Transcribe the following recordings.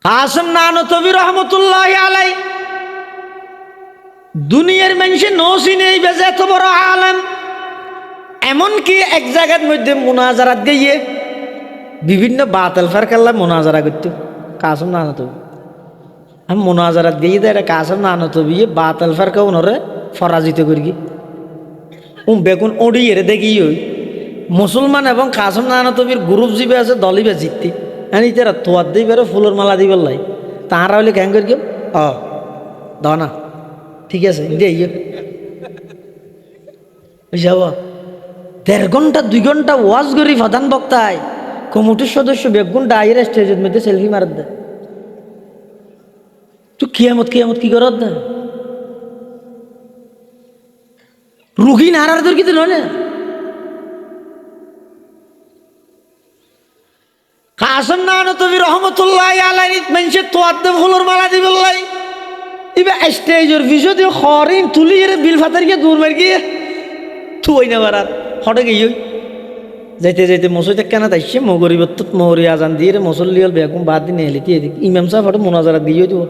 কাসেম নানতবী রহমতুল্লাহি আলাই দুনিয়ার মানুষে নসিনে বেজে এত বড় আলেম, এমনকি এক জায়গার মধ্যে মুনাজারাত গিয়ে বিভিন্ন বাতিল ফারকাল্লা মুনাজারা করত কাসেম নানতবী। আমি মুনাজারাত গিয়ে দেয় কাসেম নানতবী বাতিল ফারকা ওনরে পরাজিত করি বেগুন ওড়িয়ে দেখি ওই মুসলমান এবং কাসেম নানতবীর গ্রুপ জিবে আছে দলিবে জিততি হ্যাঁ তারা তোয়ার দিবে ফুলের মালা দিবার লাই তাহারা হলে ক্যাং করি না ঠিক আছে যাব 1.5 ঘন্টা 2 ঘন্টা ওয়াজ করি প্রধান বক্তায় কমিটির সদস্য বেগুন ডাইরে স্টেজের মধ্যে সেলফি মারত দেয়। তুই কিয়ামত কি করত না রুগী নারার তোর কিছু নয় না। কাসেম নানতবী রহমতুল্লাহি আলাইহি মানুষের তোয়াদ্দে ফুলের মালা দিবার লাই ইবা স্টেজের ভিডিও দিয়ে খরিন তুলি এর বিল ফাতার গিয়ে দূর মার গিয়ে তুই না বারাত হটে গিয়ে যাইতে যাইতে মসজিদে কেন তাইছে মগরিবত মহরি আজান দিয়ে মুসল্লি হল বেগম বাদ দিন এলি দিয়ে দিক ইমাম সাহেব হটে মুনাজারা দিয়ে দিব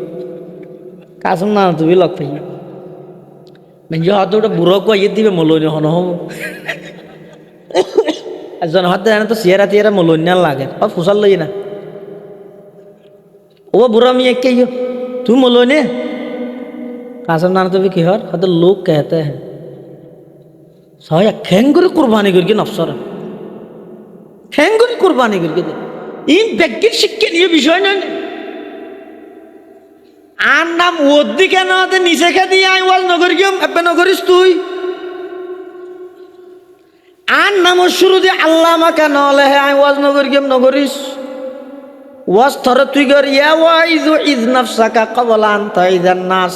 কাসেম নানতবী লগ পাই মানে হয়তো ওটা বুড়ো কইয়ে দিবে মলনি হন হম একজন হাত দেয় না তো চেয়ারা তিয়ারা মলন্যাল লাগে ফুসাল লই না ও বুড়া মিয়া কে তুই মলনে কাসেম নানতবী কি হর হয়তো লোক कहते हैं সবাই খেঙ্গুরি কুরবানি করি নফসর খেঙ্গুরি কুরবানি করি এই ব্যক্তির শিক্ষা নিয়ে বিষয় নয় আর নাম ওদ্দি কেন নিচে খে দিয়ে আই ওয়াজ নগর গিয়ে এবে নগরিস তুই আর নাম শুরু দিয়ে আল্লাহ আমাকে নলে হে আই ওয়াজ নগর গিয়ে নগরিস ওয়াজ থরে তুই কর ইয়া ওয়াইজু ইজ নাফসাকা ক্বাবলা আন তাইজান নাস।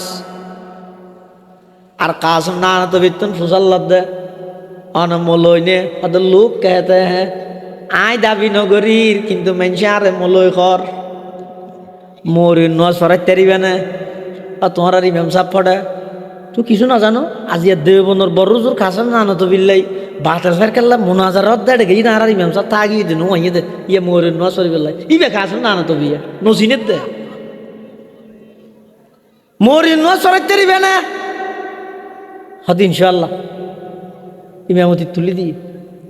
আর কাসেম নানতবী তুন ফুসাল্লাদ দে অনমলইনে হদ লোক कहते हैं আই দাবি নগরীর কিন্তু মানুষ আরে মলই কর মোরে নজ ফরাই তেরিবে না তোমার আর ইমাম সাহেব পড়ে তুই কিছু না জানো আজি দেবনের বড় জোর কাসেম নানতবী লাই বাতাল ফের কেল্লা মুনাজারত দেড় গেই না আর ইমাম সাহেব থাকি দিন ওইয়ে দে ইয়ে মোরে নজ ফরিবে লাই ইবে কাসেম নানতবী নসিনে দে মোরে নজ ফরাই তেরিবে না হদ ইনশাআল্লাহ ইমামতি তুলি দিই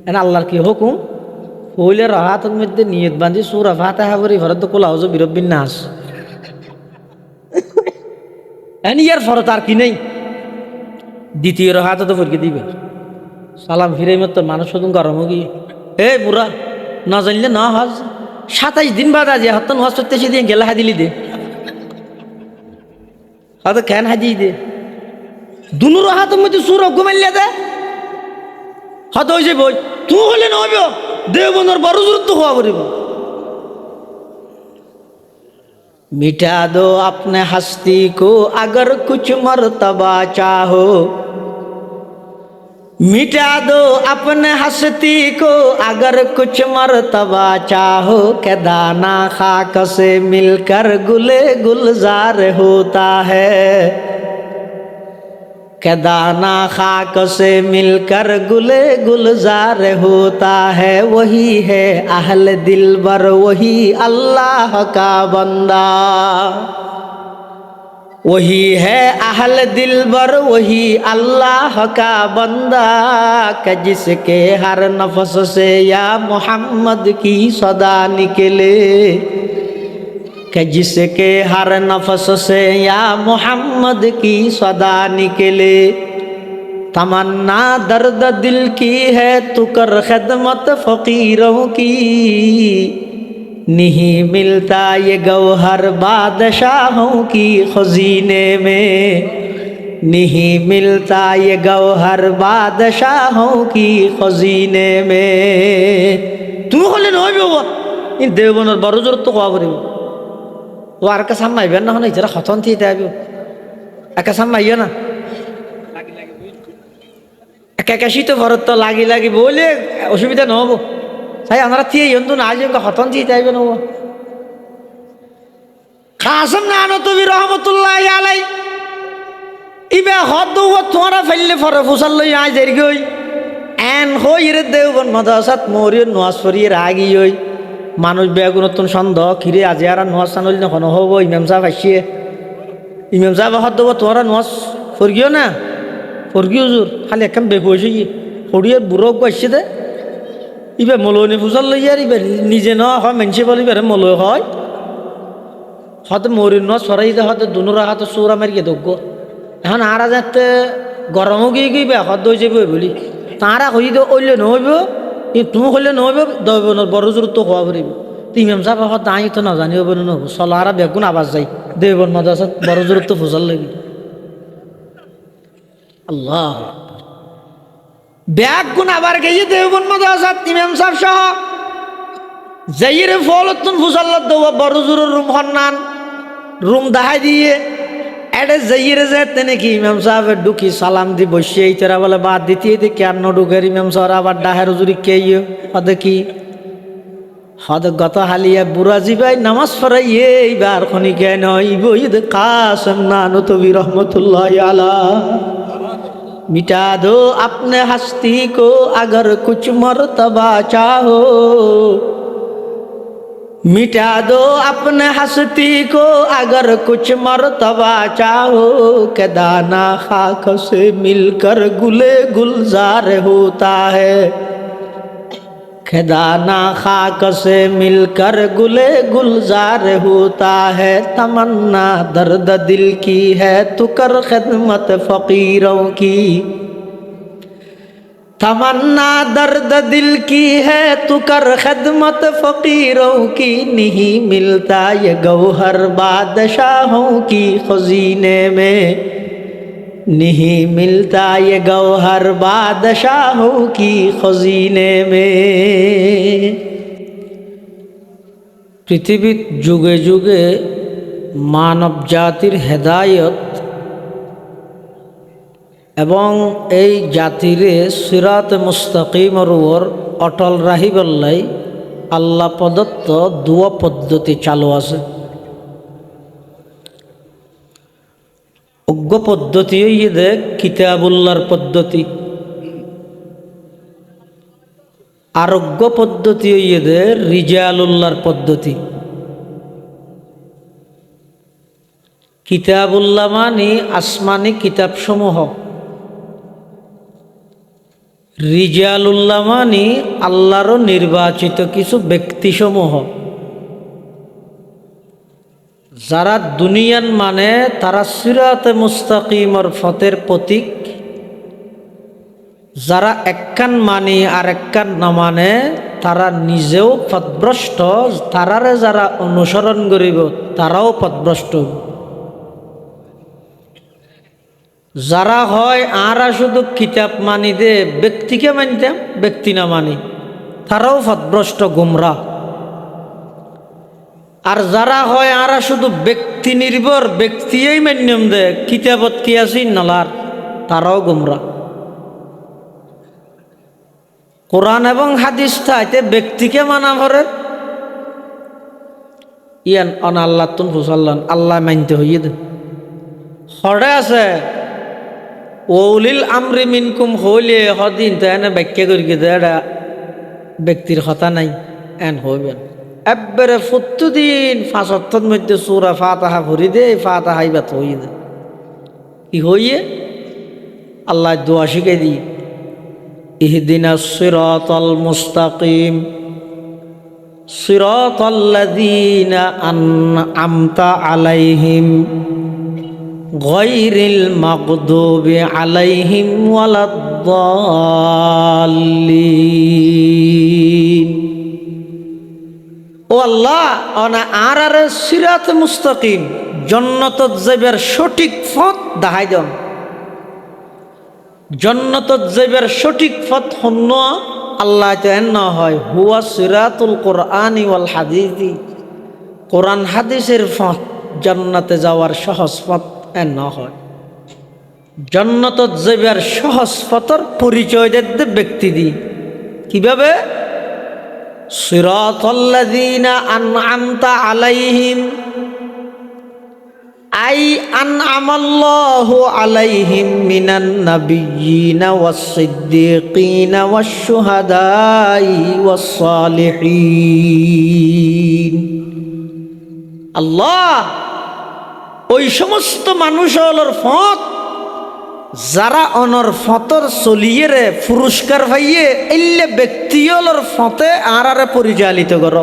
এনে আল্লাহর কি হুকুম হইলে রাহাতের মধ্যে নিয়ত বাঁধি সূরা ফাতিহা করি ফরত কুল আউযু বিরাব্বিন নাস এনে ইয়ার ফরত আর কি নেই দ্বিতীয় রাহাতে তো ফরকে দিবে সালাম ফিরে মত মানুষ শুধু গরম গিয়ে এ বুড়া না জানলে না হজ 27 দিন বাদ আজ হতন হজ করতে দিয়ে গেলা হাদিলি দে হয়তো কেন হাদি দে দুনো রাহাতের মধ্যে সূরা ঘুমাইলে দে হয়তো ওই যে বই তুই হলে নইব দেবনের বড় জোর তো হওয়া পড়িব। मिटा दो अपने हस्ती को अगर कुछ मर्तबा चाहो मिटा दो अपने हस्ती को अगर कुछ मर्तबा चाहो के दाना खाक से मिलकर गुले गुलजार होता है के दाना खाक से मिलकर गुले गुलजार होता है वही है अहल दिलबर वही अल्लाह का बंदा वही है अहल दिलबर वही अल्लाह का बंदा के जिसके हर नफ्स से या मोहम्मद की सदा निकले कि जिसके हर नफ्स से या मोहम्मद की सदा निकले तमन्ना दर्द दिल की है तू कर खिदमत फ़कीरों की नहीं मिलता ये गौहर बादशाहों की खजीने में नहीं मिलता ये गौहर बादशाहों की खजीने में तू হলে নয় বাবা এই দেবনের বড় জোর তো কোয়া করিব ও আর কা সামাইবেন না হন ইজরা খতন থি তাইব একা সামাইও না একা একা শীত ভরত তো লাগি লাগি বলে অসুবিধা নহব তাই আমরা থিয়ে ইন্তু না আজ খতন থি তাইব নব। কাসেম নানতবী রহমতুল্লাহি আলাই ইবে হদ ও তোরা ফেললে ফর ফুসাল লই আজ দেরি গই এন হই রে দেবন মাদ্রাসাত মরিয় নওয়াজ পড়িয়ে রাগি হই মানুষ বেগুনতন সন্দেহ খিরে আজি আর নোয়াজ চানলি নখন হব ইমাম সাহেব আসিয়ে ইমাম সাহেব হত দেব তোরা নোয়াজ ফরগিও না ফরগিও জোর খালি একখান বেকু হয়েছে সরিয়ে বুড়ো আসছে দে ইবে মলনি ফুজল লই আর ইবে নিজে ন হয় মেনসে বলি ইবে মলয় হয় হয়তো মরির ন সরাই দে হয়তো দুনুরা হাতে চৌরা মারিয়ে দোগ এখন আর যাতে গরমও গিয়ে গিয়ে হদ হয়ে যাবে বলি তাঁরা হই দে ওইলে নহইব তুমি হইলে নহইব দইবনের বড় জোর তো হওয়া পারিব ইমাম সাহেব হত দাঁড়িয়ে তো না জানি হব নহব চলারা বেগুন আবাস যাই দেবন মাদ্রাসাত বড় জোর তো ফুজল লাগি আল্লাহ ব্যাগ গুণ আবার গিয়ে দেবন মাদ্রাসাত ইমাম সাহেব সহ যাইরে ফলতুন ফুজল্লাত দেব বড় জোরের রুম হন্নান রুম দাহাই দিয়ে এডে যাইরে যেতে নাকি ইমাম সাহেবের ঢুকি সালাম দি বসে এই তেরা বলে বাদ দিতে কেন ঢুকের ইমাম সাহেব আবার ডাহের জুরি কে হদে কি হদ গত হালিয়া বুড়া জিবাই নামাজ পড়াই এইবার খনি কেন ইবইদ কাসম নানতবি রহমতুল্লাহ আলা मिटा दो अपने हस्ती को अगर कुछ मर्तबा चाहो मिटा दो अपने हस्ती को अगर कुछ मर्तबा चाहो के दाना खाक से मिलकर गुले गुलजार होता है के दाना खाक से मिलकर गुले गुलजार होता है तमन्ना दर्द दिल की है तू कर खिदमत फकीरों की तमन्ना दर्द दिल की है तू कर खिदमत फकीरों की नहीं मिलता ये गौहर बादशाहों की खजीने में नहीं मिलता ये गौहर बादशाहों की खजीने में पृथ्वी जुगे जुगे मानव जातिर हेदायत এবং এই জাতিরে সিরাত মুস্তাকিমর উপর অটল রাহিবল্লাই আল্লাহ প্রদত্ত দুয়া পদ্ধতি চালু আছে অজ্ঞ পদ্ধতি হইয়ে কিতাবুল্লাহর পদ্ধতি আরোগ্য পদ্ধতি হইয়ে রিজালুল্লাহর পদ্ধতি কিতাবুল্লাহ মানে আসমানি কিতাবসমূহ রিজালুল্লাহ মানে আল্লাহর নির্বাচিত কিছু ব্যক্তিসমূহ যারা দুনিয়ান মানে তারা সিরাতে মুস্তাকিমর পথের প্রতীক যারা একখান মানে আর একখান না মানে তারা নিজেও পথভ্রষ্ট তারারে যারা অনুসরণ করিব তারাও পথভ্রষ্ট যারা হয় আরা শুধু কিতাব মানি দে ব্যক্তিকে মানতাম ব্যক্তি না মানি তারাও পথভ্রষ্ট গুমরা আর যারা হয় আরা শুধু ব্যক্তি নির্ভর ব্যক্তিই মান্যম দে কিতাবত কি আছে নালার তারাও গুমরা কোরআন এবং হাদিস থাইতে ব্যক্তিকে মানা করে ইয়ান অন আল্লাহ তুন ফুসাল্লান আল্লাহ মানতে হইয়ে দে হরে আছে ওলিল আমরি মিনকুম হইলে হদিন তো এনে ব্যাখ্যা করি দে এটা ব্যক্তির কথা নাই এন হইবেন একবারে প্রত্যেকদিন ৫ মধ্যে সূরা ফাতিহা ভরি দে ফাতিহাই বাত হইয়ে দে কি হইয়ে আল্লাহ দোয়া শিখাই দি ইহদিনাস সিরাতাল মুস্তাকিম সিরাতাল্লাযীনা আন'আমতা আলাইহিম গায়রিল মাগদুবি আলাইহিম ওয়ালাদ-দাল্লিন ও আল্লাহ অনা আর সিরাত মুস্তাকিম জান্নাতত যাইবার সঠিক পথ দেখাই দেন জান্নাতত যাইবার সঠিক পথ হন্ন আল্লাহ তেন না হয় হুয়া সিরাতুল কোরআনি ওয়াল হাদিসি কোরআন হাদিসের পথ জান্নাতে যাওয়ার সহজ পথ এন না হয় জান্নাতত যাইবার সহজ পথর পরিচয় দিতে ব্যক্তি দি কিভাবে সিরাতাল্লাযীনা আন'আমতা আলাইহিম আই আনআমাল্লাহু আলাইহিম মিনান নাবিয়্যিনা ওয়াস-সিদ্দীকিনা ওয়াশ-শুহাদাই ওয়াস-সালিহিন। আল্লাহ ওই সমস্ত মানুষ হলর ফত যারা অনর ফতর চলিয়ে পুরস্কার পাইয়ে এলে ব্যক্তি হলর ফতে আরারে পরিচালিত কর।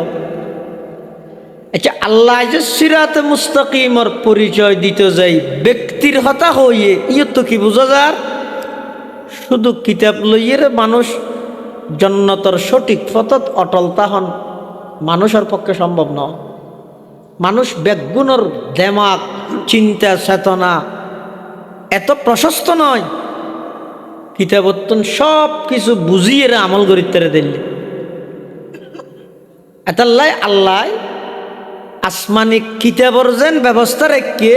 আচ্ছা, আল্লাহ যে সিরাতে মুস্তাকিমর পরিচয় দিতে যাই ব্যক্তির হতা হইয়ে ইয়ে তো কি বোঝা যার শুধু কিতাব লইয়ে মানুষ জন্নতর সঠিক পথত অটল তাহন মানুষের পক্ষে সম্ভব নয়। মানুষ বেগুনর দেমাগ চিন্তা চেতনা এত প্রশস্ত নয়, কিতাবত্তন সব কিছু বুঝিয়ে আমল করিতে দিল্লি। এতাল্লাই আল্লাহ আসমানি কিতাবর যেন ব্যবস্থা রেখে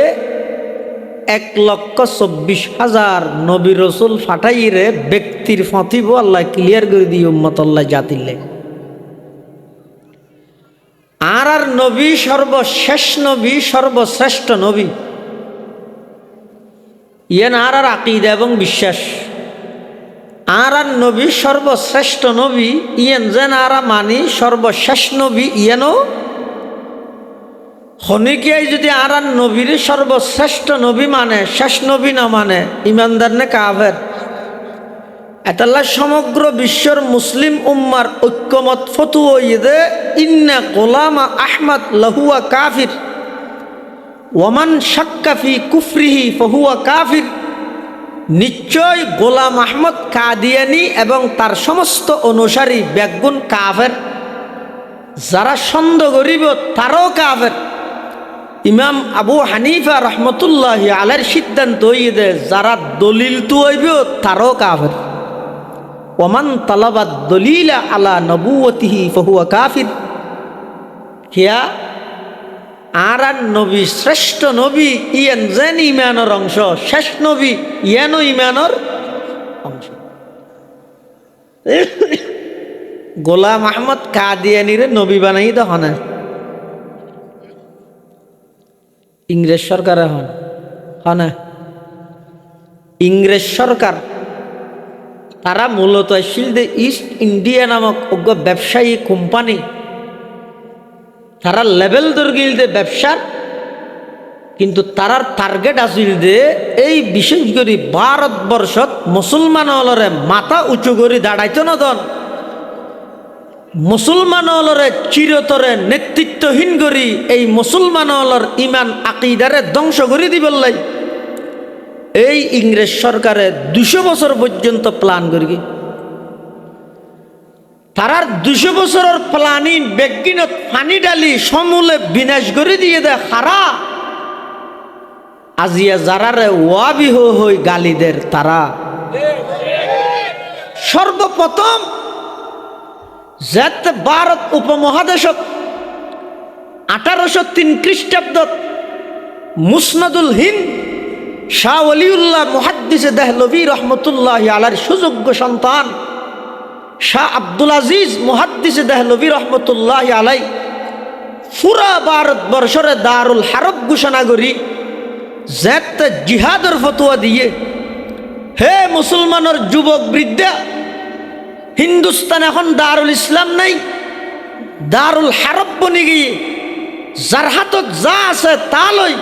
1,24,000 নবী রসুল ফাটাইরে ব্যক্তির ফতিব আল্লাহ ক্লিয়ার করে দিয়ে উম্মত আল্লাহ জাতিলে। আর নবী সর্বশেষ নবী, সর্বশ্রেষ্ঠ নবী, ইয়ান আর আকীদা এবং বিশ্বাস। আর নবী সর্বশ্রেষ্ঠ নবী ইয়ান যেন আর মানি সর্বশেষ নবী ইয়ানো হনিকিয়াই যদি আর নবীর সর্বশ্রেষ্ঠ নবী মানে শেষ নবী না মানে ইমানদার নে কাফের। এতাল্লাহ সমগ্র বিশ্বর মুসলিম উম্মার ঐক্যমত ফতুয়া ইদে ইন্না গোলাম আহমদ লাহুয়া কাফির ওয়ামান শাক্কা ফি কুফরিহি ফাহুয়া কাফির। নিশ্চয় গোলাম আহমদ কাদিয়ানি এবং তার সমস্ত অনুসারী বেগুন কাফের, যারা সন্দেহ করিব তারাও কাফের। ইমাম আবু হানিফা রহমতুল্লাহ আলাইহির সিদ্ধান্ত হইয়ে যারা দলিল তো হইব তারাও কাফের। ওমান তালাবাদ দলিলা আলা নবুয়তিহি ফাহুয়া কাফির। কিয়া আর নবী শ্রেষ্ঠ নবী ইয়ান যেন ইমানের অংশ, শেষ নবী ইয়ানো ইমানের অংশ। গোলাম আহমদ কাদিয়ানিরে নবী বানাই তো হন ইংরেজ সরকারে হন ইংরেজ সরকার। তারা মূলত শিলদে ইস্ট ইন্ডিয়া নামক অজ্ঞ ব্যবসায়ী কোম্পানি, তারা লেভেল দরগিল দে ব্যবসার, কিন্তু তারার টার্গেট আসিল দে এই বিশেষ করে ভারতবর্ষত মুসলমান হলরে মাথা উঁচু করে দাঁড়াইতো না দন, মুসলমান হলরে চিরতরে নেতৃত্বহীন করি এই মুসলমান হলর ইমান আকিদারে ধ্বংস করে দিবলাই এই ইংরেজ সরকারে 200 বছর পর্যন্ত প্ল্যান করি। তারার 200 বছরের প্ল্যানিং বেগিনত পানি ডালি সমূলে বিনাশ করে দিয়ে দেয় হারা আজিয়া যারারে ওয়াবিহ হই গালিদের। তারা সর্বপ্রথম যাতে ভারত উপমহাদেশত 1803 খ্রিস্টাব্দত মুসনাদুল হিন্দ শাহ ওলিউল্লাহ মুহাদ্দিসে দেহলভী রহমতুল্লাহ আলাইহির সুযোগ্য সন্তান শাহ আব্দুল আজিজ মুহাদ্দিসে দেহলভী রহমতুল্লাহ আলাই পুরা ভারতবর্ষরে দারুল হারব ঘোষণা করি যাতে জিহাদের ফতোয়া দিয়ে হে মুসলমানের যুবক বৃদ্ধা, হিন্দুস্তান এখন দারুল ইসলাম নাই, দারুল হারব বনি গিয়ে যার হাতত যা আছে তা লই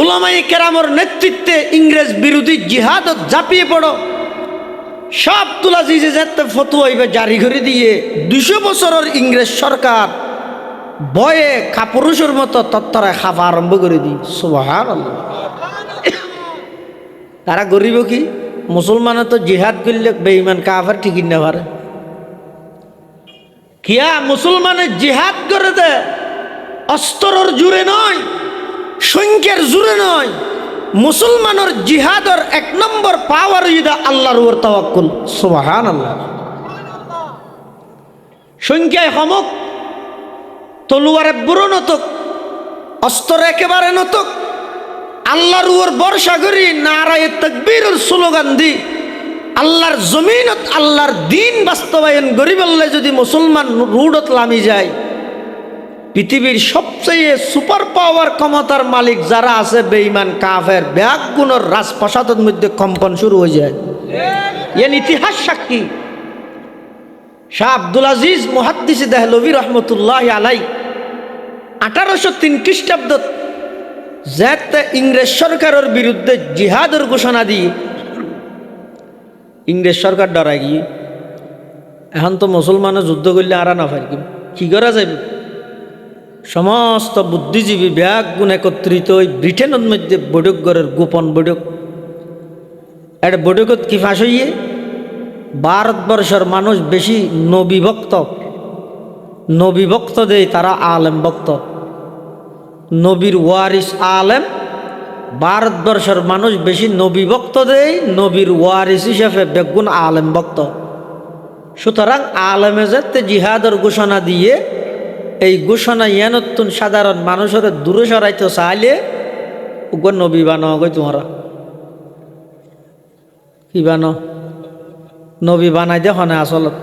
উলামায়ে কেরামর নেতৃত্বে ইংরেজ বিরোধী জিহাদত ঝাঁপিয়ে পড়ো। শাহ আব্দুল আজিজে যাতে ফতোয়া জারি করে দিয়ে 200 বছরের ইংরেজ সরকার ভয়ে কাপুরুষের মতো তত্তরে খাওয়া আরম্ভ করে দিই। সুবহানাল্লাহ। তারা গরিব কি মুসলমান তো জিহাদ করলে বেঈমান কাফের ঠিকই না পারে কিয়া মুসলমানের জিহাদ করে দে অস্ত্রর জুড়ে নয়, সংখ্যার জুড়ে নয়, মুসলমানের জিহাদের 1 নম্বর পাওয়ার ইদা আল্লাহর উপর তাওয়াক্কুল। সুবহানাল্লাহ। সংখ্যায় হমক, তলোয়ারে বুড়ো নতক, অস্ত্র একেবারে নতক, আল্লাহর উপর ভরসা করি নারায়ে তাকবীরের স্লোগান দি আল্লাহর জমিনত আল্লাহর দিন বাস্তবায়ন করি বললে যদি মুসলমান রুডত লামি যায় পৃথিবীর সবচেয়ে সুপার পাওয়ার ক্ষমতার মালিক যারা আছে বেঈমান কাফের ব্যাগুণর রাজপ্রাসাদের মধ্যে কম্পন শুরু হয়ে যায়। এর ইতিহাস সাক্ষী। শাহ আব্দুল আজিজ মুহাদ্দিস দেহলভী রহমতুল্লাহ আলাই 1803 খ্রিস্টাব্দ যেতে ইংরেজ সরকারের বিরুদ্ধে জিহাদের ঘোষণা দিয়ে ইংরেজ সরকার ডরাই গিয়ে এখন তো মুসলমানের যুদ্ধ করলে আর না পারি কি করা যাবে। সমস্ত বুদ্ধিজীবী ব্যাগ গুণ একত্রিত ওই ব্রিটেনের মধ্যে বৈঠক করার গোপন বৈঠক। একটা বৈঠকত কি ফাঁস হইয়ে ভারতবর্ষের মানুষ বেশি নবী ভক্ত দেয়, তারা আলেম ভক্ত, নবীর ওয়ারিস আলেম। ভারতবর্ষের মানুষ বেশি নবী ভক্ত দেয়, নবীর ওয়ারিস হিসেবে বেগুন আলেম ভক্ত। সুতরাং আলেমে যাতে জিহাদের ঘোষণা দিয়ে এই ঘোষণা ইয়ানতুন সাধারণ মানুষের দূরে সরাইতে চাইলে ওগো নবী বানো গই তোমরা কি বানো নবী বানাই দে হনে আসলত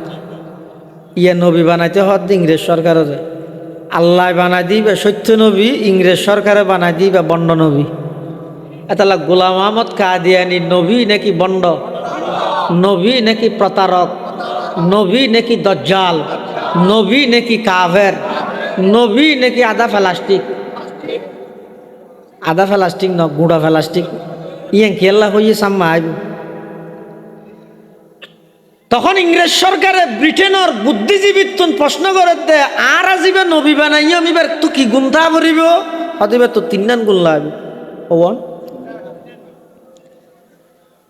নবী বানাইতে হত ইংরেজ সরকারের আল্লাহ বানাই দিবে সত্য নবী, ইংরেজ সরকারে বানাই দিবে বন্ড নবী। এতালা গোলাম আহমদ কাদিয়ানি নবী নাকি বন্ড, নবী নাকি প্রতারক, নবী নাকি দজ্জাল, নবী নাকি কাফের, নবী নাকি আধা প্লাস্টিক ন গুঁড়া প্লাস্টিক ইয়ে খেলা হয়ে সাম্মা আইব। তখন ইংরেজ সরকারে ব্রিটেনের বুদ্ধিজীবী প্রশ্ন করে দে আর আজিবে নবী বানাই আমিবার তু কি গুন্থা ভরিব হদিবে তো তিনদান গুল্লা আবি ওন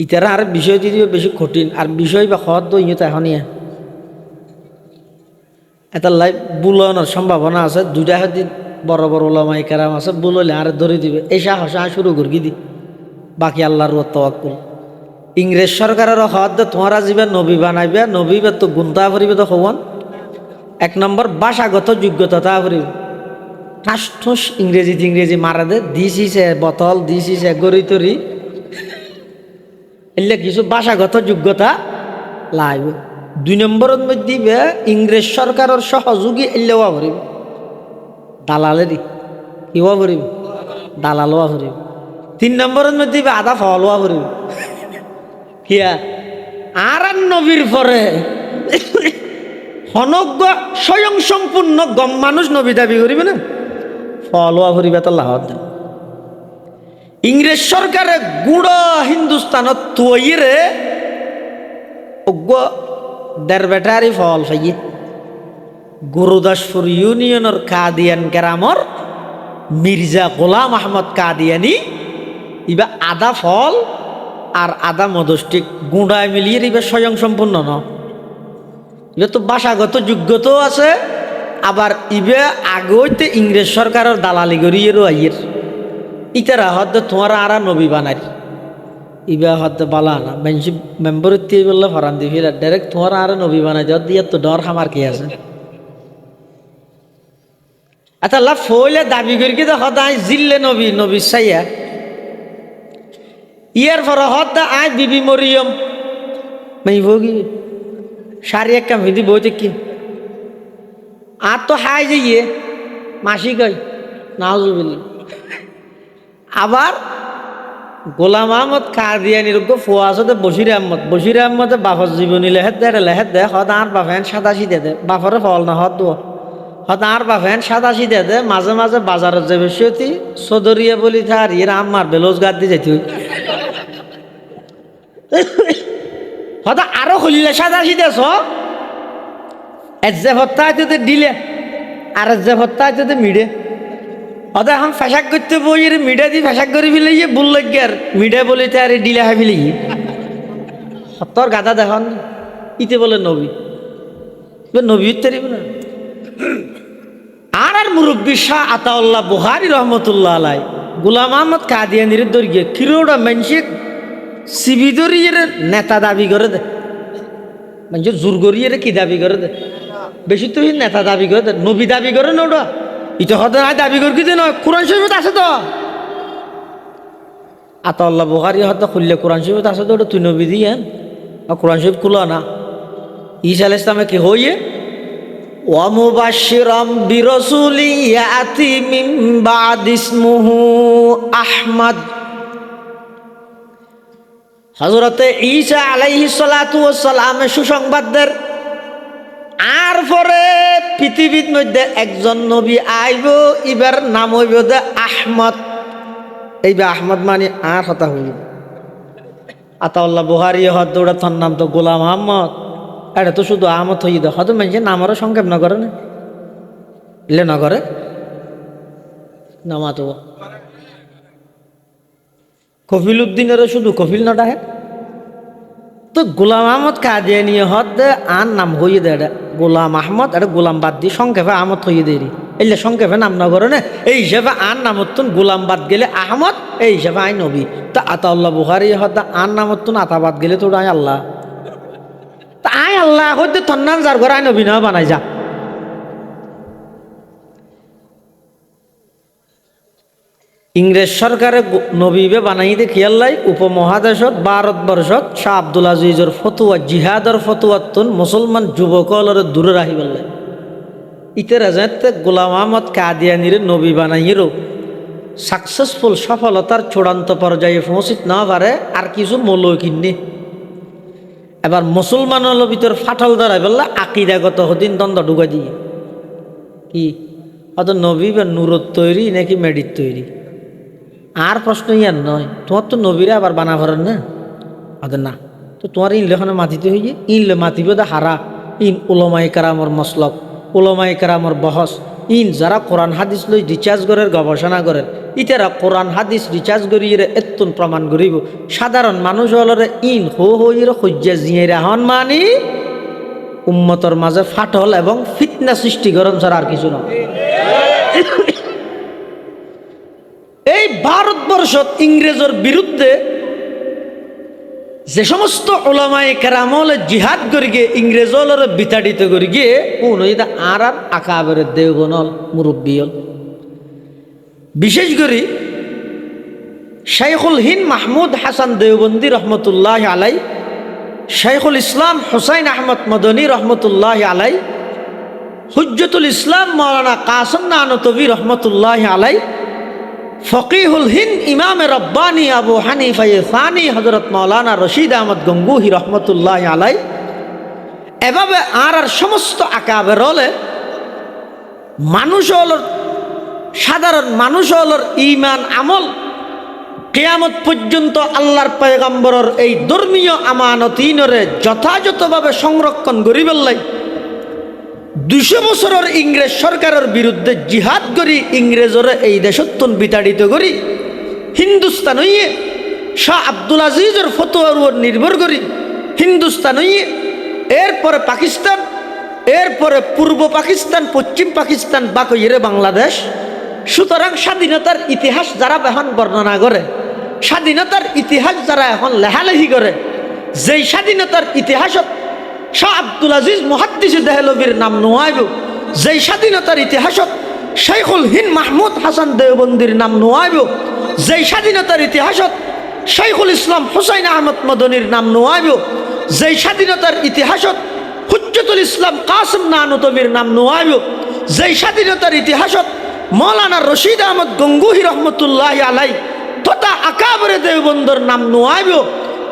ইতারা আর বিষয় দিয়ে বেশি কঠিন আর বিষয় বা হদ ইয়ে তো এখনই এটা লাইফ বুলানোর সম্ভাবনা আছে। দুইটা হাতি বড় বড় ওলামাই কেরাম আছে, বুললে আর ধরে দিবে এই সাহসা শুরু করি দি বাকি আল্লাহর তাওয়াক্কুল। ইংরেজ সরকারের হদ তোমারা যাবে নবী বানাইবে, নবী তো গুন্তা ভরিবে তো হওয়ান। এক নম্বর ভাষাগত যোগ্যতা তা ভরিব, ঠাস ঠুস ইংরেজি মারা দে দিছে বোতল দিছে গড়ি তরি এলে কিছু ভাষাগত যোগ্যতা লাগবে। 2 নম্বরের মধ্যে দিবে ইংরেজ সরকারের সহযোগী এলেওয়া ভরিব, দালালেরই কিওয়া ভরিব, দালালোয়া ভরিব। 3 নম্বরের মধ্যে দিবে আধা ফলোয়া ভরিব কিয়া আর নবীর পরে হনজ্ঞ স্বয়ং সম্পূর্ণ গম মানুষ নবী দাবি করিবে না ফলোয়া ভরিবে তো লাহত দেন। ইংরেজ সরকারে গুড়া হিন্দুস্তানত তৈরে অজ্ঞ দেড় বেটারি ফল ফাইয়ে গুরুদাসপুর ইউনিয়নের কাদিয়ান গ্রামর মির্জা গোলাম আহমদ কাদিয়ানি ইবা আধা ফল আর আধা মধুষ্টিক গুঁড়ায় মিলিয়ে ইবা স্বয়ং সম্পূর্ণ ন ইবে তো ভাষাগত যোগ্যতাও আছে, আবার ইবে আগতে ইংরেজ সরকারের দালালি করিয়েরও আইয়ের ইতারা হদ্দে তোমারা আর নবী বানাই ইবা হদ্দে বালা না বেঞ্চি মেম্বরের দিয়ে বললে ফরান দি ফিরা ডাইরেক্ট তোমারা আর নবী বানাই যাও দিয়ে তো ডর খামার কি আছে। আচ্ছা লাভ ফইলে দাবি করি কি সদায় জিল্লে নবী নবী চাইয়া ইয়ার পর হদ্দা আয় বিবি মরিয়ম মাই ভোগি শাড়ি এক কাম ভিদি বইতে কি আর তো হাই যাইয়ে মাসি কই নাউজুবিল্লাহ। আবার গোলাম আহমদ কাদিয়ানির ফোয়া আছে বশির আহমদে বাফর জীবনী লেহেদ দে হদ আর বাফেন সাদা সিদে দে বাফরে ফল না হদ হদ আর বাফেন সাদা সিদে দে মাঝে মাঝে বাজারের যাবে সতী সদরিয়া বলি থার ইয়ে আমার বেলোজগার দিয়ে যেতে হদ আরো খুললে সাদা সিদেছ এজে ভত্তা যদি দিলে আর এজে ভত্তা যদি মিডে হদ এখন ফেসাক করতে বই মিডা দিয়ে ফেসাক করে ফেলে ইয়ে বুল লাগে আর মিডা বলে আর ডিলে হাই ফেলে হতর গাদা দেখন ইতে বলে নবী নবী তারিব না। আর মুরব্বী শাহ আতাউল্লাহ বুখারী রহমতুল্লাহ আলাই গোলাম আহমদ কাদিয়ানির দর্গে কিরোটা মানুষের সিবি দরিয়ে নেতা দাবি করে দে, মানুষের জোর করিয়ে কি দাবি করে দে, বেশি তো নেতা দাবি করে দে, নবী দাবি করে না ওটা ইটা হতে না দাবি করি দে নয় কোরআন শরীফত আছে তো আতাউল্লাহ বুখারী হতে খুললে কোরআন শরীফত আছে তো ওটা তুই নবী দিয়ে কোরআন শরীফ খুলো না ঈসা আলাইহিস সালামে কি হইয়ে ওয়া মুবাশশিরাম বিরাসূলি ইয়াতি মিন বা'দি ইসমুহু আহমদ। হযরতে ঈসা আলাইহিস সালাতু ওয়াস সালামের সুসংবাদদের আর পরে পৃথিবীর মধ্যে একজন নবী আইব, এবার নাম হইব দে আহমদ। এইবার আহমদ মানে আর কথা হইল আতাউল্লাহ বুহারি হদ দৌড়া তার নাম তো গোলাম আহমদ, এটা তো শুধু আহমদ হই দে হয়তো মানুষের নামেরও সংক্ষেপ না করে না ইলে না করে নামা তো কফিল উদ্দিনেরও শুধু কফিল না ডাহে তো গোলাম আহমদ কাদিয়ানি হদ দে আর নাম হইয়ে দে এটা গোলাম আহমদ, এটা গোলাম বাদ দিয়ে সংক্ষেপে আহমদ হইয়ে দেরি এলে সংক্ষেপে নাম না করে না। এই হিসাবে আর নামতুন গোলাম বাদ গেলে আহমদ, এই হিসাবে আই নবী। তা আতাউল্লাহ বুখারী হদ আর নামতুন আতা বাদ গেলে তো আই আল্লাহ। তা আই আল্লাহ হইতে তোর নাম যার ঘর আই নবী না বানাই যা। ইংরেজ সরকারে নবীবে বানাই দে খেয়াল্লাই উপমহাদেশত ভারতবর্ষত শাহ আব্দুল আজিজর ফতুয়া জিহাদর ফতুয়াতুন মুসলমান যুবকলরে দূরে রাখি বললাই। ইতে রাজাতে গোলাম আহমদ কাদিয়ানির নবী বানাইয়েরও সাকসেসফুল সফলতার চূড়ান্ত পর্যায়ে পৌঁছিত না পারে আর কিছু মৌলই কিনে। এবার মুসলমানের ভিতর ফাটল ধরাই বললে আকিদাগত হদিন দ্বন্দ্ব ঢুকাই দিয়ে কি অত নবী বা নূরত তৈরি নাকি মেডিট তৈরি আর প্রশ্ন ইয়ার নয়। তোমার তো নবীরা আবার বানা ভরেন না ওদের না তো তোমার ইনলেখানে মাতিতে হইয়ে ইনলে মাতিব দা হারা ইন উলমায়ে কেরামর মসলক উলমায়ে কেরামর বহস ইন যারা কোরআন হাদিস লই রিচার্জ করের গবেষণা করেন ইতারা কোরআন হাদিস রিচার্জ করিয়ে এতুন প্রমাণ করিব সাধারণ মানুষ হলরে ইন হো হইয়ের সজ্জা জিয়ে রাহন মানি উম্মতর মাঝে ফাটল এবং ফিতনা সৃষ্টি করেন ছাড়া আর কিছু নয়। এই ভারতবর্ষত ইংরেজের বিরুদ্ধে যে সমস্ত ওলামায়ে কেরামলে জিহাদ করি গিয়ে ইংরেজলর বিতাড়িত করি গিয়ে উনইদা আর আর আকাবের দেওবনল মুরব্বী হল। বিশেষ করে শাইখুল হিন্দ মাহমুদ হাসান দেওবন্দি রহমতুল্লাহ আলাই, শাইখুল ইসলাম হুসাইন আহমদ মদনী রহমতুল্লাহ আলাই, হুজ্জতুল ইসলাম মৌলানা কাসম নানতবী রহমতুল্লাহ আলাই, ফকিহুল হিন্দ ইমাম রব্বানি আবু হানিফা সানি হযরত মাওলানা রশিদ আহমদ গঙ্গুহি রহমতুল্লাহ আলাই এভাবে আর আর সমস্ত আকাবের হলে মানুষ হলর সাধারণ মানুষ হলর ইমান আমল কিয়ামত পর্যন্ত আল্লাহর পয়গম্বরের এই ধর্মীয় আমানতিনরে যথাযথভাবে সংরক্ষণ করিবেলাই 200 বছরের ইংরেজ সরকারের বিরুদ্ধে জিহাদ করি ইংরেজরে এই দেশত্বন বিতাড়িত করি হিন্দুস্তান হইয়ে শাহ আব্দুল আজিজের ফতোয়ার উপর নির্ভর করি হিন্দুস্তান হইয়ে এরপরে পাকিস্তান এরপরে পূর্ব পাকিস্তান পশ্চিম পাকিস্তান বাকইরে বাংলাদেশ। সুতরাং স্বাধীনতার ইতিহাস যারা এখন বর্ণনা করে স্বাধীনতার ইতিহাস যারা এখন লেহালেহি করে যেই স্বাধীনতার ইতিহাসত শাহ আব্দুল আজিজ মুহাদ্দিস দেহলভির নাম নোয়াইব, যেই স্বাধীনতার ইতিহাসত শাইখুল হিন্দ মাহমুদ হাসান দেওবন্দির নাম নোয়াইব, যেই স্বাধীনতার ইতিহাসত শাইখুল ইসলাম হুসাইন আহমদ মদনীর নাম নোয়াইব, যেই স্বাধীনতার ইতিহাসত হুজ্জতুল ইসলাম কাসম নানতবীর নাম নোয়াইব, যেই স্বাধীনতার ইতিহাসত মৌলানা রশিদ আহমদ গঙ্গুহি রহমতুল্লাহ আলাই তথা আকাবরে দেওবন্দর নাম নোয়াইব,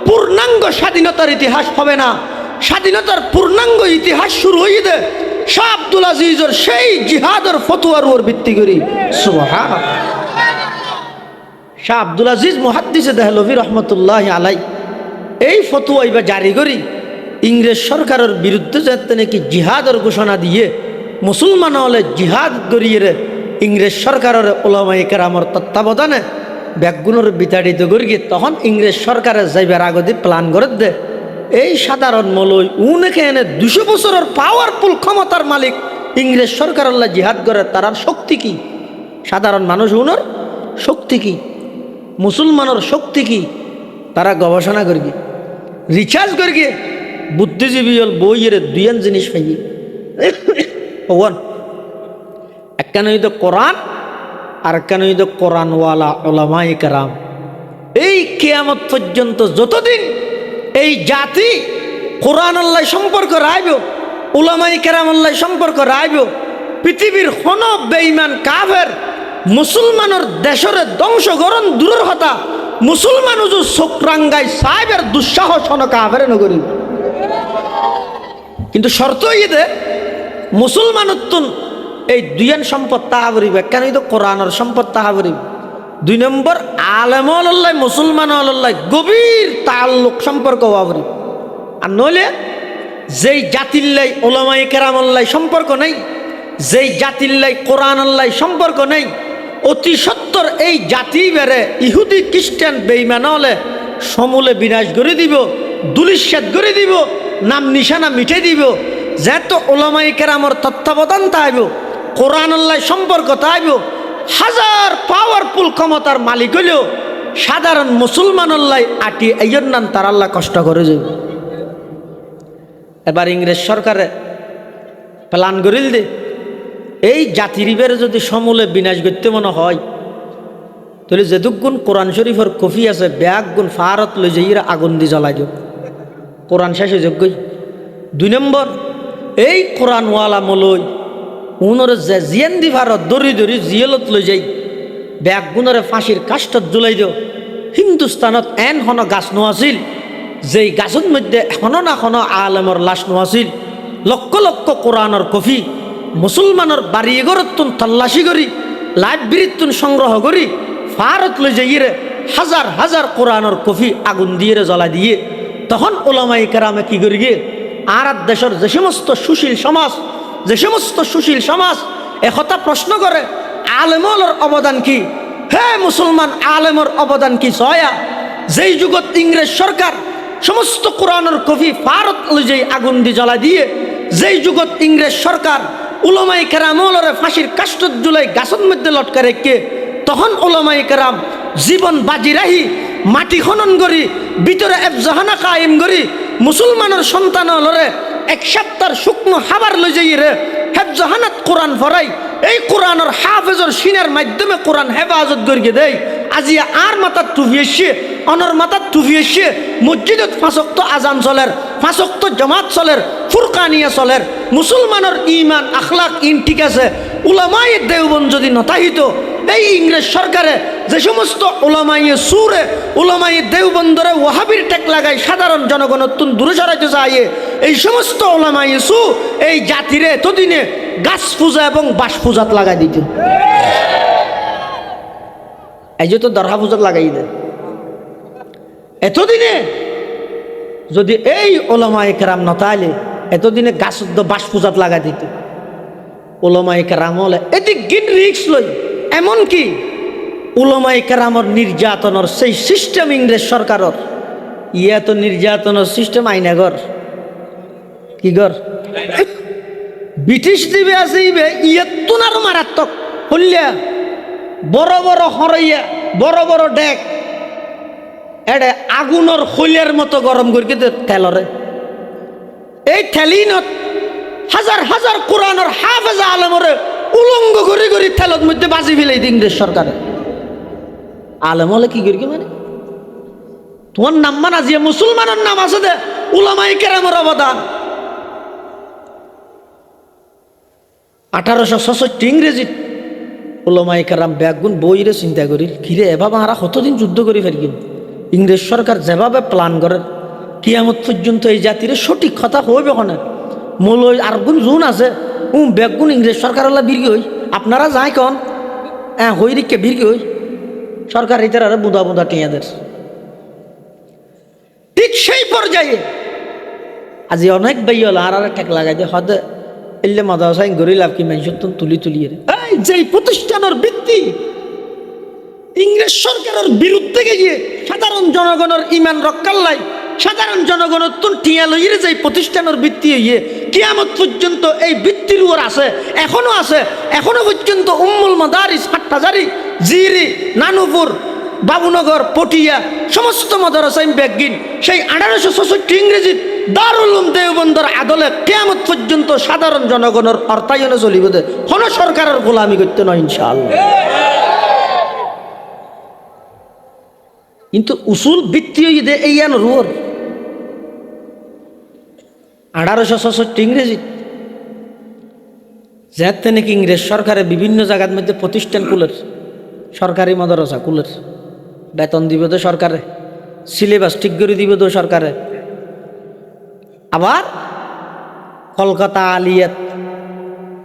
পূর্ণাঙ্গ স্বাধীনতার ইতিহাস হবে না। স্বাধীনতার পূর্ণাঙ্গ ইতিহাস শুরু হয়ে দে শাহ আব্দুল আজিজের সেই জিহাদের ফতোয়ার উপর ভিত্তি করি। সুবহানাল্লাহ। শাহ আব্দুল আজিজ মুহাদ্দিস দেহলভী রহমতুল্লাহ আলাই এই ফতোয়া এবার জারি করি ইংরেজ সরকারের বিরুদ্ধে যাতে নাকি জিহাদের ঘোষণা দিয়ে মুসলমান হলে জিহাদ করিয়ে ইংরেজ সরকারের ওলামায়ে কেরামর তত্ত্বাবধানে ব্যাগগুলোর বিতাড়িত করি তখন ইংরেজ সরকারের যাইবার আগদি প্ল্যান করে দে এই সাধারণ মলই উনকে এনে 200 বছরের পাওয়ারফুল ক্ষমতার মালিক ইংরেজ সরকার আল্লাহ জিহাদ করে তার শক্তি কি, সাধারণ মানুষ উনার শক্তি কি, মুসলমানের শক্তি কি, তারা গবেষণা করি রিচার্জ করি বুদ্ধিজীবী হল বইয়ের দুইয়ান জিনিস পাই ভগবান একখান হইতো কোরআন আর একখান হইতো কোরআনওয়ালা ওলামায়ে কেরাম। এই কিয়ামত পর্যন্ত যতদিন এই জাতি কোরআন আল্লাহ সম্পর্ক রাখব উলামায়ে কেরামুল্লাহ সম্পর্ক রাইব পৃথিবীর কোন বেঈমান কাফের মুসলমানের দেশের ধ্বংসকরণ দূরের কথা মুসলমান উজু চোখরাঙ্গাই সাহেবের দুঃসাহস হন কাফের নগরী কিন্তু শর্ত ইয়ে মুসলমানত্তুন এই দুইয়ান সম্পদ তাহা করিবে কেন তো কোরআনের সম্পদ তাহা করিবে 2 নম্বর আলেমুল্লাহ মুসলমান আল্লাহ গভীর তাল্লুক সম্পর্ক হওয়া করিবে আর নইলে যেই জাতিল্লাই উলামায়ে কেরামুল্লাহ সম্পর্ক নেই যেই জাতিল্লাই কোরআন আল্লাহ সম্পর্ক নেই অতি সত্তর এই জাতি বেড়ে ইহুদি খ্রিস্টান বেঈমান হলে সমূলে বিনাশ করে দিব দুলিশ্বাদ করে দিব নাম নিশানা মিটে দিব যেহেতু উলামায়ে কেরামর তত্ত্বাবধান তাইব কোরআন আল্লাহ সম্পর্ক তাইব হাজার পাওয়ারফুল ক্ষমতার মালিক হলেও সাধারণ মুসলমান আল্লাহ আটি এইর নাম তার আল্লাহ কষ্ট করে যাবে এবার ইংরেজ সরকারে প্ল্যান করিল দে এই জাতিরিবের যদি সমূলে বিনাশ করতে মনে হয় তাহলে যেদুগুণ কোরআন শরীফের কফি আছে ব্যাগ গুণ ফারত লই যাই আগুন দিয়ে জ্বলাই দিও কোরআন শেষে যোগ্যই 2 নম্বর এই কোরআনওয়ালা মলই উনরে যে জিয়ান দি ভারত দরি দরি জিয়েলত লই যাই ব্যাগ গুণরে ফাঁসির কাষ্টত জ্বলাই দিও হিন্দুস্তানত এন হন গাছ নোয়াছিল যেই গাছের মধ্যে হন না হন আলেমর লাশ নোয়াছিল লক্ষ লক্ষ কোরআনের কফি মুসলমানের বাড়ি এগরতুন তল্লাশি করি লাইব্রেরিতুন সংগ্রহ করি ফারত লই যাইয়ে হাজার হাজার কোরআনের কফি আগুন দিয়ে জ্বলা দিয়ে তখন উলামায়ে কেরামে কি করি গিয়ে আর দেশের যে সমস্ত সুশীল সমাজ একথা প্রশ্ন করে আলেমর অবদান কি হে মুসলমান আলেমর অবদান কি সয়া যেই যুগত ইংরেজ সরকার সমস্ত কোরআনের কফি ফারত লই যাই আগুন দিয়ে জ্বলা দিয়ে যেই যুগত ইংরেজ সরকার উলামায়ে কেরামরে ফাঁসির কাষ্টত জুলাই গাছের মধ্যে লটকা রেখে তখন উলামায়ে কেরাম জীবন বাজি রাহি মাটি খনন করি ভিতরে এফজাহানা কায়েম করি মুসলমানের সন্তান লরে 1 সপ্তাহ শুকনো হাবার লই যাই রে হেফজাহানাত কোরআন ফরাই এই কোরআনের হাফেজর সিনার মাধ্যমে কোরআন হেফাজত করিয়ে দেয় আজিয়া আর মাথার টুফি এসে অনর মাথার টুফি এসে মসজিদত 5 ওয়াক্ত আজান চলের 5 ওয়াক্ত জামাত চলের ফুরকানিয়া চলের মুসলমানের ইমান আখলাক ঠিক আছে উলামায়ে দেওবন্দ যদি নতাহিত এই ইংরেজ সরকারে যে সমস্ত উলামায়ে সুরে উলামায়ে দেওবন্দরে ওয়াহাবির টেক লাগায় সাধারণ জনগণত্ব দূরে সরাইতে চায় এই সমস্ত উলামায়ে সু এই জাতিরে এতদিনে গাছ পূজা এবং বাস পূজাত লাগাই দিত এই যে তো দরহা পূজাত লাগাই দেয় এতদিনে যদি এই উলামায়ে কেরাম নতাইলে এতদিনে গাছ বাস পূজাত লাগাই দিত উলামায়ে কেরাম হলে এটি গিন রিক্স লই এমনকি উলামায়ে কেরামর নির্যাতনের সেই সিস্টেম ইংরেজ সরকারের ইয়া তো নির্যাতনের সিস্টেম আইনাগর কি গর ব্রিটিশ দিবে আছে ইবে ইয়াতুনার মারাত্মক হল্লা বড় বড় হরইয়া বড় বড় ডেক এডে আগুনের হলিয়ার মতো গরম করি তেলরে এই ঠেলিনত হাজার হাজার কোরআনের হাফেজা আলেমরে উলঙ্গ করে করে তেলত মধ্যে বাজি ফেলে ইংরেজ সরকারে আলেম হলে কি করি মানে তোমার নাম মানা যে মুসলমানের নাম আছে দে উলামায়ে কেরামের অবদান 1866 ইংরেজি উলামায়ে কেরাম ব্যাগুন বইরে চিন্তা করি কিরে এভাবে আমরা কতদিন যুদ্ধ করে ফেলি ইংরেজ সরকার যেভাবে প্ল্যান করে কিয়ামত পর্যন্ত এই জাতির সঠিক কথা হইবে না মূল আর গুণ জুন আছে ব্যাগুন ইংরেজ সরকার বীরগি হই আপনারা যাই কন হই রিকে বীরগি হই সরকার ইতার আরে বুদা বুদা টিয়াদের ঠিক সেই পর্যায়ে আজি অনেক বাইল আর ঠেক লাগাই দিয়ে হদে এলে মাদ্রাসায় গড়ি লাভ কি মানুষ তুলি তুলিয়ে এই যে প্রতিষ্ঠানের ভিত্তি ইংরেজ সরকারের বিরুদ্ধে গিয়ে সাধারণ জনগণের ইমান রক্ষার লাই সাধারণ জনগণের টিয়া লইয়ে যে প্রতিষ্ঠানের ভিত্তি হইয়ে কিয়ামত পর্যন্ত এই ভিত্তির উপর আছে এখনো পর্যন্ত উম্মুল মাদারিস হাটহাজারী জিরি নানুপুর বাবুনগর পটিয়া সমস্ত মাদ্রাসায় ব্যাগিন সেই 1866 ইংরেজি দারুল উলুম দেওবন্দর আদলে কিয়ামত পর্যন্ত সাধারণ জনগণের অর্থায়নে চলিব দে কোন সরকারের গোলামি করতে নয় ইনশাআল্লাহ কিন্তু উসুল ভিত্তি হইয়ে দে এই রুয়ার 1866 ইংরেজি যাতে নাকি ইংরেজ সরকারের বিভিন্ন জায়গার মধ্যে প্রতিষ্ঠান কুলের, সরকারি মাদ্রাসা কুলের, বেতন দিব তো সরকারে, সিলেবাস ঠিক করে দিব তো সরকারে। আবার কলকাতা আলিয়াত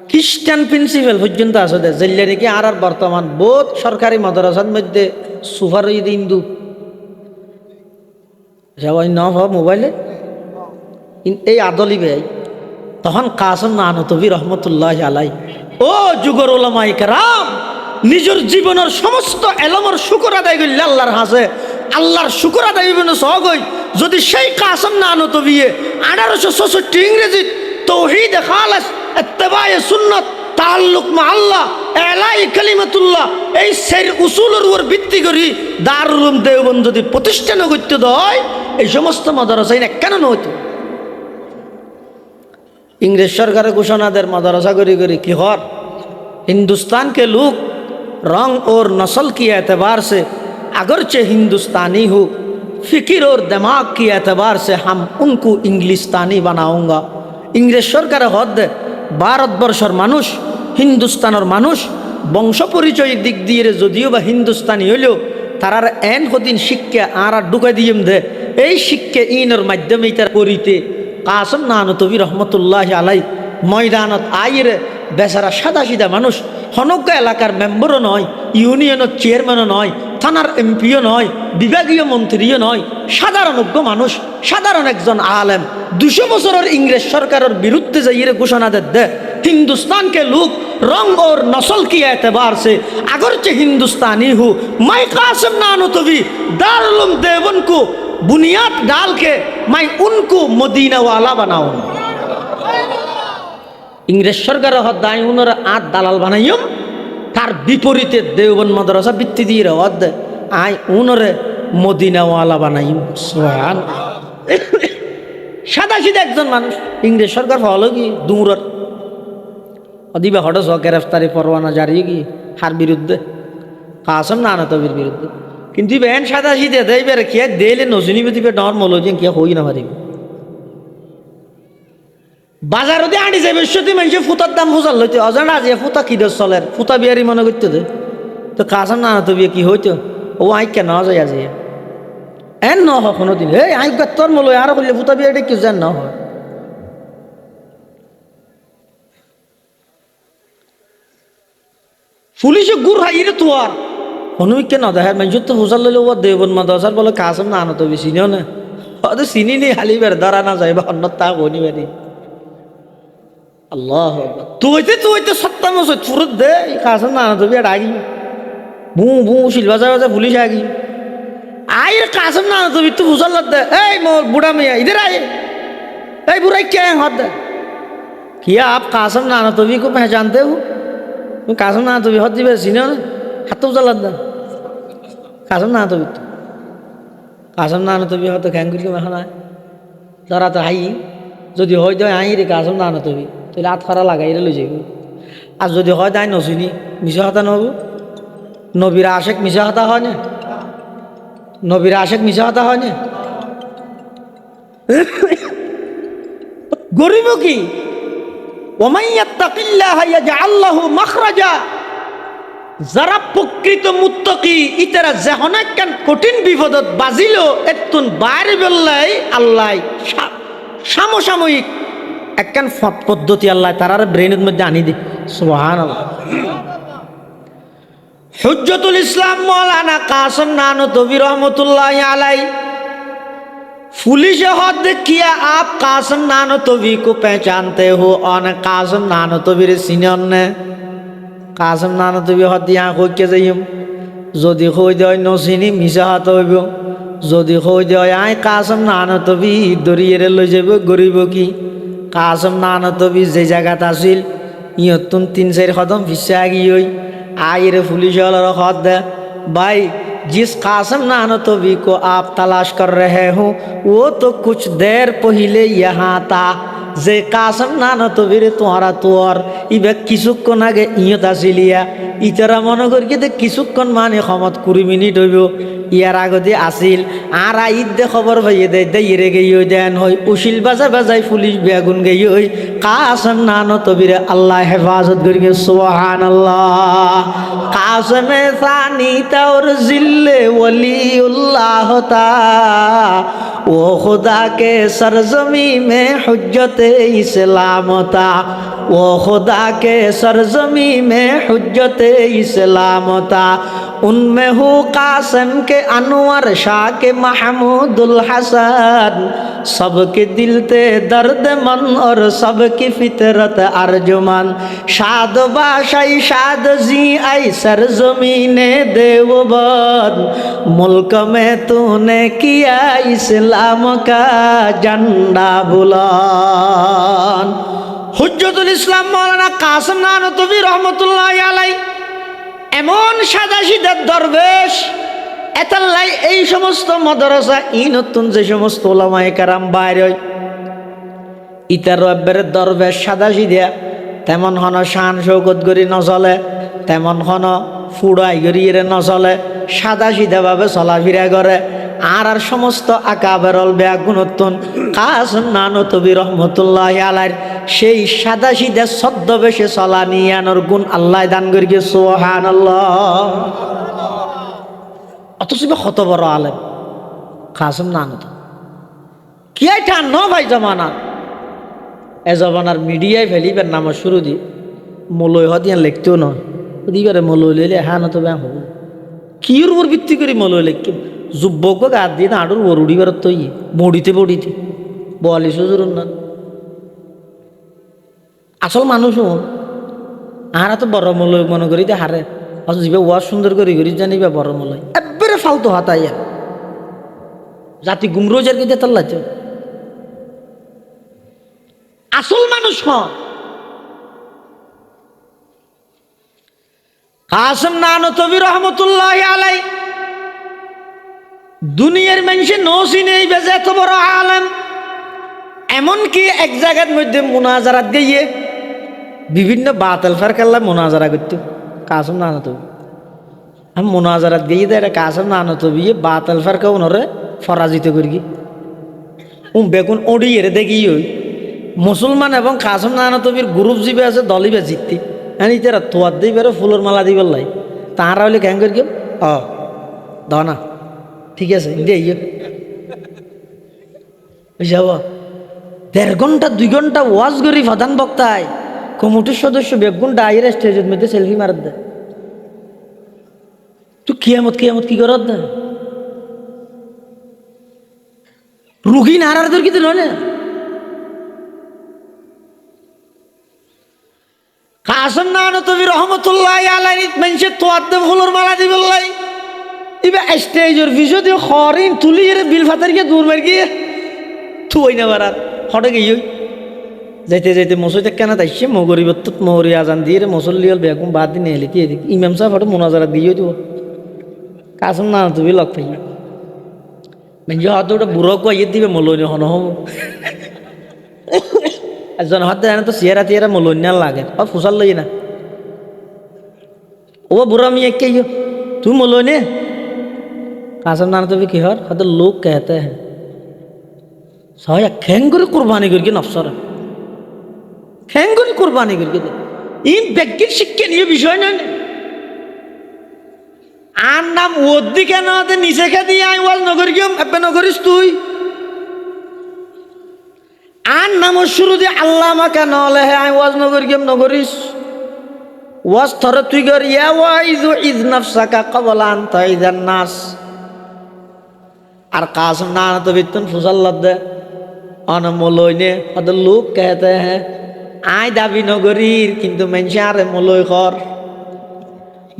খ্রিস্টান প্রিন্সিপাল পর্যন্ত আছে দে জেলে নাকি আর বর্তমান বোধ সরকারি মাদ্রাসার মধ্যে সুফার হিন্দু সবাই ন মোবাইলে এই আদলি ভাই। তখন কাসম নানতবী রহমতুল্লাহ আলাই ও যুগর ওলামায়ে কেরাম নিজের জীবনের সমস্ত এলমর শুকর আদায় করলে আল্লাহর হাসে, আল্লাহর শুকর আদায় বিভিন্ন সহগই যদি সেই কাসম নানতবী 1866 ইংরেজি তৌহিদ খালাস ইত্তেবায়ে সুন্নাত তাআল্লুক মা আল্লাহ এলাই কালিমাতুল্লাহ এই সের উসুলের উপর ভিত্তি করি দারুল উলুম দেওবন্দ যদি প্রতিষ্ঠান করতে হয় এই সমস্ত মাদ্রাসায় না কেন হতো। इंग्रेज सरकार घोषणा देर मदरसा करी करी कि हर हिंदुस्तान के लोग रंग और नस्ल की एतबार से अगरचे हिंदुस्तानी हो, फिक्र और दिमाग की एतबार से हम उनको इंग्लिस्तानी बनाऊंगा। इंग्रेज सरकार हद भारतवर्षर मानुष हिंदुस्तानर मानुष वंश परिचय दिक दिए जदिओ बा हिंदुस्तानी हलो तारार एन हदिन शिक्षा आरा ढुकाई दिएम दे এই শিক্ষা ইনর মাধ্যমে তার করিতে কাসম নানতবী রহমতুল্লাহ আলাই ময়দানত আইরে বেচারা সাদা সিধা মানুষ হনজ্ঞ এলাকার মেম্বারও নয়, ইউনিয়নের চেয়ারম্যানও নয়, থানার এমপিও নয়, বিভাগীয় মন্ত্রীও নয়, সাধারণজ্ঞ মানুষ, সাধারণ একজন আলেম 200 বছরের ইংরেজ সরকারের বিরুদ্ধে যাইয়ে ঘোষণা দে हिंदुस्तान के लोग रंग और नस्ल की एतबार से अगरचे हिंदुस्तानी हूँ मैं कासिम नानतवी दारुल उलूम देवबंद को बुनियाद डाल के मैं उनको मदीना वाला बनाऊँ। इंग्रेज सरकार हदाय उनर आठ दालाल बनाइम तार विपरीते देवबंद मद्रासा ভিত্তি দিয়ে হদ আই উনরে মদিনা ওয়ালা বানাইম। সুবহান সাদা সিধা একজন মানুষ ইংরেজ সরকার হলো কি দূরের অদিবা হঠাৎ গ্রেফতারি পরোয়ানা জারি কি হার বিরুদ্ধে কাসম নানতবীর বিরুদ্ধে কিন্তু বেন সাদা সিধে দেইবার কে দেলে নজনি দিবে নরমাল হয়ে কে হই না পারিব বাজারতে আনি যাবে সত্যি মানুষ ফুতার দাম ফুসাল লইতে অজানা যে ফুতা কি দে চলের ফুতা বিয়ারি মনে করতে দে তো কাসম নানতবী কি হইতো ও আই কেন যায় আজি এন ন হয় কোনোদিন এই আই তোর মলো আর করলে ফুতা বিয়ারি কি জান না হয় পুলিশে গুড় হাইরে তো আর হনুমিককে না দেখার মানুষ তো হুসাল লইলে ও দেবন মাদ্রাসার বলে কাসম নানতবী চিনিও না হয়তো চিনি নি হালি বের ধরা না যাইবা অন্য তা বনি বেরি আল্লাহ তুইতে সত্তা মসজিদ ফুরত দে কাসম নানতবী আর আগি ভু ভু শিল বাজা বাজা পুলিশ আগি আইর কাসম নানতবী তো হুসাল দে এই মোর বুড়া মিয়া ইধর आए এই বুড়াই কে হাত দে क्या आप कासम नानतवी को पहचानते हो? कासम नानतवी हद दिवे सीने ना हाथ तो चला दे कासम नानतवी हद कैंग करके महना है जरा तो हाई जो दी हो जाए आई रे कासम नानतवी तो लात खरा लगाई रे लुझे आज जो दी हो जाए नसीनी मिशा हता नबू नबीर आशिक मिशा हता है ने नबीर आशिक मिशा हता है ने गरीबों की যারা প্রকৃত মুত্তাকি ইতারা যেহনে কেন কঠিন বিপদত বাজিল এতুন বাইরে বেল্লাই আল্লাহ সামসাময়িক একখান পদ্ধতি আল্লাহ তারার ব্রেনের মধ্যে আনি দে সুবহানাল্লাহ। হুজ্জতুল ইসলাম মৌলানা কাসম নানতবী रहमतुल्लाह अलैह पुलिस हद किया आप कासम नानतवी को पहचानते हो और कासम नानतवी सीनियर ने कासम नानतवी हद यहाँ हो के जाइम যদি হই দেয় নসিনি মিশা হাত হইব যদি হই দেয় আয় কাসম নানতবী দরিয়ে লই যাব গরিব কি কাসম নানতবী যে জায়গাত আছিল ইয়তুন 3-4 কদম পিছে আগি হই আইরে পুলিশ হলার হদ দে ভাই जिस कासम नानतवी को आप तलाश कर रहे हो वो तो कुछ देर पहले यहाँ था যে কাসম নানতবিরে তোহারা তোর ইবে কিছুক্ষণ আগে ইয়ত আসিলিয়া ইতারা মনে করি যে কিছুক্ষণ মানে সমত 20 মিনিট হইব ইয়ার আগতে আসিল আর ঈদ দে খবর পাইয়ে দে দেইরে গেই দেন হই উশিল বাজা বাজাই পুলিশ বেগুন গেই হই কাসম নানতবিরে আল্লাহ হেফাজত করি সুবহানাল্লাহ কাসমে সানি তাওর জিল্লে ওলিউল্লাহ তা वो खुदा के सरजमी में हुज्जत इस्लाम था वो खुदा के सरजमी में हुज्जत इस्लाम था उनमें हो कासिम के अनवर शाह के महमूदुल हसन सबके दिल ते दर्द मन और सबकी फितरत अर्जुमन शाद बाशाई शाद जी आई सरजमीने देवबंद मुल्क में तूने किया इस्लाम का झंडा बुलंद হুজ্জতুল ইসলাম মাওলানা কাসেম নানতবী রহমতুল্লাহি আলাইহি এমন সাদাসিধা দরবেশ এতাল্লাই এই সমস্ত মাদ্রাসা নতুন যে সমস্ত ওলামায়ে কেরাম বাইর হয় ইতার রব্বের দরবেশ সাদাসিধা তেমন হন শান শৌকত গরি নচলে তেমন হন ফুড়াই গরি এর নচলে সাদাসিধাভাবে চলাফেরা করে আর সমস্ত আকাবেরল বেগুনতুন কাসেম নানতবী রহমতুল্লাহি আলাইহি সেই সাদাসিধা ছদ্মবেশে চলা নিয়ানোর গুণ আল্লাহ দান করি সুবহানাল্লাহ অথচ কত বড় আলেম কাসেম নানতবী কি এটা ন ভাই জমানা এ জমানার মিডিয়ায় ফেলিবার নাম শুরু দি মলয় হদিয়া লিখতেও নয় দিবারে মলয় লইলে হ্যাঁ না তবে হব কির উপর ভিত্তি করে মলয় লিখকে যুবক গাদ দিয়ে আডুর ওরুড়ি বেরোত ইয়ে বড়িতে বড়িতে 42 না আসল মানুষ আহারা তো বড় মলয় মনে করি দে হারে অথচ যাবে ওয়া সুন্দর করে করি জানিবা বড় মলয় একবারে ফালতু হাতাইয়া জাতি গুমরোজার কে দিয়ে তাল্লা আসল মানুষ হন কাসেম নানতবী রহমতুল্লাহি আলাইহি দুনিয়ার মানুষে নসি নেই বেজে এত বড় আলেম এমনকি এক জায়গার মধ্যে মুনাজারাত গিয়ে বিভিন্ন বাতিল ফারকাল্লা মুনাজারা করত কাসেম নানতবী আমি মুনাজারাত গিয়ে দেয় কাসেম নানতবী বাতিল ফারকা ওনরে পরাজিত করি বেগুন ওড়িয়ে দেখি ওই মুসলমান এবং কাসেম নানতবীর গ্রুপ জিবে আছে দলিবে জিততে হ্যাঁ ইতারা তোয়ার দিই বেরো ফুলের মালা দিবার লাই তাহারা হলে কেন করি না ঠিক আছে দিয়ে যাব 1.5 ঘন্টা 2 ঘন্টা ওয়াজ করি প্রধান বক্তায় কমিটির সদস্য বেগুন ডাইর স্টেজের মধ্যে সেলফি মারত দেয় তুই কিয়ামত কি করত দেয় রুগী নারার তোর কিন্তু নয় কাসেম নানতবী রহমতুল্লাহি আলাইহি মানুষের তোয়াদ্দে ফুলের মালা দিবার লাই ইবা স্টেজের ভিডিও দিয়ে খরিন তুলি এর বিল ফাতার গিয়ে দূর মার গিয়ে তুই না বারাত হটে গিয়ে যাইতে যাইতে মসজিদে কেন তাইছে মগরিবত মহরি আজান দিয়ে মুসল্লি হল বেগম বাদ দিন এলি দিয়ে দিক ইমাম সাহেব হটে মুনাজারা দিয়ে দিব কাসেম নানতবী লগ পাই মানে হয়তো ওটা বুড়ো কয়ে দিবে মলনি হন হম একজন হাত দেয় না তো চেহারা টিয়ারা মলন্যাল লাগে ফুসাল লই না ও বুড়া মিয়া কে তুই মলনে কাসেম নানতবী কি হর হয়তো লোক कहते हैं সহায় খেঙ্গুরি কুরবানি করকে নফসর খেঙ্গুরি কুরবানি করকে এই ব্যক্তির শিক্ষণীয় বিষয় নয় আর নাম ওদ্দি কেন নিচে খে দিয়ে আই ওয়াল নগর গিয়ে এবে নগরিস তুই আর নাম শুরু দিয়ে আল্লাহ আমাকে নলে হে আই ওয়াজ নগর গিয়ে নগরিস ওয়াজ থরে তুই গর ইয়া ওয়াইজু ইজ নাফসাকা ক্বাবলা আন তাইজান নাস আর কাসেম নানতবী তুন ফুসাল্লাদ দে অনমলইনে হদ লোক कहते हैं আই দাবি নগরীর কিন্তু মানুষে আরে মলই কর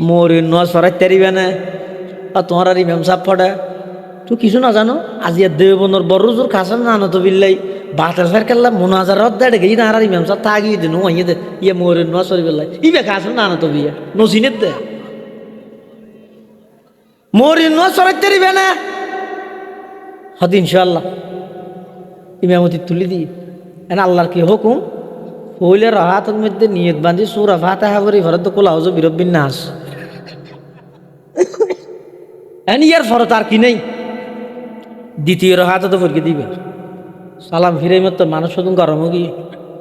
মোর নজ ফরাই তারিবে না তোমার আর ইমাম সাহেব পড়ে তুই কিছু না জানো আজি দেবনের বড় জোর কাসেম নানতবী লাই বাতাল ফের কাল্লা মুনাজারত দেড় গই না আর ইমাম সাহেব তাগি দিন ওইয়ে দে ইয়ে মোর নজ ফরিবে লাই ইবে কাসেম নানতবী নসিনে দে মোর নজ ফরাই তারিবে না হদ ইনশাআল্লাহ ইমামতি তুলি দি এনে আল্লাহর কি হুকুম হইলে রাহাতের মধ্যে নিয়ত বান্ধি সূরা ফাতিহা পড়ি ফরত কুল আউযু বিরাব্বিন নাস এনে ইয়ার ফরত আর কি নেই দ্বিতীয় রাহাতে তো পড়কে দিবে সালাম ফিরে মতো মানুষ শুধু গরম গিয়ে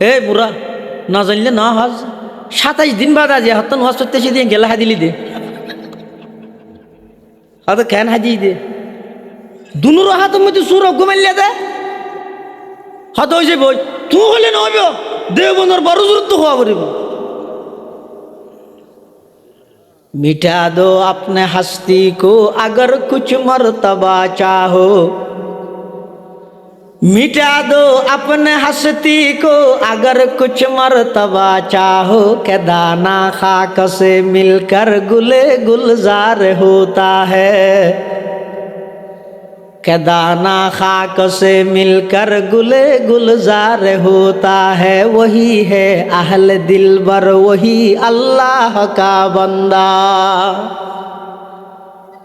এ বুড়া না জানলে না হজ 27 দিন বাদ আজ হতন হজ করতে দিয়ে গেলা হাদিলি দে হয়তো কেন হাজি দে দুনুর হাতের মধ্যে সুর ঘুমাইলে দে হয়তো ওই যে বই তুই হলে নহব দেবনের বড় জোরত্ব হওয়া পড়িব मिटा दो अपने हस्ती को अगर कुछ मर्तबा चाहो मिटा दो अपने हस्ती को अगर कुछ मर्तबा चाहो के दाना खाक से मिलकर गुले गुलजार होता है के दाना खाक से मिलकर गुले गुलजार होता है वही है अहल दिलबर वही अल्लाह का बंदा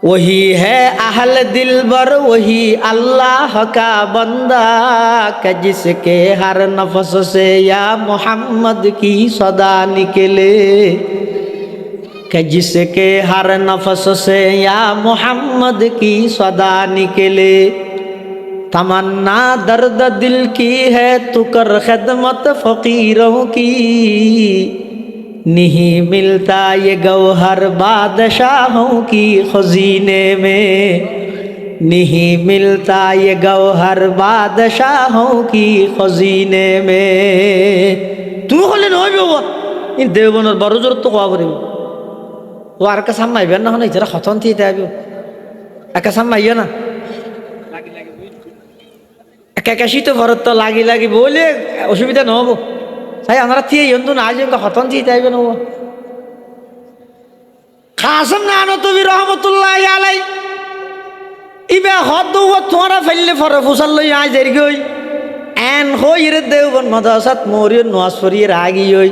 वही है अहल दिलबर वही अल्लाह का बंदा के जिसके हर नफ्स से या मोहम्मद की सदा निकले कि जिसके हर नफ्स से या मोहम्मद की सदा निकले तमन्ना दर्द दिल की है तू कर खिदमत फ़कीरों की नहीं मिलता ये गौहर बादशाहों की खजीने में नहीं मिलता ये गौहर बादशाहों की खजीने में तू হলে নয় বাবা ই দেবনের বড় জোর তো কোয়া করিব ও আর কা সামনে আইবেন না হন ইজরা খতন থি তাইব একা সামনে আইয়া না একা কাশি তো ভরত তো লাগি লাগি বলে অসুবিধা নহব তাই আমরা থিয়ে ইন্তু না আজ খতন থি তাইব না কাসম নানতবি রহমতুল্লাহি আলাই ইবে হদ তোরা ফেললে ফর ফুসাল লই আজ দেরি গই এন হই রে দেওবন মাদ্রাসাত মরিয় নওয়াজ পড়িয়ে রাগি হই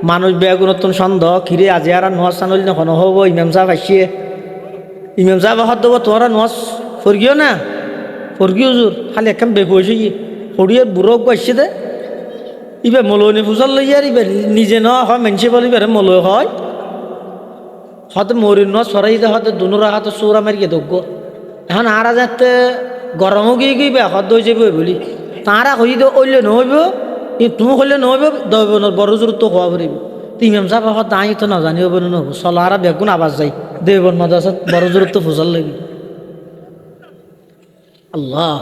মানুষ বেগুনতন সন্দেহ খিরে আজ আর নওয়াজ সানল না কোন হবো ইমাম সাহেব আসিয়ে ইমাম সাহেব হদ তোরা নওয়াজ পড়িও না পড়িও জোর খালি একদম বেপয়সি পড়িয়ে বুড়ো আসছে দে ইবে মলনি ফুসাল লই আর ইবে নিজে ন হয় মেনসে বলি বেরে মলয় হয় হয়তো মরির নওয়াজ সরাই দে হয়তো দুনুরা হাতে চৌরা মারিয়ে দগ্গ এখন আর যাতে গরমও গিয়ে গিয়ে হদ হয়ে যাবে বলি তাঁরা হই দে ওইলে নহইব তুমি হলে নহইব দইবনের বড় জোর তো হওয়া পারিব তো ইমাম সাহেব হত দাঁড়িয়ে তো না জানি হবে নহব চলারা বেগুন আবাস যাই দেবন মাদ্রাসাত বড় জোর তো ফুসাল লাগি আল্লাহ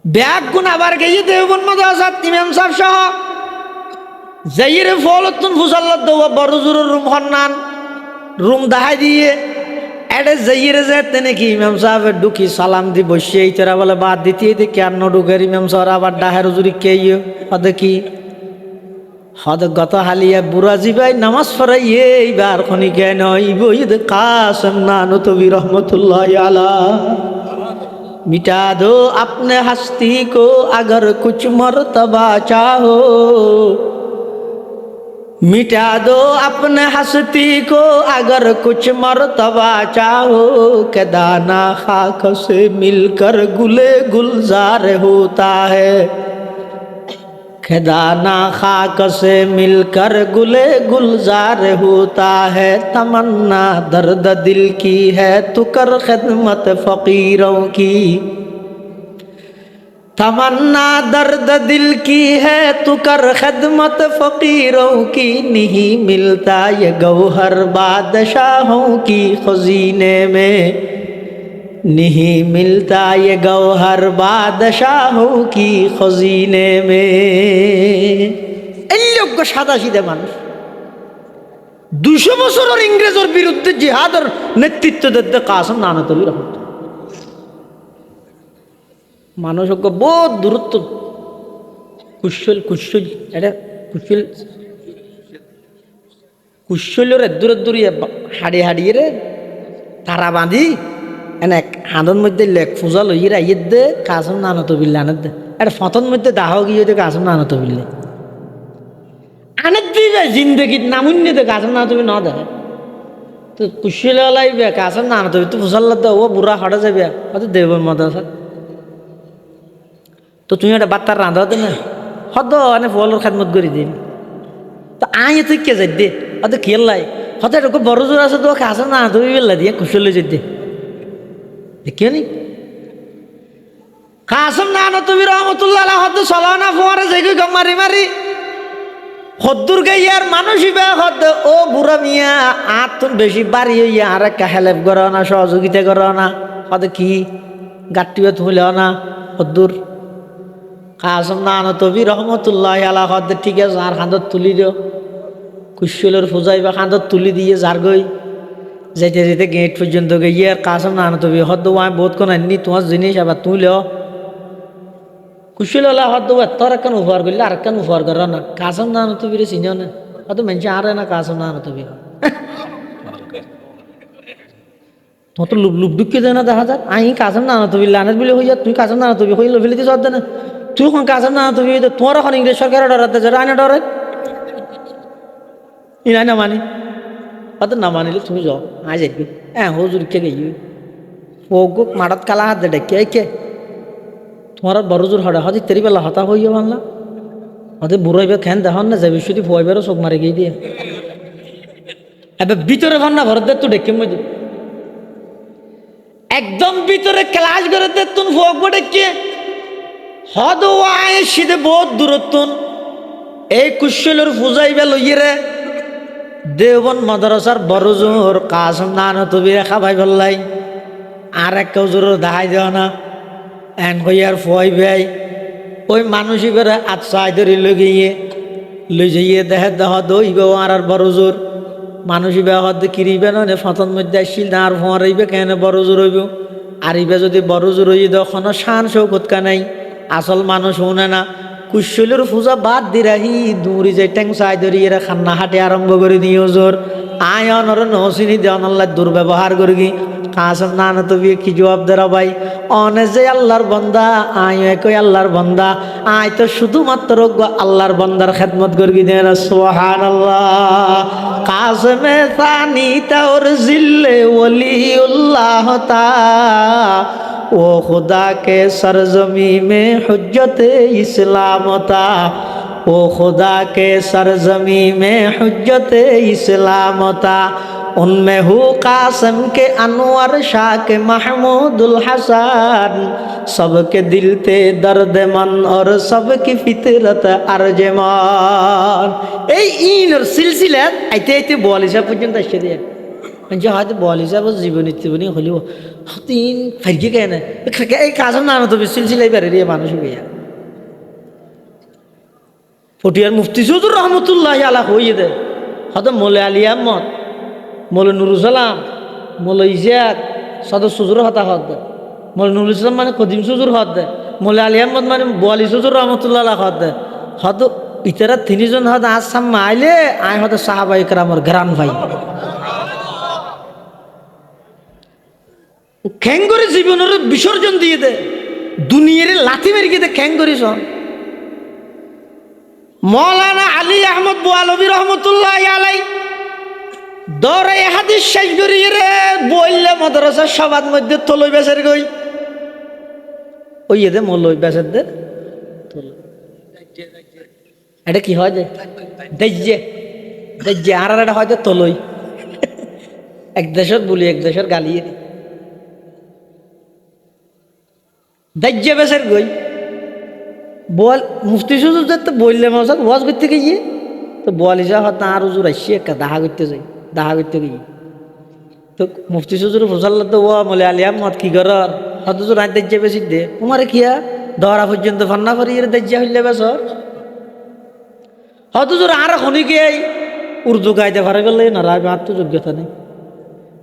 বেগুন আবার গিয়ে দেবন মাদ্রাসাত ইমাম সাহেব সহ যাইরে ফলতুন ফুসাল্লাত দেওয়া বড় জোরের রুম হন্নান রুম দাহাই দিয়ে এডে যাইরে যেতে নাকি ইমাম সাহেবের ঢুকি সালাম দি বসে এই তারা বলে বাদ দিতে কেন ঢুকের ইমাম সাহেব আবার ডাহের হুজুরি কে হদ কি হদ গত হালিয়া বুড়া জিবাই নামাজ পড়াই এইবার খনি কেন ইবইদ কাসম নানতবি রহমতুল্লাহি আলা मिटा दो अपने हस्ती को अगर कुछ मर्तबा चाहो मिटा दो अपने हस्ती को अगर कुछ मर्तबा चाहो के दाना खाक से मिलकर गुले गुलजार होता है के दाना खाक से मिलकर गुले गुलजार होता है तमन्ना दर्द दिल की है तू कर खिदमत फ़कीरों की तमन्ना दर्द दिल की है तू कर खिदमत फ़कीरों की नहीं मिलता ये गौहर बादशाहों की खजीने में नहीं मिलता ये गौहर बादशाहों की खजीने में এই লোক সাদা সিধা মানুষ 200 বছরের ইংরেজের বিরুদ্ধে জিহাদের নেতৃত্ব দিতে কাসম নানতবি রহমত মানুষ বহুত দূরত্ব কুশল এটা কুশলের দূরে দূরে হাড়িয়ে রে তারা বাঁধি এনে হাঁদন মধ্যে লেখ ফুজা লইরা ইয়ে দে কাসম নানতবিল্লা আনে দে এটা ফতন মধ্যে দাহ গিয়ে দে কাসম নানতবিল্লা আনে দিবে জিন্দগির নামুন্য দে কাসম নানতবি ন দেখে তো কুশলে লাইবে কাসম নানতবি তো ফুসাল্লা দে ও বুড়া হড়ে যাবে হয়তো দেবন মাদ্রাসা তো তুমি একটা বাত্তার রাঁধা হতো না হদ মানে ফলের খাদমত করে দিন তো আয় তুই কে যাই দে হয়তো খেল লাই হয়তো এরকম বড় জোর আছে তো কাছে না তুমি বেলা দিয়ে কুশলে যাই দে দেখিও নি কাসম না তুমি রহমতুল্লাহ হয়তো চলা না ফোয়ারে যাই মারি মারি হদ্দুর গাইয়ার মানুষই বে হদ ও বুড়া মিয়া আত্মন বেশি বাড়ি হইয়া আর একটা হেল্প করো না সহযোগিতা করো না হদ কি গাট্টিবে তুলে না হদ্দুর কাসম না তবি রহমতুল্লাহ আলা হদ ঠিক আছে আর খান্দত তুলি দিও কুশলের ফুজাই বা খান্দত তুলি দিয়ে যার গই যাইতে যেতে গেট পর্যন্ত গিয়ে আর কাসম না তবি হদ আমি বহুত কোন আননি তোমার জিনিস আবার তুইলেও কুশল হলে হদ তোর একখান উপহার করলে আর একখান উপহার কর না কাসম না তবি রে চিনিও না হয়ত মেনছে আর না কাসম না তবি তোমার তো লুপ দুঃখে দেয় না দেখা যায় আই কাসম না তবি লানের বিলে হইয়া তুই কাসম না তবি হইলে ফেলে দিয়ে সদ না তুই এখন কাসম না তবি তোমার এখন ইংরেজ সরকারের ডরাতে যারা আইনা ডরে ইনাই না মানি হয়তো না মানিলে তুমি যাও আয় যাইবি হ্যাঁ হজুর কে গেই ও গো মারাত কালা হাত দে কে কে তোমার বড় জোর হড়ে হদি তেরি বেলা হতা হইয়া বাংলা হতে বুড়াইবে খেন দেখন না যাবি শুধু ফুয়াইবারও চোখ মারি গিয়ে দিয়ে এবার ভিতরে ভান্না ভরত দে তো ডেকে মধ্যে একদম ভিতরে ক্লাস করে দে তুন ফুয়াকবো ডেকে হদ ওয়াই সিধে বহুত দূরত্বন এই কুশলের ফুজাইবে লইয়ে রে দেওবন মাদ্রাসার বড় জোর কাসম না তবি রেখা ভাই বললাই আর এক কেউ জোর দেখাই দেওয়া না এন কইয়ার ফুয়াই ভাই ওই মানুষই করে আচ্ছা ধরে লইয়ে লই যাইয়ে দেখে দেহ দইব আর বড় জোর মানুষই বে হদ কিরিবে না ফতন মধ্যে আসছিল না আর ফোয়ারাইবে কেন বড় জোর হইব আর ইবে যদি বড় জোর হইয়ে দেখন শান শৌকতকা নাই আসল মানুষ শুনে না কুশলের পূজা বাদ দি রাহি দূরি যে ট্যাং চাই ধরি এরা খান্না হাটে আরম্ভ করে দিও জোর আয় অনর নসিনী দেওয়ান আল্লাহ দুর্ব্যবহার করি কাসম না তবি কি জবাব দে ভাই অনে যে আল্লাহর বন্দা আয় একই আল্লাহর বন্দা আয় তো শুধুমাত্র আল্লাহর বন্দার খেদমত করি দেন সুবহানাল্লাহ কাসমে সানি তাওর জিল্লে ওলিউল্লাহ তা ও खुदा के सरजमी में हुज्जत इस्लाम था ओ खुदा के सरजमी में हुज्जत इस्लाम था उनमें हु कासम के अनवर शाह के महमूदुल हसन सबके दिल थे दर्द मन और सबकी फितरत अर्जमान এই ইনর সিলসিলাত আইতে আইতে 42 পর্যন্ত আসছে দিয়ে যে হয়তো বলি যাব জীবনী জীবনী হলেও তিন ফাইকে কেন এই কাজম না তো সিলসিলাই বেড়ে রে মানুষ গিয়া ফটিয়ার মুফতি সুদুর রহমতুল্লাহ আলা হইয়ে দে হয়তো মোলে আলী আহমদ মোলে নুরুল সালাম মোলে ইজাদ সদর সুজুর হতা হত দে মোলে নুরুল ইসলাম মানে কদিম সুজুর হত দে মোলে আলী আহমদ মানে বোয়ালি সুজুর রহমতুল্লাহ আলা হত দে হয়তো ইতারা তিনজন হয়তো আজ সামনে আইলে আয় হয়তো সাহাবাই কেরামর গ্রাম ভাই খ্যাং করে জীবনের বিসর্জন দিয়ে দে দুনিয়ার লাথি মেরে গিয়ে খ্যাং করিস মৌলানা আলী আহমদ বোয়ালবী রহমতুল্লাহ আলাই দরে হাদিস শেষ করিয়ে রে বললে মাদ্রাসার সবার মধ্যে তলই বেসের গই ওই দে মলই বেসের দে এটা কি হয় যে দেখছে দেখছে আর এটা হয়তো তলই এক দেশের বলি এক দেশের গালিয়ে দি দাজ্জে বেসের গই বল মুফতি সুজুর তো বললে মশাক ওয়াজ করতে গিয়ে তো বলি যা হয়তো আর উজুর আসছি একটা দাহা করতে যাই দাহা করতে গিয়ে তো মুফতি সুজুর ফসল্লা তো ও বলে আলিয়া মত কি করার হয়তো জোর আজ দাজ্জে বেশি দে তোমার কিয়া দরা পর্যন্ত ফান্না করি দাজ্জা হইলে বেসর হয়তো জোর আর খনি গিয়ে উর্দু গাইতে পারে বললে না রায় আর তো যোগ্যতা নেই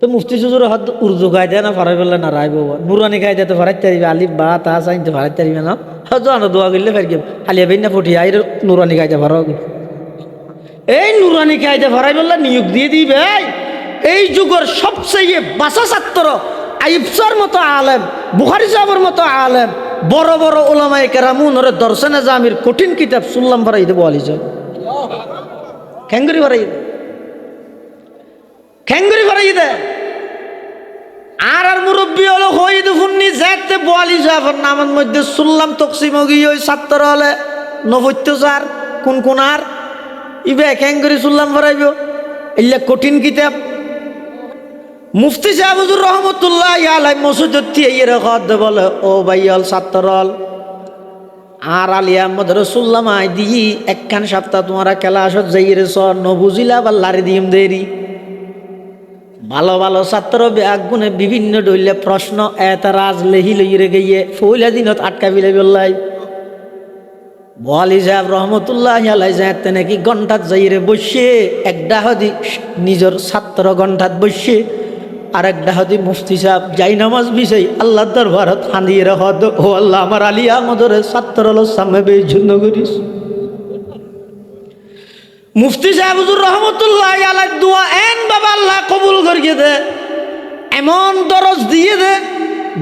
তো মুফতি সুজুর হয়ত উর্দু গাইতে না পারে বললে না রায় বাবা নুরানি গাইতে তো ফারাইতে পারিবে আলিফ বা তা চাইতে ফারাইতে পারিবে না হয়তো আনো দোয়া করলে ফের গিয়ে হালিয়া বেন না ফুটিয়া এই নুরানি গাইতে পারো এই নুরানি গাইতে ফারাই বললে নিয়োগ দিয়ে দিবে এই যুগের সবচেয়ে বাসা ছাত্র আইবসার মতো আলেম বুখারী সাহেবের মতো আলেম বড় বড় উলামায়ে কেরামুন ওরে দর্শনে জামির কঠিন কিতাব সুল্লাম ফারাই দেবো আলী সাহেব খ্যাঙ্গুরি ফারাই দে খ্যাঙ্গুরি ফারাই দে আর মুরব্বী মুরব্বী হলো হইদ ফুন্নি যেতে বোয়ালি জাফর নামের মধ্যে শুনলাম তকসিম গিয়ে ওই ছাত্র হলে নবত্যচার কোন আর ইবে একেং করে শুনলাম ফরাইব এগুলা কঠিন কিতাব মুফতি সাহেব হুজুর রহমতুল্লাহ আলাই মসজিদ এর কদ বলে ও ভাইয়াল ছাত্রল আর আলিয়া আহমদ রসুল্লাহ মাই দিই একখান সপ্তাহ তোমারা ক্লাসত যাইরে সর নবুজিলা বা লারি দিম দেরি ভালো ভালো ছাত্র আগুনে বিভিন্ন ডইলে প্রশ্ন এতারাজ লেহি লইরে গিয়ে ফইলা দিনত আটকা বিলে বললাই বোয়ালি সাহেব রহমতুল্লাহ আলাই যাতে নাকি ঘন্টাত যাইরে বসে একটা হদি নিজের ছাত্র ঘন্টাত বসে আর একটা হদি মুফতি সাহেব যাই নামাজ বিষয় আল্লাহ দরবারত হাঁদিয়ে হদ ও আল্লাহ আমার আলী আহমদের ছাত্র সামনে বেজন্য করিস মুফতি সাহেব হুজুর রহমতুল্লাহ আলাই দোয়া এন বাবা আল্লাহ কবুল করিয়ে দে এমন দরজ দিয়ে দে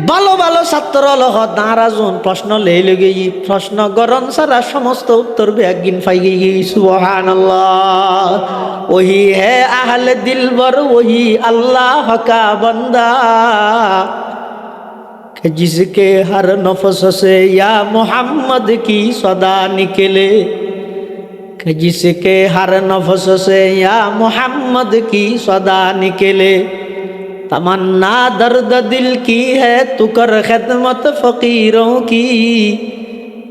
ভালো ভালো ছাত্র নারাজন প্রশ্ন লেই লেগে প্রশ্ন গরম সারা সমস্ত উত্তর বেগিন পাই গিয়ে সুবহানাল্লাহ ওহি হে আহলে দিলবর ওহি আল্লাহ কা বন্দা कि जिसके हर नफ्स से या मोहम्मद की सदा निकले कि जिसके हर नफ्स से या मोहम्मद की सदा निकले तमन्ना दर्द दिल की है तू कर खिदमत फकीरों की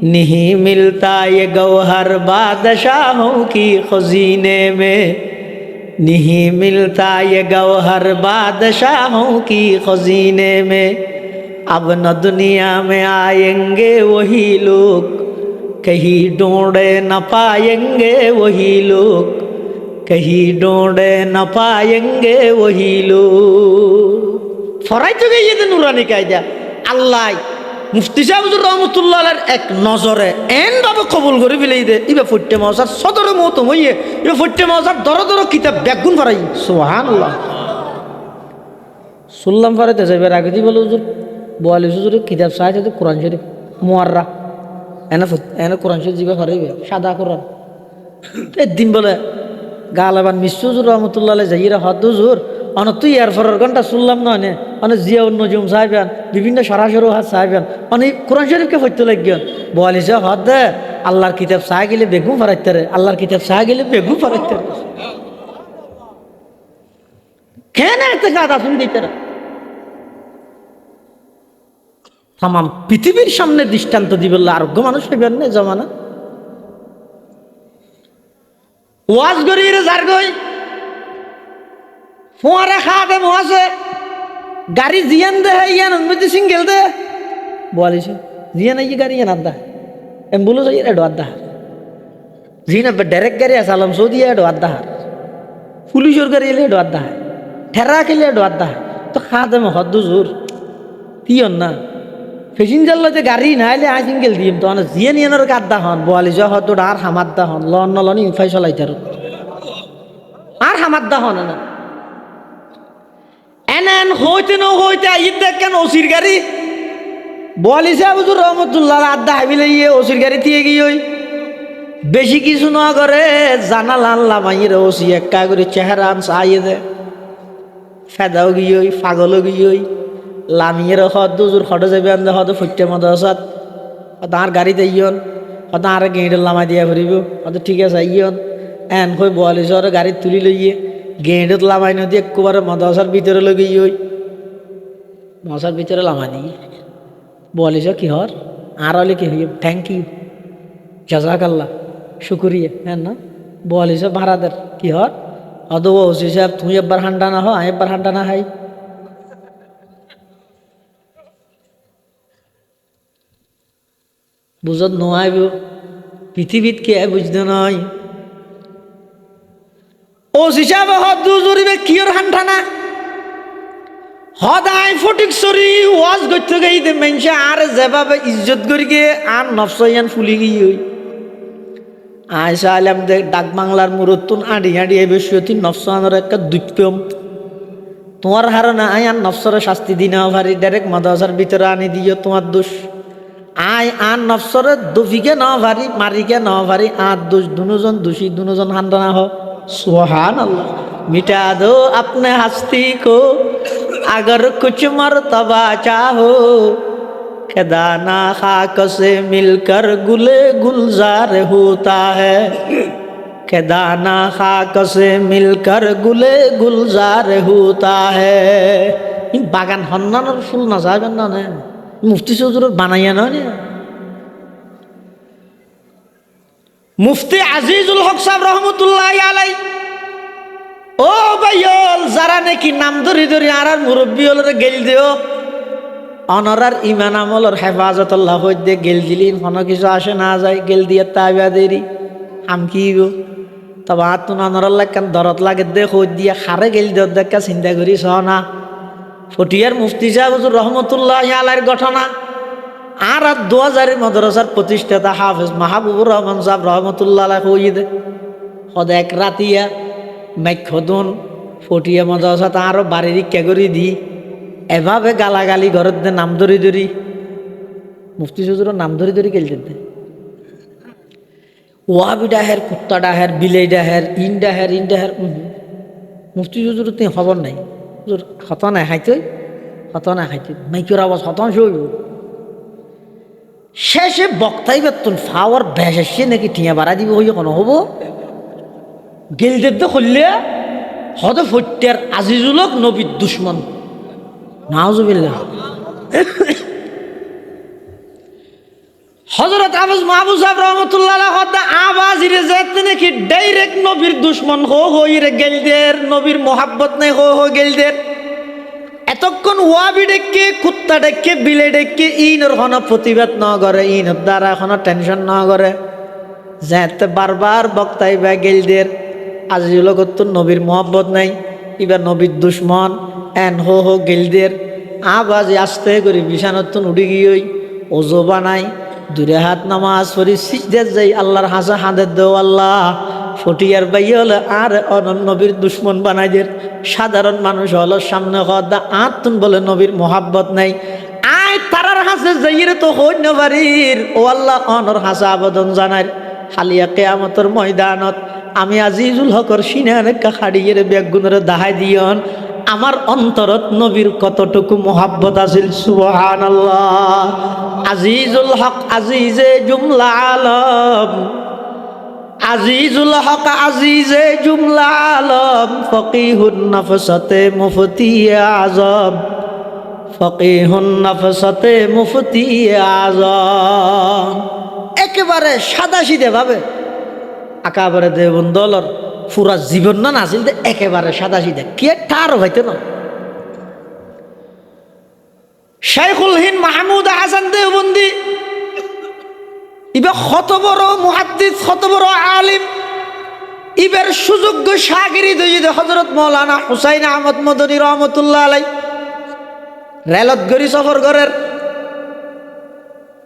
नहीं मिलता ये गौहर बादशाहों की खजीने में नहीं मिलता ये गौहर बादशाहों की खजीने में अब न दुनिया में आएंगे वही लोग कहीं ढूंढे न पाएंगे वही लोग कहीं ढूंढे न पाएंगे वही लोग ফরাইতে গিয়ে যে নুরানি কায়দা আল্লাহ মুফতি সাহেব হুজুর রহমতুল্লাহ এক নজরে এন ভাবে কবুল করে ফেলেই দে ইবে ফট্টে মাওসার সদরে মত হইয়ে ইবে ফট্টে মাওসার দর কিতাব ব্যাগুন ফরাই সুবহানাল্লাহ সুল্লাম ফরাইতে যাবে আগে দি বলে হুজুর বোয়ালি হুজুরের কিতাব চাইছে তো কোরআন শরীফ মুয়াররা এনে কোরআন শরীফ জিবা ফরাইবে সাদা কোরআন একদিন বলে গালাবান মিসুজুর রহমতুল্লাহ যাইরা হদ হুজুর অন তুই এর ফরের ঘন্টা শুনলাম না নে অনেক জিয়াউন নজুম সাহেবান বিভিন্ন সরাসরি হাত সাহেবান অনেক কোরআন শরীফকে ফইতে লাগবেন বলি যে হদ দে আল্লাহর কিতাব চাই গেলে বেগুন ফরাইতে রে আল্লাহর কিতাব চাই গেলে বেগুন ফরাইতে রে কেন এতে গাদা শুন দিতে রে তাম পৃথিবীর সামনে দৃষ্টান্ত দিবে আরোগ্য মানুষ হইবেন না জমানা ওয়াজ গরিরে জারগই ফোয়ারে খা দে মোয়াছে গাড়ি জিয়ান দে ইয়ান মধ্যে সিঙ্গেল দে বলিস জিয়ান এই গাড়ি ইয়ান আদা অ্যাম্বুলেন্স এই এডো আদা জিনা ডাইরেক্ট গাড়ি আসালাম সৌদি এডো আদা পুলিশের গাড়ি এলে এডো আদা ঠেরা খেলে এডো আদা তো খা দে হদ জোর তিয়ন না প্যাসেঞ্জার লতে গাড়ি না এলে আই সিঙ্গেল দিম তো জিয়ান ইয়ানোর আদা হন বলিস হদ আর হামাদা হন লন নলনি ইনফাই চলাইতার আর হামাদা হন না এন হইতে ন হইতে ঈদ দেখেন ওসির গাড়ি বলি সাহেব হুজুর রহমতুল্লাহ আড্ডা হাবিলে ইয়ে ওসির গাড়ি দিয়ে গিয়ে বেশি কিছু না করে জানালা আল্লাহ মাইয়ের ওসি একা করে চেহারা আনস আইয়ে দে ফেদাও গিয়ে পাগলও গিয়ে লামিয়ের হদ হুজুর হটে যাবে আনতে হদ ফুটতে মতো আসাত তার গাড়িতে ইয়ন হয়তো আর গেঁড়ে লামা দিয়া ফুরিব হয়তো ঠিক আছে ইয়ন এন কই বলি শহরে গাড়ি তুলি লইয়ে গেঁড়ে লামাই নদী একবারে মদাসার ভিতরে লগে ইয়ে মশার ভিতরে লামা দিয়ে বলিস কি হর আর হলে কি হইব থ্যাংক ইউ জাজাকাল্লাহ শুক্রিয়া হ্যাঁ না বলিস ভাড়াদের কি হর অদ ওসি সাহেব তুই একবার হান্ডা না হ আমি একবার হান্ডা না হাই বুঝত নোয়াইব পৃথিবীত কে বুঝতে নয় ওসি সাহেব হদ জুরিবে কিয়র হান্ডা না হদাই ফটিক সরি ওয়াজ করতে গিয়ে মেনসে আর যেভাবে ইজ্জত করি গিয়ে আর নফসাইয়ান ফুলি গিয়ে আয়সা আলাম দেখ ডাক বাংলার মুরতুন আড়ি আড়ি এ বেশি নফসানোর একটা দুঃখম তোমার হার না আয় আর নফসরে শাস্তি দি না ভারি ডাইরেক্ট মাদ্রাসার ভিতরে আনি দিও তোমার দোষ আয় আর নফসরে দুফিকে না ভারি মারিকে না ভারি আর দোষ দুজন দোষী দুজন হান্ডা না হ সুবহান আল্লাহ मिटा दो अपने हस्ती को अगर कुछ मर्तबा चाहो के दाना खाक से मिलकर गुले गुलजार होता है के दाना खाक से मिलकर गुले गुलजार होता है বাগান হন্নানোর ফুল না যাবেন না মুফতি চৌধুরীর বানাইয়া নয় মুফতি আজিজুল হক সাহেব রহমতুল্লাহি আলাই ও ভাইয়ল যারা নাকি নাম ধরি ধরি আর মুরব্বী হলরে গেল দিও অনরার ইমান আমলর হেফাজতুল্লাহ হইতে গেল দিলিন কোনো কিছু আসে না যায় গেল দিয়ে তাবিয়া দেরি আম কি গো তবে আতুন অনরাল্লাহ কান দরদ লাগে দে হই দিয়ে হারে গেল দিও দেখা চিন্তা করি সনা ফটিয়ার মুফতি সাহেব হুজুর রহমতুল্লাহি আলাইহির ঘটনা আর 2000 মাদ্রাসার প্রতিষ্ঠাতা হাফেজ মাহবুবুর রহমান সাহেব রহমতুল্লাহ আলাইহি হইদে হদ এক রাতিয়া মেঘদন ফটিয়া মাদ্রাসা আরো বাড়ির কেগরি দি এভাবে গালাগালি ঘরের দে নাম ধরি ধরি মুফতি হুজুরের নাম ধরি ধরি গেলতেন ওয়াবি ডাহের কুত্তা ডাহের বিলাই ডাহের ইন ডাহের মুফতি হুজুর তুই খবর নাই হুজুর হত নাই খাইতে মাইকের আওয়াজ হতান শৈব শেষে বক্তাই বেতন ফাওয়ার ভেসে নাকি টিয়া বাড়া দিব হইয়া কোনো হবো গেলদের তো খুললে হদ ফট্যার আজিজুলক নবীর দুশ্মন নাউজুবিল্লাহ হযরত আবুস মাহবুব সাহেব রাহমাতুল্লাহ আলাইহি হদ আওয়াজিরে যেতে নাকি ডাইরেক্ট নবীর দুশ্মন হইরে গেলদের নবীর মোহাব্বত নাই গেলদের এতক্ষণ ওয়াবি ডেকে কুত্তা ডেকে বিলে ডেকে ইনর কোনো প্রতিবাদ না করে ইনর দ্বারা কোনো টেনশন না করে যেতে বারবার বক্তাই বা গেলদের আজিজুল তো নবীর মোহাব্বত নাই এবার নবীর দুশ্মন এন হো গেলদের আবাজ আস্তে করে বিছানাতন উঠে গিয়ে ওজো বানাই দূরে হাত নামাজ পড়ি সিজদাত যাই আল্লাহর হাসা হাঁদের দেও আল্লাহ ফটিয়ার বাই হলে আর নবীর দুশ্মন বানাইদের সাধারণ মানুষ হলো সামনে হদা আতুন বলে নবীর মোহাব্বত নাই আয় তারার হাসে যাইরে তো হইন বাড়ির ও আল্লাহ অনর হাসা আবেদন জানার হালিয়া কিয়ামতের ময়দানত আমি আজিজুল হকর সিনারে খাড়িয়ে বেগুনের দাহাই দিয়ন আমার অন্তরত নবীর কতটুকু মোহাব্বত আছিল সুবহানাল্লাহ আজিজুল হক আজিজে জুমলা আলম আজিজুল হক আজিজে জুমলা আলম ফকিহুন নফসতে মুফতি আজম ফকিহুন নফসতে মুফতি আজম একেবারে সাদাসিধে ভাবে আকাবারে দেবন্দলর পুরা জীবন না নাছিল একেবারে সাদাসিধে কে তার হইতে না শাইখুল হিন্দ মাহমুদ হাসান দেওবন্দি ইবার কত বড় মুহাদ্দিস কত বড় আলিম ইবার সুযোগ্য শাগিরিদ হইতে হযরত মাওলানা হুসাইন আহমদ মদনী রহমাতুল্লাহ আলাইহি রেলত গরি সফর করের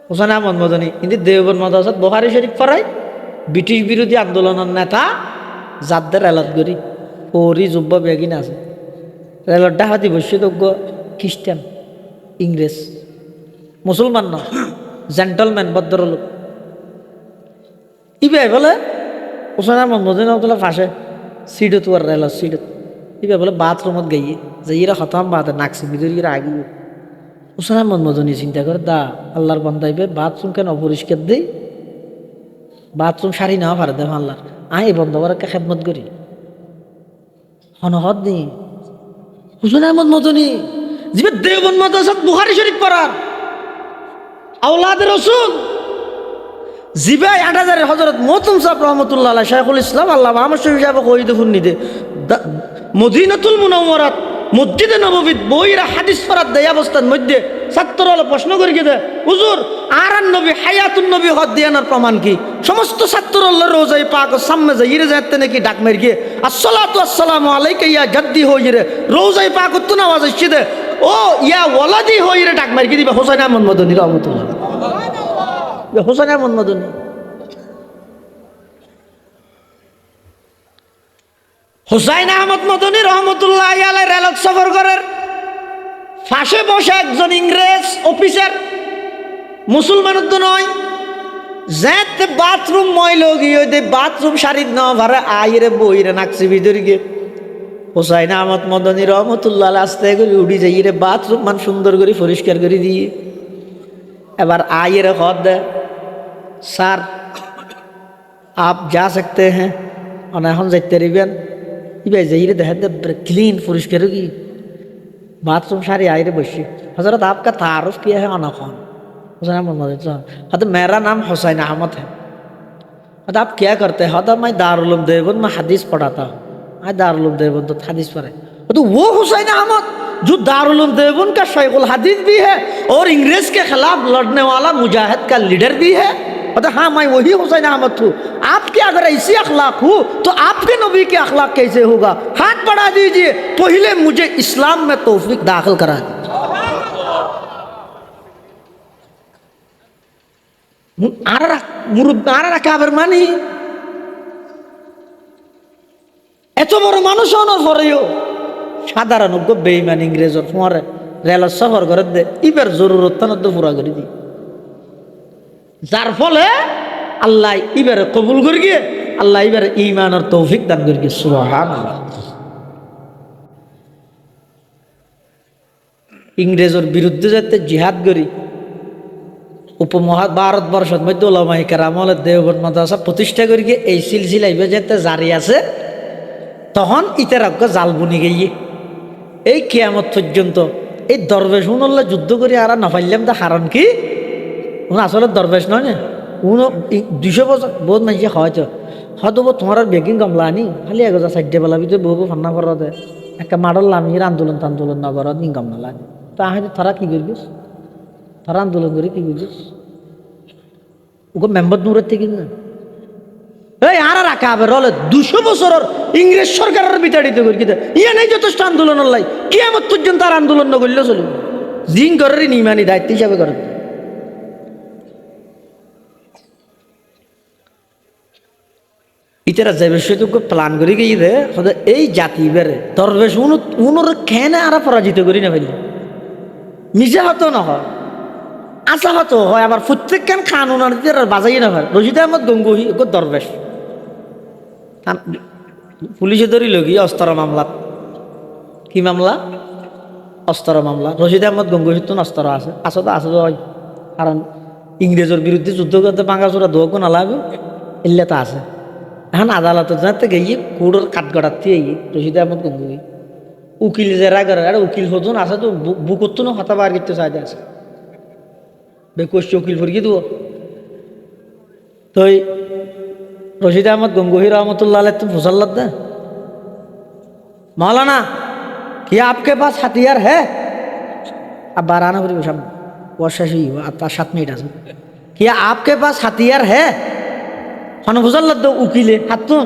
হুসাইন আহমদ মদনী কিন্তু দেওবন্দ মাদ্রাসাত বুখারী শরীফ পড়ায় ব্রিটিশ বিরোধী আন্দোলনের নেতা যাদের রেলত গরি পরি যুব্ব বেগিন আছে রেলত ডাহাতি বৈশ্যযোগ্য খ্রিস্টান ইংরেজ মুসলমান না জেন্টলম্যান ভদ্রলোক ইবে বলে হুসাইন আহমদ মদিনা ফাঁসে সিডত ওর রেলত সিডত ইবে বলে বাথরুমত গাইয়ে যে ইরা খতম বাতে নাকসি ভিতরে ইরা আগিয়ে হুসাইন আহমদ মদনী চিন্তা করে দা আল্লাহর বান্দাইবে বাথরুম কেন অপরিষ্কার দেই বাথরুম সারি নেওয়া পারে দেব আল্লাহর আই বন্ধ করে খেদমত করি হনহদ নি হুসাইন আহমদ মদনী জিবে দেওবন্দ মাদ্রাসাত বুখারী শরীফ পড়ার আওলাদ রাসূল জিবে 8000 হযরত মহতুম সাহেব রাহমাতুল্লাহ আলাইহি শাইখুল ইসলাম আল্লাহ মুহাম্মদ শফি সাহেব কই দেখুন নিদে মদিনাতুল মুনাওয়ারাত মসজিদে নববীত বইরা হাদিস পড়ার দেয় অবস্থার মধ্যে ছাত্ররা প্রশ্ন করে গিয়ে হুজুর আরান নবী হায়াতুন নবী হদ দিয়ানোর প্রমাণ কি সমস্ত ছাত্ররা রোজাই পাক সামনে যাই ইরে যাতে নাকি ডাক মের গিয়ে আসসালাতু আসসালামু আলাইকা ইয়া জাদ্দি হইরে রোজাই পাক তো নামাজ আসছে দে ও ইয়া ওয়ালাদি হইরে ডাক মের গিয়ে দিবে হুসাইন আহমদ মদনী রহমাতুল্লাহ সুবহানাল্লাহ হুসাইন আহমদ মদনী হুসাইন আহমদ মদনী রহমতুল্লাহ আলাইহি রেলত সফর করের ফাঁসে বসে একজন ইংরেজ অফিসার মুসলমানের তো নয় যেতে বাথরুম ময়লা গিয়ে দে বাথরুম সারিদ না ভারে আইরে বইরে নাকছি ভিতরে গিয়ে হোসাইন আহমদ মদনী রহমতুল্লাহ আলাইহি আস্তে করে উঠি যাই রে বাথরুম মান সুন্দর করে পরিষ্কার করে দিয়ে এবার आइए खुद दे सर आप जा सकते हैं और এখন যাইতে দিবেন ইবে যাই রে দেখে ক্লিন পরিষ্কার কি बाथरूम सारी आई रे बशी हजरत आपका तारुफ किया है आना खान हुसैन अहमद मदनी मेरा नाम हुसैन अहमद है आप क्या करते हैं मैं दारुल उलूम देवबंद में हदीस पढ़ाता हूँ मैं दारुल उलूम देवबंद तो हदीस पढ़े तो वो हुसैन अहमद जो दारुल उलूम देवबंद का शेखुल हदीस भी है और अंग्रेज के खिलाफ लड़ने वाला मुजाहिद का लीडर भी है हाँ मैं वही हुसैन अहमद हूँ आपके अगर ऐसी अखलाक हो तो आपके नबी के अखलाक कैसे होगा हाथ बढ़ा दीजिए पहले मुझे इस्लाम में तौफीक दाखिल करा दीजिए কাবের মানি এত বড় মানুষ হওয়ার পরেও সাধারণ বেঈমান ইংরেজর ফোঁয়ারে রেল সফর করে দে ইবার জরুরত না তো পুরা করে দি যার ফলে আল্লাহ ইবারে কবুল করে গিয়ে আল্লাহ ইবারে ঈমানের তৌফিক দান করে গিয়ে সুবহানাল্লাহ। ইংরেজের বিরুদ্ধে যাতে জিহাদ করি ভারতবর্ষের মধ্যে ওলামায়ে কেরামলের দেওবন্দ মাদ্রাসা প্রতিষ্ঠা করি গিয়ে এই সিলসিলা ইবে যাতে জারি আছে তখন ইতারাক্য জাল বুনি গিয়ে এই কিয়ামত পর্যন্ত এই দরবেশ উনল্লা যুদ্ধ করে আর না পাইলাম তা হারণ কি উনি আসলে দরবেশ নয় না উনো 200 বছর বহুত মানুষ হয়তো হয়তো তোমার বেগিং কমলা আনি খালি এগোজা সাইডে বেলা ভিতরে বহু ফান্না করা দেয় একটা মাডল লামির আন্দোলন নগরত ইনকাম না লাগে তা হয়তো তারা কি করবিস তারা আন্দোলন করে কি করবিস ওকে মেম্বার দূরের থেকে না এই আর রাখা হবে রলে 200 বছরের ইংরেজ সরকারের বিতাড়িত করি কিন্তু ইয়ে নেই যথেষ্ট আন্দোলনের লাই কিয়ামত পর্যন্ত আর আন্দোলন না করলেও চলবে জিং করেরই নিমানি দায়িত্ব হিসাবে করে ইতারা যাবে সেটু প্ল্যান করে গিয়ে দে এই জাতি বেড়ে দরবেশ উনোর খেনে আর পরাজিত করি না ফেলি মিশা হতো না হয় আশা হতো হয় আবার প্রত্যেক খান খান ওনার বাজাই না হয় রশিদ আহমদ গঙ্গোহী দরবেশ পুলিশে ধরিল গিয়ে অস্ত্র মামলাত কি মামলা অস্ত্র মামলা রশিদ আহমদ গঙ্গোহীর তো অস্ত্র আছে তো আছে হয় কারণ ইংরেজের বিরুদ্ধে যুদ্ধ করতে ভাঙাচোরা দোয়া না লাগবে এলে তা আছে এখন আদালতে যাতে গিয়ে কোর্টের কাঠগড়াতে গিয়ে রশিদ আহমদ গঙ্গোহী উকিল যারা করে আর উকিল হতুন আছে তো বুকত না হতা বার করতে চাইতে আছে বেকোশ উকিল ফরিয়ে দেবো তো रशीद अहमद गंगोही रहमतुल्लाह अलैह तुम फुसल्लत दे मौलाना क्या आपके पास हथियार है अब 12 बजे शाम वर्षाशी 7 मिनट আছে क्या आपके पास हथियार है হন ফুসল্লত দো উকিলে হাতুন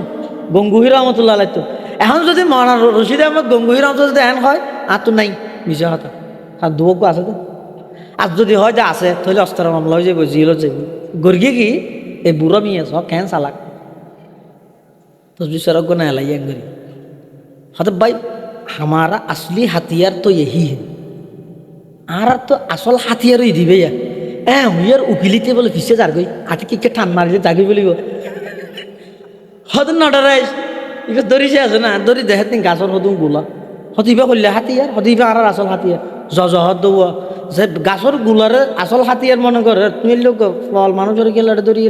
গঙ্গোহি রহমতুল্লাহ আলাইহি তো এখন যদি মৌলানা রশিদ আহমদ গঙ্গোহি রহমতুল্লাহ যদি এন হয় আর তো নাই মিশা কথা আর দুবক আছে তো আর যদি হয় যে আছে তাহলে অস্ত্র মামলা হয়ে যাবে জিলত যাবে গর্গিয়ে কি এই বুড়ো মিয়া সব কেন চালাক तस्वीर सड़क को नया लाइए अंगरी हाँ तो भाई हमारा असली हथियार तो यही है आरा तो असल हथियार ही दी भैया यार उकिलीते बोले फिसे जार गई आते कि ठान मार जाके बोली वो हाँ तो नडराइज इबे दरी से आसे ना दरी देहत नहीं गाছৰ হদুম গোলা হদিবা কইলে হাতিয়ার হদিবা আর আসল হাতিয়ার জজহত দোয়া যে গাছৰ গোলারে আসল হাতিয়ার মনে করে তুমি লোক ফল মানুষের গেলে দরি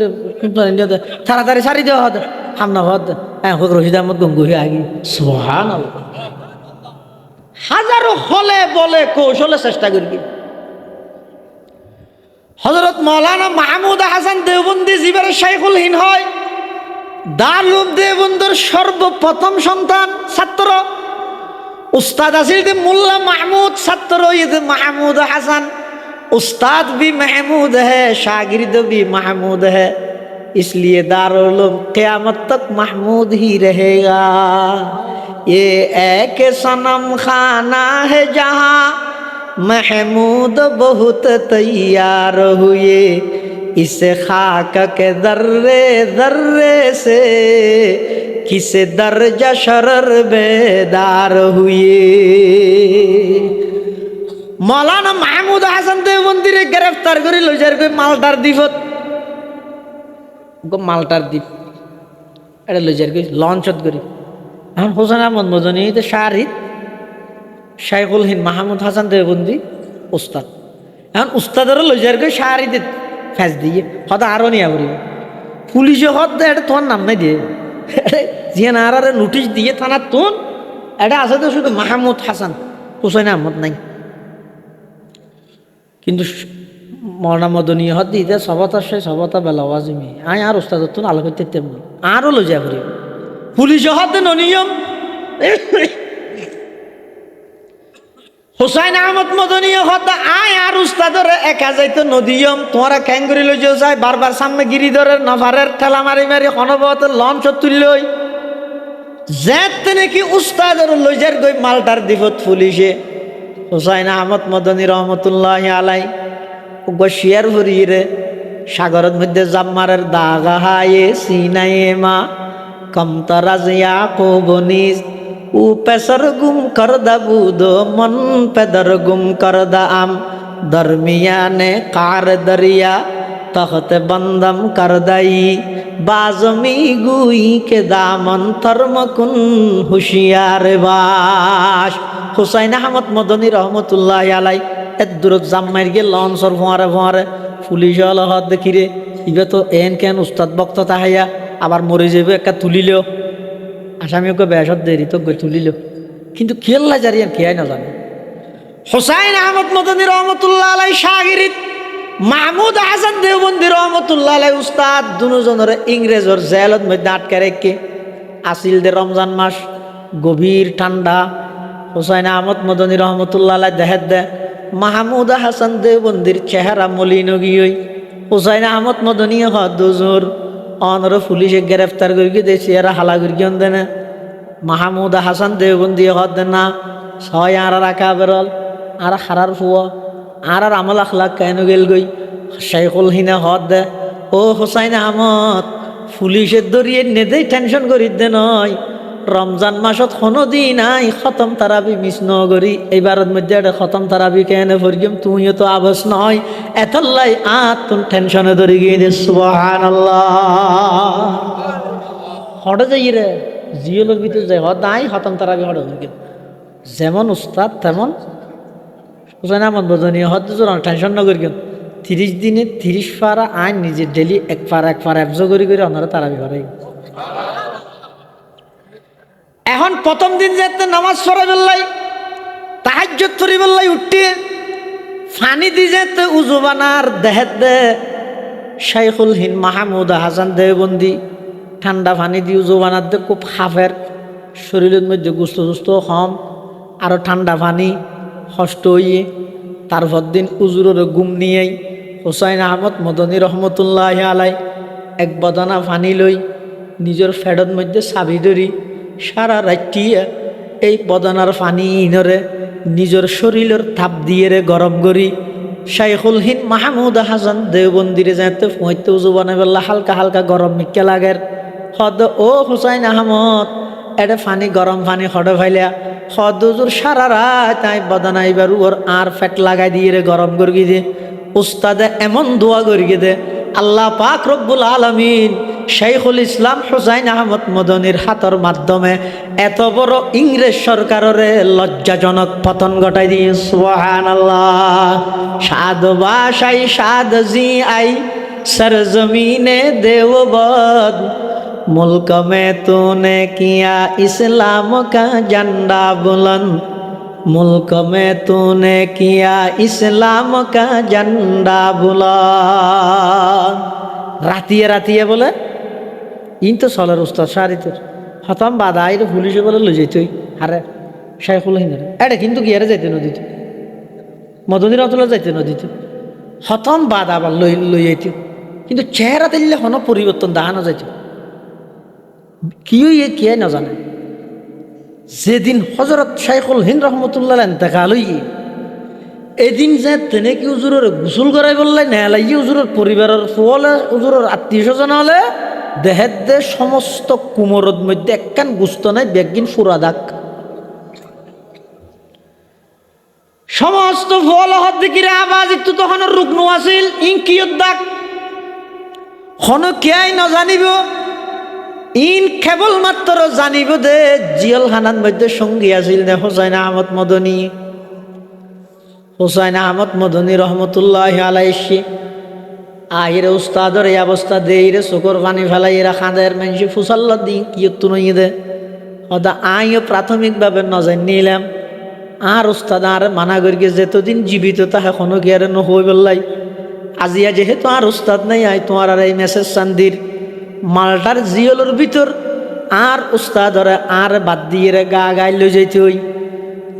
তাড়াতাড়ি সারি দেওয়া হতে হামনা হদ রশিদ আহমদ গঙ্গোহী আগে সুবহানাল্লাহ হাজারো হলে বলে কৌশলে চেষ্টা করি হযরত মাওলানা মাহমুদ হাসান দেওবন্দি জীবের শাইখুল হিন্দ হয় দারুল উলূম দেওবন্দের সর্বপ্রথম সন্তান ছাত্র उस्ताद असील मुल्ला महमूद छात्र महमूद हसन उस्ताद भी महमूद है शागिर्द भी महमूद है इसलिए दारुल उलूम क़यामत तक महमूद ही रहेगा ये एक सनम खाना है जहाँ महमूद बहुत तैयार हुए इस खाक के दर्रे दर्रे से किसे दर्जा शरर बेदार हुए मौलाना महमूद हासन देवबंदी रे गिरफ्तार करी लो जार कोई मालटार द्वीपत गो मालटार द्वीप एटा लो जार कोई लॉन्चत करी এখন হোসেন আহমদ মদনীতে শাহরিদ শাইখুল হিন্দ মাহমুদ হাসান দেওবন্দি উস্তাদ। এখন উস্তাদেরও লই যার শাহরিদে ফেস দিয়ে হয়তো আরও নিয়া করিব পুলিশে হত দে এটা তোমার নাম নাই দিয়ে জিয়া আর নোটিশ দিয়ে থানার তোন এটা আছে তো শুধু মাহমুদ হাসান হুসেন আহমদ নাই। কিন্তু মরনা মদনী হত দিতে সবতার সে সবতা বেলা ওয়াজিমি আই আর উস্তাদ তুন আলো করতে তেমনি আরও লই যা করিব পুলিশে হত ননিয়ম। হুসাইন আহমদ মদনী হত আয় আর উস্তাদর একা যাইতো নদীয়ম তোমারা ক্যাঙ্গুরি লই যাও যায় বারবার সামনে গিরিধরের নভারের ঠেলা মারি মারি হনবত লঞ্চ তুললই যেতে নাকি উস্তাদর লই যার গই মালটার দিবত পুলিশে। হুসাইন আহমদ মদনী রহমতুল্লাহ আলাই শিয়ার ভরিয়ে সাগরের মধ্যে জাম্মারের দাগা হায়ে সিনায়ে মা কমতরাজ ইয়াকুবনিস ও পেসর গুম করদা বুদো মন পেদর গুম করদা আম দরমিয়ানে কার দরিয়া তখত বন্দম করদাই বাজমি গুই কে দামন থর্মকুন হুশিয়ার বাস। হুসাইন আহমদ মদনী রহমতুল্লাহ আলাই দূরত জাম্মাইর গিয়ে লঞ্চর ফোঁয়ারে ফোঁয়ারে পুলিশ হত দেখিরে ইবে তো এন কেন উস্তাদ বক্ত তাহাইয়া আবার মরে যাবে একটা তুলিলেও আসামিকে বেসত দেরি তো গই তুলিল কিন্তু খেল্লা জারিয়ান খেয়াই না জানে। হুসাইন আহমদ মদনী রহমতুল্লাহ আলাই শাগিরিদ মাহমুদ হাসান দেওবন্দি রহমতুল্লাহ আলাই উস্তাদ দুজনের ইংরেজর জেলত মধ্যে আটকে রেখে আসিল দে রমজান মাস গভীর ঠান্ডা। হুসাইন আহমদ মদনী রহমতুল্লাহ আলাই দেহের দে মাহমুদ হাসান দেওবন্দির চেহারা মলিন গিয়ে হুসাইন আহমদ মদনী হদ দুজোর অনর পুলিশে গ্রেফতার করি দিয়েছি এরা হালা করি দেন মাহমুদ হাসান দেওবন্দি হদ দেন না ছয় আর রাখা বেরল আর হারার ফুয়া আর আমল আখলাক কেন গেল গই শাইখুল হিনা হদ দে ও হুসাইন আহমদ পুলিশের দরিয়ে নেদেই টেনশন করি দে নয় রমজান মাসত কোনো দিন আই খতম তারাবি মিস নগরী এইবারের মধ্যে একটা খতম তারাবি কেন ফরিগম তুমিও তো আবস নয় এতলাই তুন টেনশনে ধরে গিয়ে দে সুবহানাল্লাহ হড়ে যাই রে জিওলোর ভিতরে যাই হদ নাই খতম তারাবি হড়ে যেমন উস্তাদ তেমন হুসাইন আহমদ মদনী হদ টেনশন নগরী কেন 30 দিনে 30 পারা আইন নিজে ডেলি এক পারা অ্যাবজো করি ওনারা তারাবি করে। এখন প্রথম দিন যেতে নামাজ পড়া বেল্লাই তাহাজ্জুদ পড়ি বেল্লাই উঠে ফানি দি যেতে উজু বানার দেহের দে শাইখুল হিন্দ মাহমুদ হাসান দেওবন্দি ঠান্ডা পানি দি উজু বানার দে খুব হাফের শরীরের মধ্যে গুস্ত গুস্ত কম আরও ঠান্ডা পানি কষ্ট হইয়ে তারপর দিন উজুরের গুম নিয়েই হুসাইন আহমদ মদনী রহমতুল্লাহ আলাই এক বদনা পানি লই নিজের ফেডর মধ্যে চাবি ধরি সারা রাত্রিয়া এই বদনার পানি ইনরে নিজের শরীরের তাপ দিয়ে রে গরম করি শাইখুল হিন্দ মাহমুদ হাসান দেওবন্দিরে যাতে ফইতে উজু বানাবেলা হালকা হালকা গরম মিক্কা লাগের হদ ও হুসাইন আহমদ এটা পানি গরম পানি হডে ফাইলিয়া হদ উজুর সারা রাত তাই বদনা এবার ওর আর ফ্যাট লাগাই দিয়ে রে গরম করি দে উস্তাদে এমন দোয়া করি দে আল্লাহ পাক রব্বুল আলামিন শাইখুল ইসলাম হুসাইন আহমদ মদনীর হাতর মাধ্যমে এত বড় ইংরেজ সরকারের লজ্জাজনক পতন ঘটাই দিয়ে সুবহানাল্লাহ। সাদ বাশাই সাদ জি আই सरजमीने देवबंद मुल्क में तूने किया इस्लाम का झंडा बुलंद मुल्क में तूने किया इस्लाम का झंडा बुलंद। रातिए रातिए बोले इन तो सलर उस्ताद शारितर हतम बाधा आई पुलिस बोले लो जेत हारे शाइखुल हिंद एटे किन्तु कि यारे जाइते नदीते मदनी रहमतुल्लाह जाइते नदीते हतम बाधा आबार लई जाइते किन्तु चेहरा दिल्ले हन परिवर्तन देखानो जाइते किए किए न जाने जेदिन हजरत शाइखुल हिंद रहमतुल्लाह इंतेकाल हइए एदिन जे तेने कि हुजुरेर गोसल कराई बोलले नेलाइए हुजुरेर परिवारेर फले हुजुरेर आत्मीय स्वजन हले देहेर दे समस्त कुमोरेर मध्य एकखान गुस्त नाई बेगिन फुरा दाग समस्त फल हाथ दिकिरे आवाज एकटु तखन रुग्न आसिल इंकियत दाग हन केई न जानिब ইন কেবলমাত্র জানিব দে জিয়লখানার মধ্যে সঙ্গী আছিল নে হুসাইন আহমদ মদনী। হুসাইন আহমদ মদনী রহমতুল্লাহ আলাইহি আহিরে উস্তাদর এই অবস্থা দেইরে চোখর পানি ফেলাই এরা খাঁদের মানুষ ফুসাল্ল দিই কি নইয়ে দে হদা আইও প্রাথমিকভাবে নজর নিলাম আর উস্তাদ আর মানা করি যেতদিন জীবিত তাহে কোনো কি আর নহই বললাই আজিয়া যেহেতু আর উস্তাদ নাই আই তোমার আর এই মেসেজ চান্দির মালটার জিয়লের ভিতর আর উস্তাদরে আর বাদ দিয়ে গা গাই লই যাইতে হই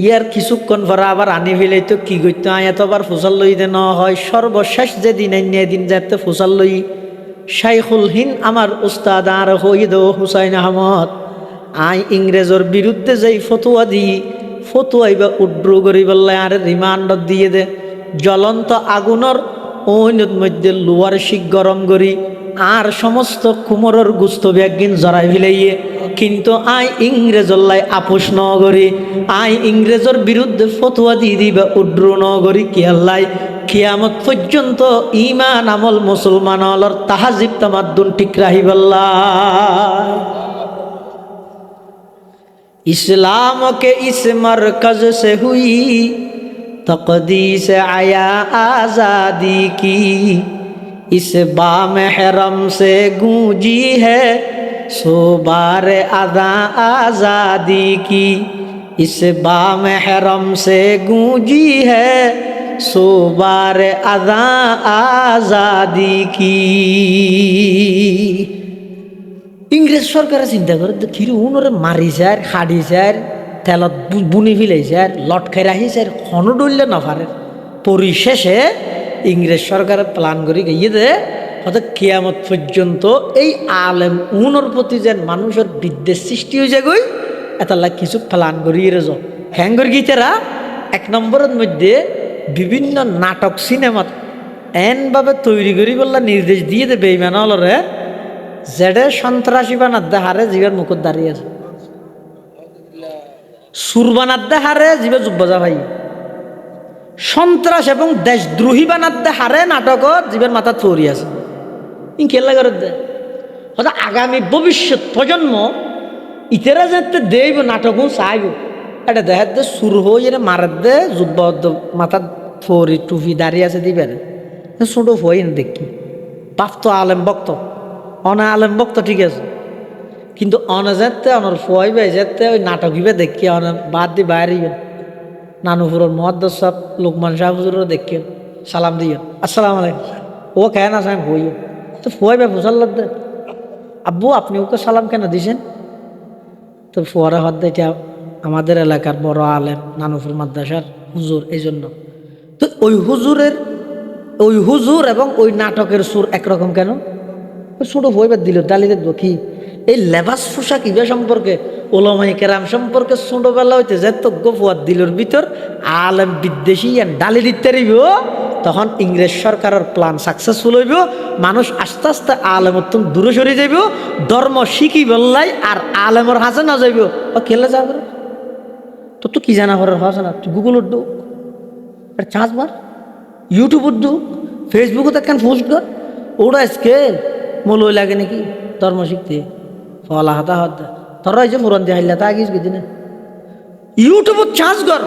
ইয়ার কিছুক্ষণ পরে আবার আনি ফেলাইতো কি করতো আয় এতবার ফুসাল লইতে ন হয় সর্বশেষ যেদিন এদিন যাতে ফুসাল লই শাইখুল হিন্দ আমার উস্তাদ আর হইদ হুসাইন আহমদ আই ইংরেজর বিরুদ্ধে যেই ফতুয়া দিই ফতুয়াইবা উড্রু করি বললে আর রিমান্ড দিয়ে দে জ্বলন্ত আগুনের ওইনের মধ্যে লোয়ার শিক গরম করি আর সমস্ত কুমোরের গুস্ত ব্যাগিন জড়াই ফেলাইয়ে কিন্তু আই ইংরেজল্লাই আপোষ ন করি আই ইংরেজর বিরুদ্ধে ফতুয়া দিয়ে দিবা উড্রু ন করি কি আল্লাহ কিয়ামত পর্যন্ত ইমান আমল মুসলমান অলর তাহাজিব তামাদ্দুন ঠিক রাহিবাল্লাহ। इस्लाम के इस मरकज से हुई तक़दीस आया आज़ादी की इस बामहरम से गूंजी है सोबार अदा आज़ादी की इस बामहरम से गूंजी है सोबार अदा आज़ादी की। ইংরেজ সরকারে চিন্তা করে কিরে উনরে মারিছে আর হাডিছে আর তেলত বুনি ফিলাইছে আর লটখাই রাখিছে আর খনো ডললে নফারে পরিশেষে ইংরেজ সরকারে প্ল্যান করে গিয়ে দে হয়তো কিয়ামত পর্যন্ত এই আলেম উনর প্রতি যেন মানুষের বিদ্বেষ সৃষ্টি হয়ে যায় গই এতাল্লা কিছু প্ল্যান করিয়ে রেজ হ্যাঙ্গর গীতেরা এক নম্বরের মধ্যে বিভিন্ন নাটক সিনেমা এনভাবে তৈরি করি বললা নির্দেশ দিয়ে দেবে এই মানলরে যেডে সন্ত্রাসী বানাদ্দে হারে জীবের মুখত দাঁড়িয়ে আছে সুর বানাদ্দে হারে জীবে যুব্বজা ভাই সন্ত্রাস এবং দেশদ্রোহী বানাদ্দে হারে নাটক জীবের মাথা তৈরি আছে ইনকেল্লা করে দে হয়তো আগামী ভবিষ্যৎ প্রজন্ম ইতেরা যাতে দেব নাটক চাইব এটা দেখার দে সুর হয়ে মারার দে যুব্ব মাথা ফরি টুপি দাঁড়িয়ে আছে দিবেন ছোট হই দেখি বাপ তো আলেম বক্ত অনা আলেম বক্ত ঠিক আছে কিন্তু অনা যেতে অনার ফুয়াইবে যেতে ওই নাটক হিবে দেখি অনা বাদ দিয়ে বাইরে নানুপুরের মহাদ্দর সাহেব লোকমান সাহেব হুজুরও দেখি সালাম দিয়ে আসসালাম আলাইকুম ও কেন আসেন হই তো ফুয়াইবে ফুসাল্লাদ দে আব্বু আপনি ওকে সালাম কেন দিছেন তো ফুয়ারা হদ এটা আমাদের এলাকার বড় আলেম নানুপুর মাদ্রাসার হুজুর এই জন্য তো ওই হুজুর এবং ওই নাটকের সুর একরকম কেন ছোট বইবার দিল ডালিতে কি এই লেবাস পোশাক ইবা সম্পর্কে ওলামাই কেরাম সম্পর্কে ছোটবেলা হইতে যে তো গোফুয়ার দিলর ভিতর আলেম বিদ্বেষী ডালি দিতে রইব তখন ইংরেজ সরকারের প্ল্যান সাকসেসফুল হইব মানুষ আস্তে আস্তে আলেমর তুমি দূরে সরে যাইব ধর্ম শিখি বললাই আর আলেমর হাসে না যাইব ও খেলে যাব তোর তো কি জানা করার হাসে না তুই গুগলের ঢুক আর চাঁচ মার ইউটিউবের ঢুক ফেসবুকে একখান পোস্ট কর ওটা স্কেল মূলই লাগে নাকি ধর্ম শিখতে ফলা হাতা হাত তোরা এই যে পুরান দিয়ে হাইলা তা আগিস দিনে ইউটিউবত চার্জ কর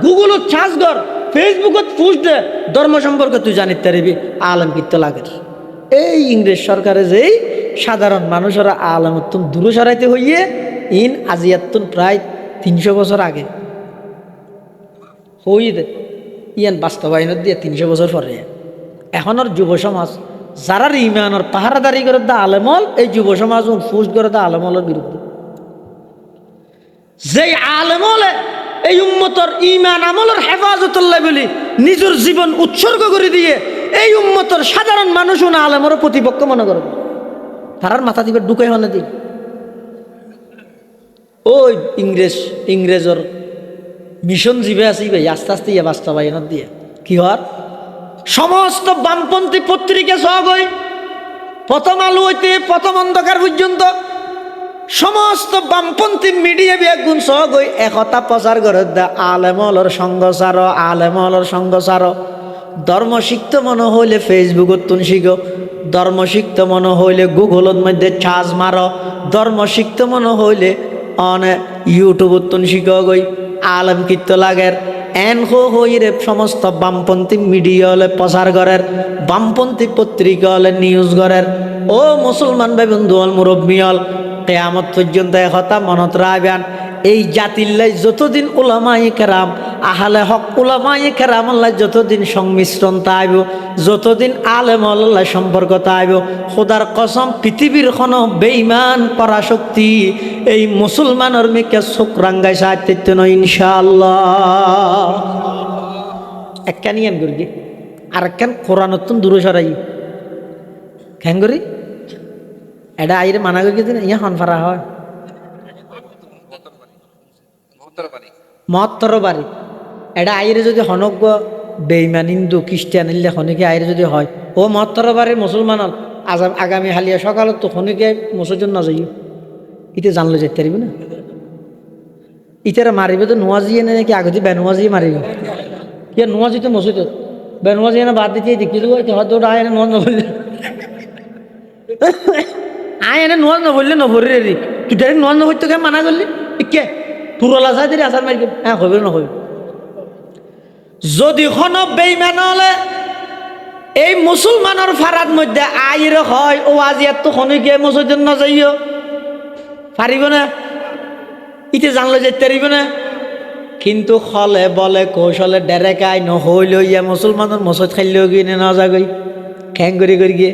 গুগলত চার্জ কর ফেসবুকত পোস্ট দে ধর্ম সম্পর্কে তুই জানিতে পারবি আলেম কিত্তে লাগে এই ইংরেজ সরকারে যেই সাধারণ মানুষেরা আলেমত্তম দূরে সরাইতে হইয়ে ইন আজিয়াত্তন প্রায় 300 বছর আগে হই দে ইয়ান বাস্তবায়নত দিয়ে 300 বছর পরে এখনের যুব সমাজ যারা ইমানের পাহারাদারি করে দা আলেমল এই যুব সমাজ ফুস করে দা আলেমলের বিরুদ্ধে যেই আলেমলে এই উম্মতর ইমান আমলের হেফাজতুল্লাহ বলি নিজের জীবন উৎসর্গ করে দিয়ে এই উম্মতর সাধারণ মানুষ না আলেমর প্রতিপক্ষ মনে করে তারার মাথা দিবে ঢুকাই হনে দিন ওই ইংরেজর মিশন জীবে আছে ভাই আস্তে আস্তে ইয়ে বাস্তবায়ন দিয়ে কি হওয়ার সমস্ত বামপন্থী পত্রিকা সহ গই প্রথম আলো হইতে প্রথম অন্ধকার পর্যন্ত সমস্ত বামপন্থী মিডিয়া বিয়াগুণ সহ গই একতা প্রচার করে দেয় আলেমলর সঙ্গসার ধর্ম শিখতে মনে হইলে ফেসবুকত তুন শিখো ধর্ম শিখতে মনে হইলে গুগলের মধ্যে চার্জ মারো, ধর্ম শিখতে মনে হইলে অনেক ইউটিউবত তুন শিখ গই, আলম কীর্ত লাগের এন হইরে সমস্ত বামপন্থী মিডিয়া হলে প্রচার করের, বামপন্থী পত্রিকা হলে নিউজ করের। ও মুসলমান ভাই বন্ধু হল মুরব্বী হল, কেয়ামত পর্যন্ত একথা মনত রাখবেন, এই জাতিল্লাই যতদিন উলামায়ে কেরাম আহলে হক উলামায়ে কেরাম আল্লাহ যতদিন সংমিশ্রণ তাইব, যতদিন আলেম আল্লাহ সম্পর্ক তাইব, খোদার কসম পৃথিবীর কোনো বেঈমান পরাশক্তি এই মুসলমানের মেকে চোখ রাঙ্গাই সাহায্য নয় ইনশাআল্লাহ। একখানি এন করি আর একখান কোরআনতুন দূরে সরাই কেন করি এটা আইরে মানা করি দিন ইয়া হনফারা হয় মহত্তর বাড়ি এটা আইরে যদি হনজ্ঞ বেইমান হিন্দু খ্রিস্টান ইল্লে খনিকে আইরে যদি হয় ও মহত্তর বাড়ির মুসলমান আগামী হালিয়া সকালত তো খনিকে মুসলমান না যাইও ইতে জানলে যেতে পারিব না, ইতারা মারিবে তো নোয়াজিয়ে নাকি আগতি বেনোয়াজিয়ে মারিব, কি নোয়াজি তো মসজিদ বেনোয়াজি না বাদ দিতে দেখি দেবো হয়তো ওটা আয় নোয়াজ নবললে আয় এনে নোয়াজ নবললে নভরি রে তুই ডাইরেক্ট নোয়াজ নবর তোকে মানা করলি কে পুরলা চাই দিলে আসার মারি হ্যাঁ হবে না হবে। যদি কোনো বেইমান হলে এই মুসলমানের ফারার মধ্যে আইর হয় ও আজি এত খনিকে মসজিদ না যাইও পারিব না, ইতে জানলে যেতে পারিব না, কিন্তু হলে বলে কৌশলে ডেরেকাই নহইল ইয়া মুসলমানের মসজিদ খাইলেও গিয়ে না যাগই খ্যাং করি গিয়ে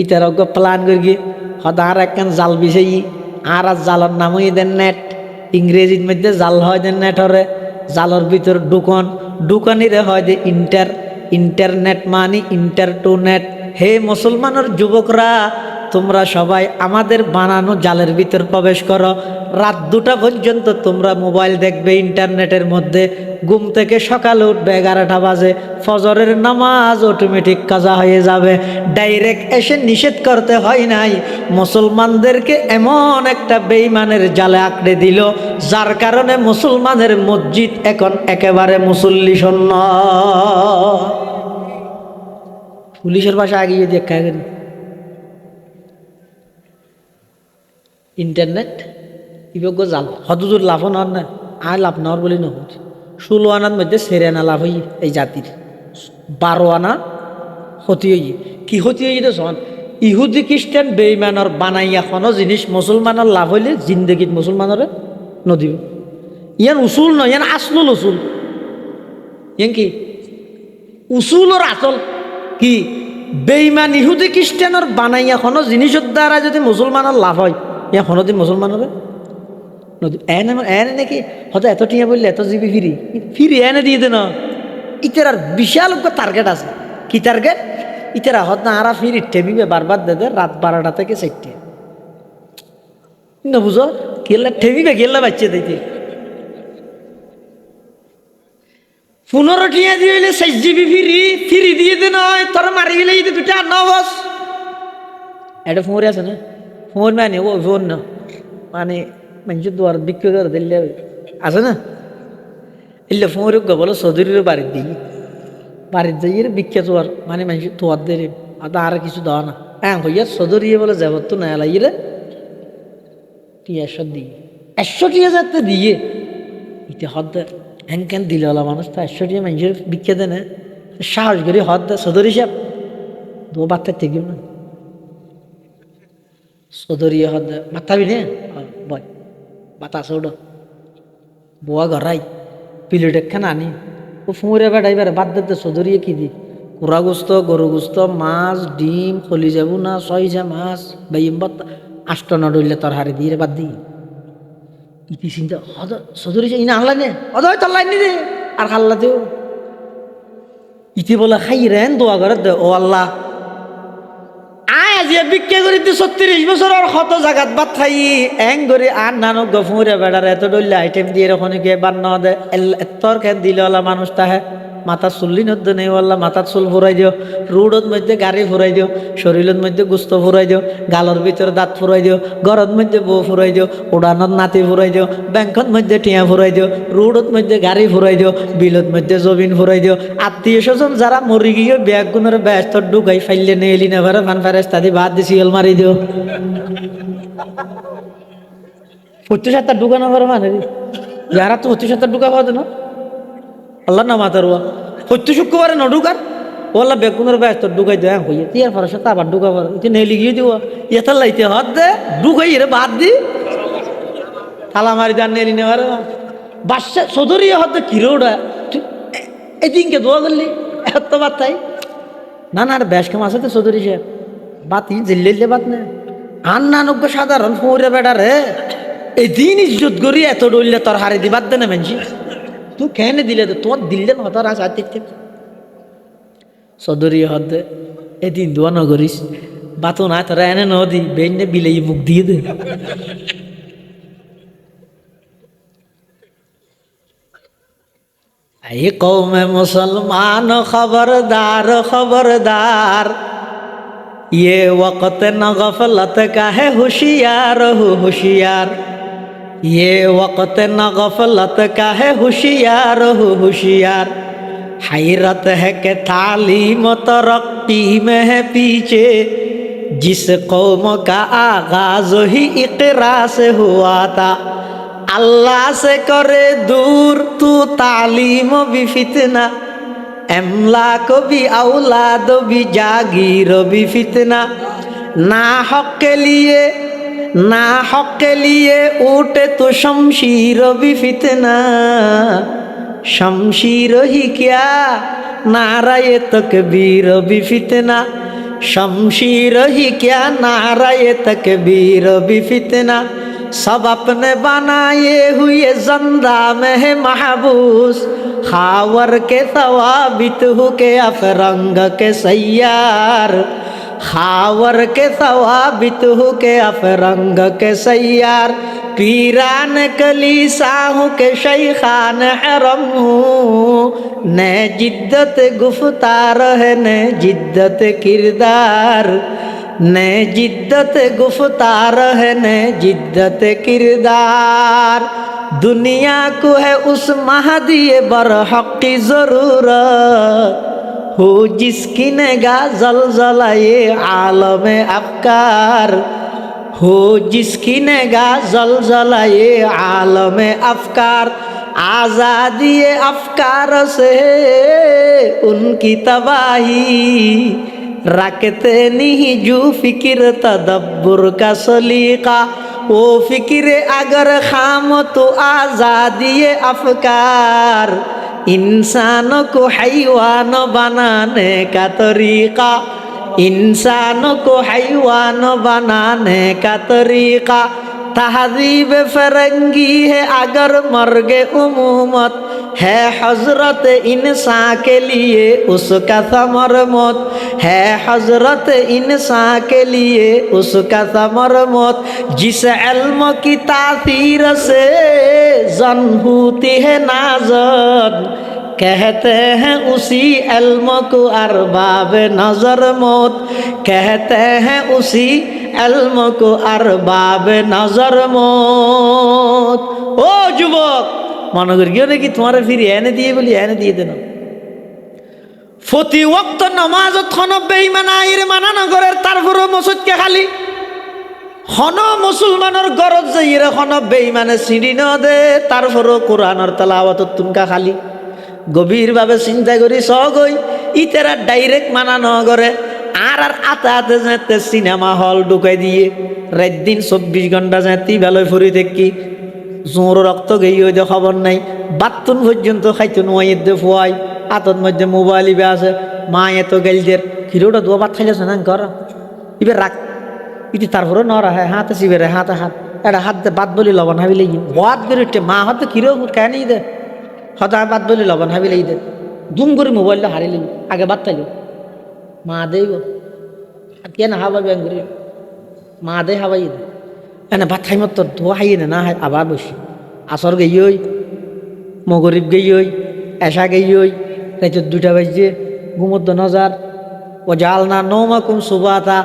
ইটার অজ্ঞ প্লান করি গিয়ে হয়তো আর একখান জাল বিষাই আর জালর নামই দেন নেট, ইংরেজির মধ্যে জাল হয় দেন নেট হরে, জালর ভিতর দোকানিরে হয় যে ইন্টারনেট মানে ইন্টার টু নেট। হে মুসলমানের যুবকরা তোমরা সবাই আমাদের বানানো জালের ভিতর প্রবেশ করো, রাত 2টা পর্যন্ত তোমরা মোবাইল দেখবে ইন্টারনেটের মধ্যে, ঘুম থেকে সকালে উঠবে 11টা বাজে, ফজরের নামাজ অটোমেটিক কাজা হয়ে যাবে। ডাইরেক্ট এসে নিষেধ করতে হয় নাই, মুসলমানদেরকে এমন একটা বেঈমানের জালে আঁকড়ে দিল যার কারণে মুসলমানের মসজিদ এখন একেবারে মুসল্লি শূন্য। পুলিশের পাশে আগিয়ে দেখা গেল ইন্টারনেট ইবজ্ঞ জাল হদুদুর লাভ নর না আর লাভ নর বলি নহ 16 আনার মধ্যে 4 আনা লাভ হই এই জাতির 12 আনা ক্ষতি হই কি ক্ষতি হই তো শোন ইহুদি খ্রিস্টান বেঈমানর বানাইয়া কোনো জিনিস মুসলমানের লাভ হইলে জিন্দগিত মুসলমানের নদিব ইয়ান উসুল নয় ইয়ান আসলুল উসুল ইয়ান কি উসুলর আসল কি বেঈমান ইহুদি খ্রিস্টানের বানাইয়া কোনো জিনিসের দ্বারা যদি মুসলমানের লাভ হয় ইয়া কোনোদিন মুসলমানের নদী এনে নাকি হয়তো এত টিয়া বললে এত জিবি ফিরি এনে দিয়ে দে না ইতার বিশাল টার্গেট আছে কি টার্গেট ইতারা হত না আরা ফিরি টেবিবে বারবার দে রাত 12টা থেকে 4টে না বুঝো কেলা টেবিবে গেলা বাচ্চা দিতে 15 টিয়া দিয়ে হইলে 6 জিবি ফিরি দিয়ে দে নয় তোর মারি গেলে এই 2টা নবস এটা ফোন আছে না ফোন মানে ও ফোন না মানে মানুষের দুয়ার বিক্রি করে দিলে আছে না এলে ফোন বলো চৌধুরীর বাড়ির দিই বাড়ির যাই বিখ্যাত তোয়ার মানে মানুষের তোয়ার দে আর কিছু দেওয়া না হ্যাঁ হইয়া চৌধুরী বলে যাব তো না এলাই রে টিয়া 100 দিয়ে 100 টিয়া যাতে দিয়ে ইতে হদ হ্যাং কেন দিলে ওলা মানুষ তো 100 টিয়া মানুষের বিখ্যাত না সাহস করি হদ চৌধুরী সাহেব দু বাচ্চা থেকে না চৌধুরী হদ মাথাবি নে বয় বাতাস ওড বোয়া ঘরাই প্লেট একখান আনি ও ফুঁড়ে বেড়াইবার বাদ দিতে চৌধুরী কি দি কুড়া গোস্ত গরু গোস্ত মাছ ডিম খলি যাবো না 6 মাছ বাইম বাত 8 ডইলে তোর হারে দিয়ে বাদ দি ইতি চিন্তা হদ চৌধুরী ইনা আনলা নে অদয় তোর লাইন রে আর খাল্লা দেও ইতি বলে খাই রেন দোয়া করে দে ও আল্লাহ আজ বিক্রি করে 36 বছর আর কত জায়গাত বাদ খাই এং করে আর নানক গফুরে বেড়ার এত ডলে আইটেম দিয়ে ওখানে গিয়ে বান্না দে তোর খেত দিলে ওলা মানুষ তাহে মাথার চুল্লি নদ্য নেই আল্লাহ মাথার চুল ফুরাই দিও, রোডত মধ্যে গাড়ি ফুরাই দিও, শরীরের মধ্যে গুস্ত ফুরাই দিও, গালর ভিতরে দাঁত ফুরাই দিও, ঘরের মধ্যে বউ ফুরাই দিও, উড়ানত নাতি ফুরাই দিও, ব্যাংকত মধ্যে টিয়া ফুরাই দিও, রোডত মধ্যে গাড়ি ফুরাই দিও, বিলত মধ্যে জমিন ফুরাই দিও। আত্মীয় স্বজন যারা মরি গিয়ে ব্যাগ গুণের ব্যস্ত ঢুকাই ফাইলে নিয়ে এলি না ভারে ফান ফারেস তাদি বাদ দিছি এল মারি দিও। 25,000 ঢুকানো পারে মানে যারা তো 25,000 ঢুকা পাওয়া না আল্লাহ না মাতারুয়া সত্য শুক্রবারে ন ঢুকার ওল্লা বেগুনের ব্যস্ত ঢুকাই দেয় হইয়া তিয়ার ফারের সাথে আবার ঢুকা পারে এটা নেই লিগিয়ে দিব ইয়েতার লাইতে হাত দে ঢুকাই রে বাদ দি তালা মারি দেন নেলি নেওয়ারে বাচ্চা চৌধুরী হাত দে কিরে ওটা এদিনকে দোয়া করলি এত বাদ তাই না না আর বেশ কাম আছে তো চৌধুরী সাহেব বাতি জিল্লে বাত না আর নানজ্ঞ সাধারণ ফৌরে বেড়া রে এদিন ইজ্জত করি এত ডললে তোর হারে দিবাদ দে না মেনছি তুই কেন দিলে তো তোমার দিল্লে না তোর আজ দেখতে চৌধুরী হাত দে এদিন দোয়া ন করিস বাতো না তোরা এনে ন দি বেনে বিলে মুখ দিয়ে দে ये कौम मुसलमान खबरदार खबरदार ये वक़्त न गफलत का है होशियार हो होशियार ये वक़्त न गफलत का है होशियार हो होशियार हैरत है कि तालीम तरक्की में है पीछे जिस कौम का आगाज ही इक़रा से हुआ था अल्लाह से करे दूर तू तालीम भी फितना एमलाक भी औलाद भी जागीर भी फितना ना हक के लिए उठे तो शमशीर भी फितना शमशीर ही क्या नाराए तकबीर भी फितना शमशीर ही क्या नाराए तकबीर भी फितना सब अपने बनाए हुए जिंदा में है महबूस खावर के सवाबित हो के अफरंग के सैयार खावर के सवाबित हो के अफरंग के सैयार पीरान कलीसाहू के शैखान हरम हूँ न जिद्दत गुफ्तार है न जिद्दत किरदार न जिद्दत गुफ्तार है न जिद्दत किरदार दुनिया को है उस महदी बरहक की ज़रूरत हो जिसकी निगाह ज़लज़ला ये आलम अफ़कार हो जिसकी निगाह ज़लज़ला ये आलम अफ़कार आज़ादी अफ़कार से उनकी तबाही रखते नहीं जो फिक्र तदब्बुर का सलीका वो फिक्र अगर खाम तो आज़ादी अफ़कार इंसान को हैवान बनाने का तरीका इंसान को हैवान बनाने का तरीका तहज़ीब फ़िरंगी है अगर मर्गे उमूमत है हज़रत इंसान के लिए उसका समर मौत है हज़रत इंसान के लिए उसका समर मौत जिस इल्म की तासीर से जन होती है नाज़र कहते हैं उसी इल्म को अरबाब नज़र मौत कहते हैं उसी इल्म को अरबाब नज़र मौत ओ जुबक মনে করি গিয়ে নাকি তোমার ফিরে এনে দিয়ে বলি এনে দিয়ে দেন প্রতি ওয়াক্ত নামাজত খন বেঈমান আইরে মানা নগরের তারপরও মসজিদকে খালি হন মুসলমানের গরজ যাইরে খন বেঈমানে সিঁড়ি ন দে তারপরও কোরআনের তেলাওয়াত তুমকা খালি গভীরভাবে চিন্তা করি সগই ইতেরা ডাইরেক্ট মানা নগরে আর আতে আতে যেতে সিনেমা হল ঢুকাই দিয়ে রাত দিন 24 ঘন্টা যেতে বেলায় ফুরি দেখি জোর রক্ত গেই ওই খবর নাই বাতুন পর্যন্ত খাইতো নোয়াইয়ের দে ফুয়াই হাতর মধ্যে মোবাইল ইবে আছে মা এত গেলদের হিরোটা দোয়া ভাত খাইলেছ না কর ইবে রাখ ইতি তারপরে নরা হ্যাঁ হাতে শিবের হাতে হাত এটা হাত দে বাদ বলি লবণ হাবি লেগে বাদ বেরোচ্ছে মা হয়তো কিরো কেন দে হয়তো বাদ বলি লবণ হাবি লেগে দে দুম করে মোবাইলটা হারিয়ে লেগে আগে বাদ খাইল মা দেব কেন হাবা ব্যাং করে মা দে হাবাই দে এনে ভাত খাই মতো ধোয়া খাইয়ে না আবার বসি আসর গেই মগরিব গেই এসা গেই রাইত 2টা বাজে ঘুমোদ্দ নজার ও জালনা নৌমাকুম সুবাতা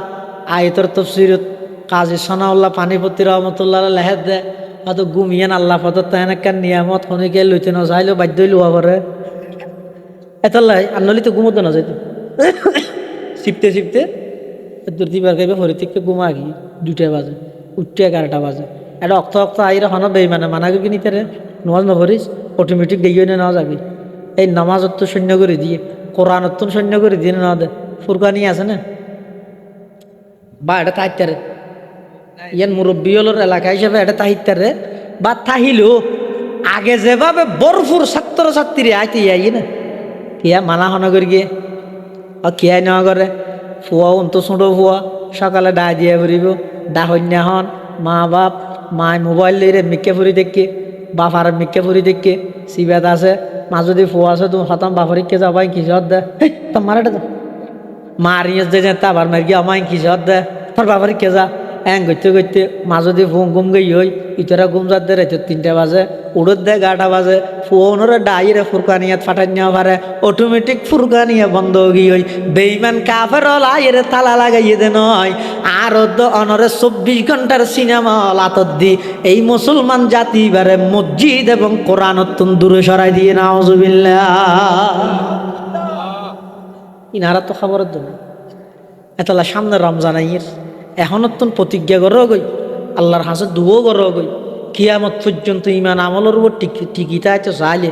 আয়তর তফসিরত কাজী সানাউল্লাহ পানিপতি রহমতুল্লাহ লেহেদ দে হয়তো ঘুমিয়েন আল্লাহ পদত তাহেন নিয়ামত খনিকে লইতে ন যাইলেও বাধ্য লুয়া পরে এতলাই আর নলি তো ঘুমোদ্দ না যাইতো শিপতে শিপতে দিবার খাইবে হরি থেকে ঘুমা গিয়ে 2টা বাজে উঠতে 11টা বাজে এটা অক্ত অক্ত আইরে হন বেইমানে মানাগে কি নিতে রে নামাজ নভরিস অটোমেটিক গিয়ে না যাবি এই নামাজত্ব শূন্য করে দিয়ে কোরআনত্ব শূন্য করে দিয়ে না দে ফুরকানি আছে না বা এটা তাহিত্যারে ইয়ান মুরব্বীর এলাকা হিসেবে এটা তাহিত্যারে বা তাহিলো আগে যেভাবে বরফুর ছাত্র ছাত্রী আইতে আই না কিয়া মানা হন করে গিয়ে কিয়াই নেওয়া করে ফুয়া অন্ত ছোটো ফুয়া সকালে ডা দিয়ে ফুরিব ডা হন্যা হন মা বাপ মায় মোবাইল লইরে মিকে ফুরি দেখে বাপার মিকে ফুরি দেখে সিবাত আছে মা যদি ফুয়া আছে তুমি হতাম বাপরিকে যাবাই কিসত দে তোমার এটা মারিয়ে যে তাবার মার গিয়ে আমায় কিসত দে তোর বাপরিকে যা এং করতে করতে মা যদি ফুঁ ঘুম গই হই ইতরা ঘুম যাত দে রাইতে 3টা বাজে উড়ত দে 11টা বাজে ফুয়নরে ডাইরে ফুরকানিয়াত ফাটাই নেওয়া পারে অটোমেটিক ফুরকানিয়া বন্ধ হই হই বেইমান কাফের লাইরে তালা লাগাইয়ে দে নয় আর অনরে 24 ঘন্টার সিনেমা লাতত দি এই মুসলমান জাতি বারে মসজিদ এবং কোরআন অত্যন্ত দূরে সরাই দিয়ে নাউজুবিল্লাহ ইনারা তো খবরের জন্য এতলা সামনে রমজান আইয়ের এখন অত্যন্ত প্রতিজ্ঞা করো গই আল্লাহর হাসে দুও করো গই কিয়ামত পর্যন্ত ইমান আমলের উপর টিকিটা আছে চাইলে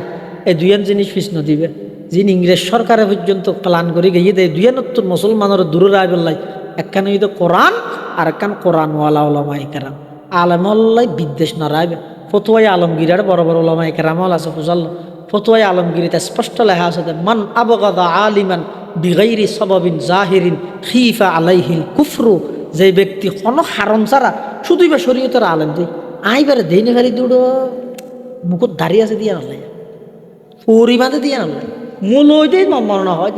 এই দুইয়ান জিনিস পিছন দিবে যিনি ইংরেজ সরকারে পর্যন্ত প্লান করে গিয়ে দেয় দুইয়ান নতুন মুসলমানের দূরে রাইবেলাই একখানে হইতো কোরআন আর একখান কোরআনওয়ালা ওলামাই কেরাম আলমল্লাই বিদ্বেষ না রাইবে ফতুয়াই আলমগীরের বড় বড় ওলামাই কেরামল আছে ফুজাল্লা ফতুয়াই আলমগীরিতে স্পষ্ট লেখা আছে মান আবগাদা আলিমান বিগাইরি সবাবিন জাহিরিন খিফা আলাইহিল কুফরু যে ব্যক্তি কোনো হারম ছাড়া শুধুই বা শরীয়তের আলেম দেয় আইবারে দেই না খালি দুটো মুকুট দাঁড়িয়ে আছে দিয়ে আনলাই পরিমাণে দিয়ে আনলাই মূল ওইটাই মনে হয়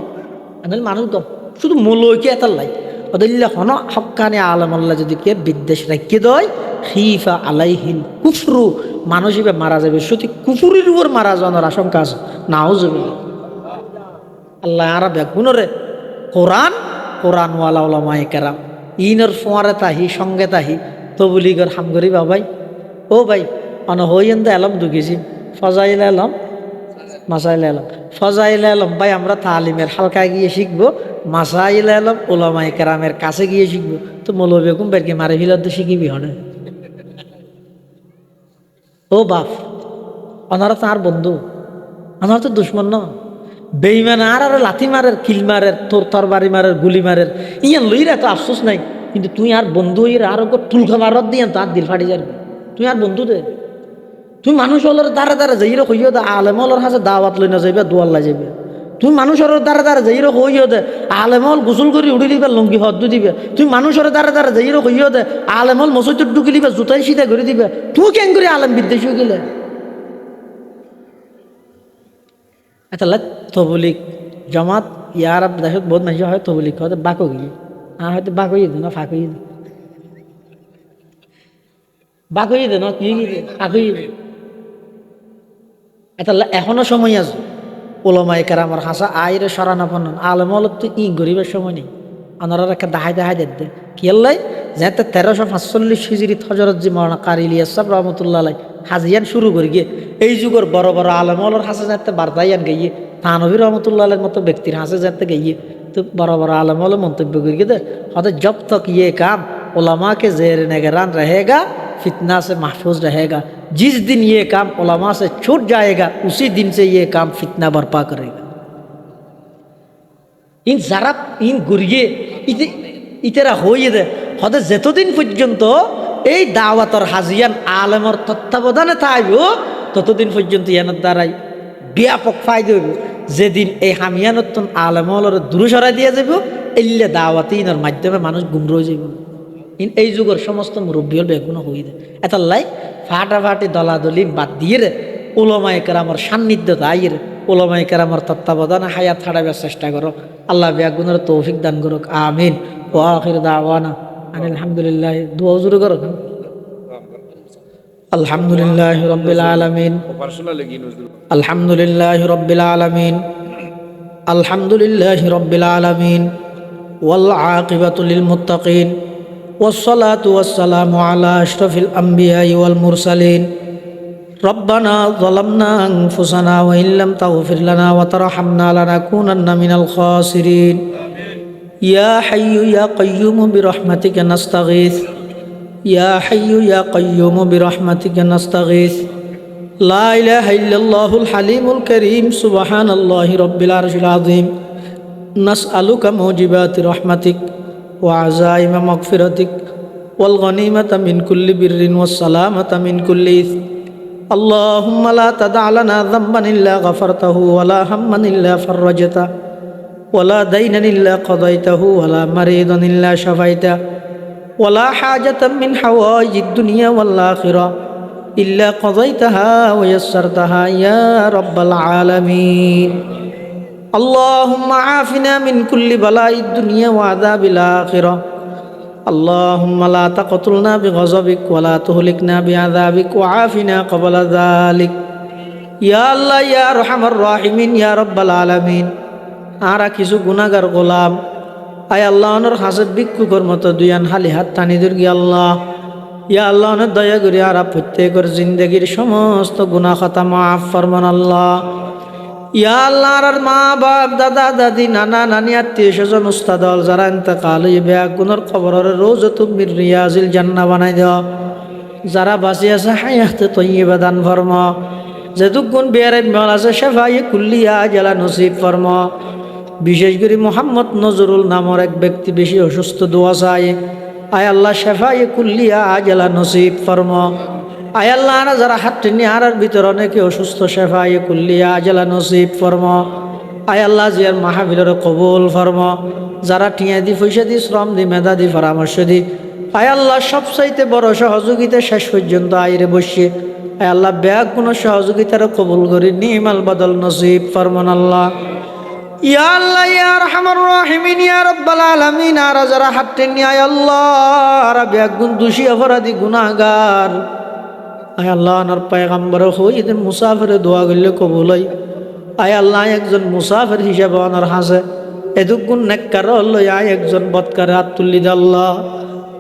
মানুষ দম শুধু মূল ওইকে এত লাই ওদিল্লা হন হকানে আলম আল্লাহ যদি কে বিদ্বেষ রাখিয়ে দেয় খিফা আলাইহিল কুফরু মানুষ এবার মারা যাবে শুধু কুফুরির উপর মারা যাওয়ার আশঙ্কা আছে নাও যাবে আল্লাহ আর বেগুনরে কোরআনওয়ালা ওলামায়ে কেরাম ইনর ফোয়ারে তাহি সঙ্গে তাহি তবলিগর হামগরি বাবাই ও ভাই অন হইয়েন এলাম দুগেছি ফজাইল এলাম মাসাইল এলাম ফজাইল এলাম ভাই আমরা তালিমের হালকায় গিয়ে শিখবো মাসাইল এলাম ওলামায়ে কেরামের কাছে গিয়ে শিখবো তো মৌলবী বেগম বেরকে মারে ফিলার তো শিখিবি হনে ও বাপ ওনারা তো আর বন্ধু ওনারা তো দুশ্মন ন বেইমান আর লাথি মারের কিল মারের তোর বাড়ি মারের গুলি মারের ইয়ান লইরা তো আফসোস নাই কিন্তু তুই আর বন্ধু হইরা আর তুলখা মারত দিয়ে তার দিল ফাটি যাবি তুই আর বন্ধু দে তুই মানুষ হলোর দ্বারা দ্বারা যাইরো হইও দে আলেমলের হাসে দাওয়াত লই না যাইবে দোয়াল্লা যাইবে তুই মানুষের দ্বারা দ্বারা যাইরো হইও দে আলেমল গোসল করে উড়ি দিবে লঙ্গি হদ্দু দিবে তুই মানুষের দ্বারা দ্বারা যাইরো হইও দে আলেমল মসজিদ ঢুকি দিবে জুতাই সিধা করে দিবে তুই কেন করে আলেম বিদ্বেষ হয়ে গেলে এটা তবলিক জমাত ইয়ার দেখো বহুত মানুষ হয় তবলিক হয়তো বাকো গিয়ে হয়তো বাকইয়ে দে না ফাঁকইয়ে দে বাকইয়ে দে না কি ফাঁকইয়ে দে এটা এখনো সময় আছে ওলামায়ে কেরামের হাসা আইরে সরানা পন্ন আলমলত তো ই গরিবের সময় নেই আনারা একটা দাহাই দে কি আল্লাহ যেতে 1345 হিজরি হজরত জি মাওলানা কারি ইলিয়াস সাহেব রহমতুল্লাহ আলাইহি হাজিয়ান শুরু করে গিয়ে এই যুগের বড় বড় আলমলর হাসে যাতে বার্তাইয়ান গাইয়ে থানভী রহমতুল্লাহ আলাইহির মতো ব্যক্তির হাসে যাতে গাইয়ে তো বড় বড় আলমল মন্তব্য করে গিয়ে হয়তো জব তক ইয়ে কাম उलमा के जेर निगरान रहेगा फितना से महफूज रहेगा जिस दिन ये काम उलमा से छूट जाएगा उसी दिन से ये काम फितना बर्पा करेगा इन जरा इन गुरिये इतरा हो हद যতদিন পর্যন্ত এই দাওয়াতর হাজিয়ান আলেমর তত্ত্বাবধানে থাকবে ততদিন পর্যন্ত ইয়ানের দ্বারাই ব্যাপক ফায়দা হইব যেদিন এই হামিয়ানতন আলেমলর দূরে সরাই দিয়ে যাব এল্লে দাওয়াতি ইনার মাধ্যমে মানুষ গুমরা হয়ে যাব এই যুগের সমস্ত মুরব্বীর বেগুন হয়ে যায় এত লাই ফাটাফাটি দলাদলি বাদ দিয়ে রে উলামায়ে কেরামের সান্নিধ্য দায়ের উলামায়ে কেরামের তত্ত্বাবধানে হায়াত ছাড়াবার চেষ্টা করো আল্লাহ বেগুনের তৌফিক দান করুক আমিন ওয়া আখির দাওয়ানা আলহামদুলিল্লাহ দুয়া জুরে করো আলহামদুলিল্লাহি রাব্বিল আলামিন আলহামদুলিল্লাহি রাব্বিল আলামিন আলহামদুলিল্লাহি রাব্বিল আলামিন ওয়াল আকিবাতু লিল মুত্তাকিন ওয়াসসালাতু ওয়াসসালামু আলা আশরাফিল আমবিয়াই ওয়াল মুরসালিন রব্বানা যালামনা আনফুসানা ওয়া ইল্লাম তাগফির লানা ওয়া তারহামনা লানাকুনান্না মিনাল খাসিরিন ইয়া হাইয়্যু ইয়া কাইয়্যুম বিরহমাতিকা নাস্তাগীথ ইয়া হাইয়্যু ইয়া কাইয়্যুম বিরহমাতিকা নাস্তাগীথ লা ইলাহা ইল্লাল্লাহুল হালিমুল কারীম সুবহানাল্লাহি রাব্বিল আরশিল আযীম নাসআলুকা মুজিবাতি রাহমাতিক ওয়া আযাইমা মাগফিরাতিক ওয়াল গনিমাতা মিন কুল্লি বিররিন ওয়াস সালামাতা মিন কুল্লি ইথম আল্লাহুম্মা লা তাদা' লানা যামবান ইল্লা গফারতাহু ওয়া লা হাম্মান ইল্লা ফাররাজতা ওয়া লা দাইনান ইল্লা কাদাইতাহু ওয়া লা মারিদান ইল্লা শাফাইতা ওয়া লা হাজাতাম মিন হাওয়াইজিদ দুনিয়া ওয়াল আখিরাহ ইল্লা কাদাইতাহা ওয়া ইয়াসসারতাহা ইয়া রাব্বাল আলামিন আল্লাহুম্মা আফিনা মিন কুল্লি বালাইদ দুনিয়া ওয়া আযাবিল আখিরাহ আল্লাহুম্মা লা তাকতুলনা বিগযাবিক ওয়া লা তুহলিকনা বিআযাবিক ওয়া আফিনা ক্বাবলা যালিক ইয়া আল্লাহ ইয়া আরহামার রাহিমিন ইয়া রাব্বাল আলামিন আরা কিছু গুনাহগার গোলাম আয় আল্লাহ ওনার হাসদ ভিক্ষুকর মতো দুইয়ান হালি হাত টানি দুর্গি আল্লাহ ইয়া আল্লাহ ওনার দয়া করি আরা প্রত্যেকের জিন্দগির সমস্ত গুনাহ খাতা মাফ ফরমান আল্লাহ ইয়া আল্লাহ আর মা বাপ দাদা দাদি নানা নানি আত্মীয় স্বজন উস্তাদল যারা ইন্তেকাল হইবে গুনার খবরের রোজা মির রিয়াজিল জান্নাহ বানাই দাও যারা বাঁচি আছে হায়াতে তয়্যিবা দান ফরমা যেতুক গুণ বিয়ারে মেল আছে শেফায়ে কুল্লিয়া জেলা নসিব ফরমা বিশেষ করে মোহাম্মদ নজরুল নামের এক ব্যক্তি বেশি অসুস্থ দোয়া চায় আয় আল্লাহ শেফায়ে কুল্লিয়া জেলা নসিব ফরমা আয় আল্লাহ যারা হাত টেনে আরার ভিতর অনেকে অসুস্থ শেফায়ে কুল্লিয়া জেলা নসিব ফরমা আয় আল্লাহ জিয়ার মাহফিলের কবুল ফরমা যারা টিয়া দি পয়সা দি শ্রম দি মেধা দি পরামর্শ দি আয় আল্লাহ সবচাইতে বড় সহযোগিতা শেষ পর্যন্ত আইরে বসে আয় আল্লাহ ব্যাগ কোনো সহযোগিতার কবুল করি নিমাল বদল নসিব ফরমান আল্লাহ ইয়া আল্লাহ ইয়া আরহামার রাহিমিন ইয়া রাব্বাল আলামিন আর যারা হাত টেনে আয় আল্লাহ আর ব্যাগ গুণ দোষী অপরাধী গুনাহগার আয় আল্লাহ আনার পয়গম্বর হই এদের মুসাফিরে দোয়া করলে কবুল হয় আয় আল্লাহ একজন মুসাফির হিসাবে আনার হাসে এদুক গুণ নেককার হল আয় একজন বদকার হাত তুলি দে আল্লাহ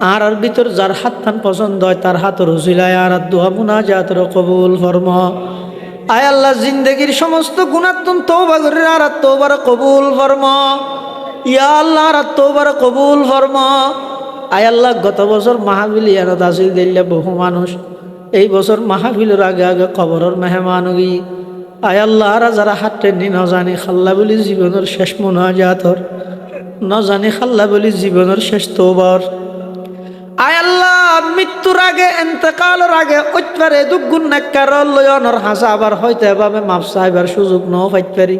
আর ভিতর যার হাত খান পছন্দ হয় তার হাতের হুসিলায় আর দোয়া মুনাজাতের কবুল ফরমা আয় আল্লাহ জিন্দগির সমস্ত গুণাত্তম তওবা করে আর তওবার কবুল ফরমা ইয়া আল্লাহ আর তওবার কবুল ফরমা আয় আল্লাহ গত বছর মাহফিল ইয়ানত আসিল দিল্লে বহু মানুষ এই বছর মাহফিলের আগে আগে কবরের মেহমান গিয়ে আয় আল্লাহ আর যারা হাত টেনে ন জানি খাল্লা বলি জীবনের শেষ মুনাজাতর ন জানি খাল্লা বলি জীবনের শেষ তওবার আয় আল্লাহ মৃত্যুর আগে ইন্তেকালের আগে ওইটারে দুগুণ নেককার লয়নর হাসা আবার হয়তো এভাবে মাপ চাইবার সুযোগ ন পাইতে পারি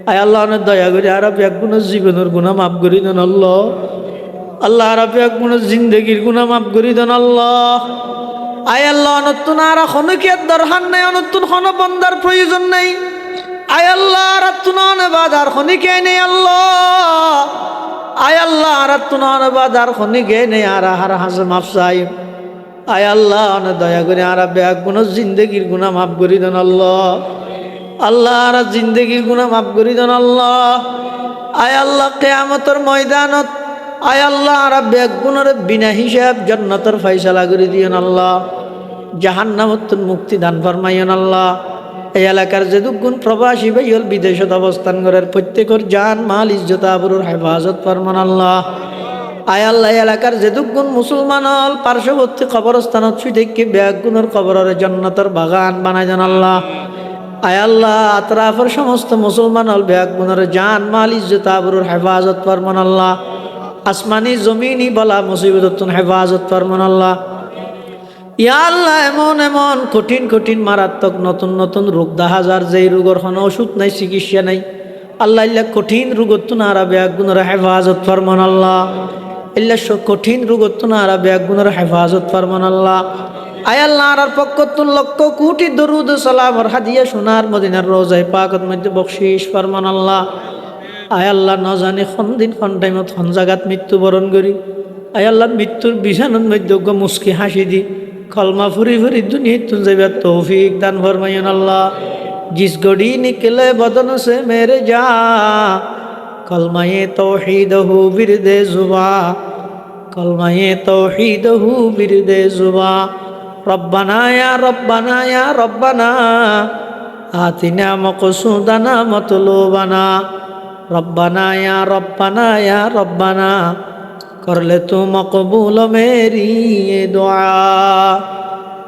আয় আল্লাহ অনেক দয়া করি আর এক গুণ জীবনের গুণা মাফ করি দেন আল্লাহ আল্লাহ আর এক গুণ জিন্দগির গুণা মাফ করি দেন আল্লাহ আয় আল্লাহ নতুন আর খনকিয়ার দরকার নেই নতুন কোন বন্দার প্রয়োজন নেই আয় আল্লাহ আর তুনান বাদার খনিকে নেই আল্লাহ আয় আল্লাহ আর তুনান বাদার খনিকে নেই আর হার হাসে মাফ চাই আয় আল্লাহ অনেক দয়া করে আর ব্যাগ গুণ জিন্দগির গুণা মাফ করি দেন আল্লাহ আল্লাহ আর জিন্দগির গুণা মাফ করি দেন আল্লাহ আয় আল্লাহ কিয়ামতের ময়দানত আয় আল্লাহ আর ব্যাগ গুণের বিনা হিসাব জান্নাতের ফয়সালা করে দিয়েন আল্লাহ জাহান্নামত মুক্তি দান ফরমাইন আল্লাহ এই এলাকার যে দুগুণ প্রবাসী ভাইল বিদেশত অবস্থান করার প্রত্যেকের জান মাল ইজ্জত আবরুর হেফাজত ফরমান আল্লাহ আয় আল্লাহ এলাকার যে দুগুণ মুসলমান হল পার্শ্ববর্তী কবরস্থানত সুদেখকে ব্যাগ গুণের কবরের জান্নাতের বাগান বানাই দেন আল্লাহ আয় আল্লাহ আতরাফের সমস্ত মুসলমান হল ব্যাগ গুণের জান মাল ইজ্জত আবরুর হেফাজত ফরমান আল্লাহ আসমানি জমিনি বলা মুসিবতন হেফাজত ফরমান আল্লাহ ইয়া আল্লাহ এমন এমন কঠিন কঠিন মারাত্মক নতুন নতুন রোগ দেখা যার যেই রোগের কোনো ওষুধ নাই চিকিৎসা নাই আল্লাহ ইল্লা কঠিন রোগত না আর ব্যাগ গুণের হেফাজত ফরমান আল্লাহ ইল্লা কঠিন রোগত না আর ব্যাগ গুণের হেফাজত ফরমান আল্লাহ আয় আল্লাহ আর পক্কতুল লক্ষ কোটি দরুদ সালাম আর হাদিয়া সোনার মদিনার রোজায় পাকত মধ্যে বকশিশ ফরমান আল্লাহ আয় আল্লাহ ন জানি কোন দিন কোন টাইমত কোন জায়গাত মৃত্যুবরণ করি আয় আল্লাহ মৃত্যুর বিছানার মধ্যে মুস্কি হাসি দি কলমা ফুরি ফুরি দুনিয়া তুন যাইবার তৌফিক দান ফরমাইন আল্লাহ जिस घड़ी निकले बदन से मेरे जा कलमाए तौहीद हो बिरदे जुबा कलमाए तौहीद हो बिरदे जुबा रब्बना या रब्बना या रब्बना आतिना मक़सूदना मतलूबना रब्बना या रब्बना कर ले तू मकबूल मेरी ये दुआ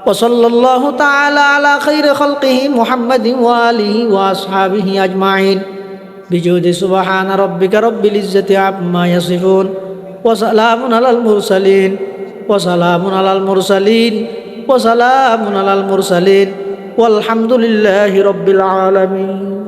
वसल्लल्लाहु ताला अला खैर खल्क़िही मुहम्मदिन व आलिही व अस्हाबिही अजमाइन बिजुदी सुब्हान रब्बिका रब्बिल इज्जति अम्मा यसिफून व सलामुन अलल मुरसलीन वल्हम्दुलिल्लाहि रब्बिल आलमीन।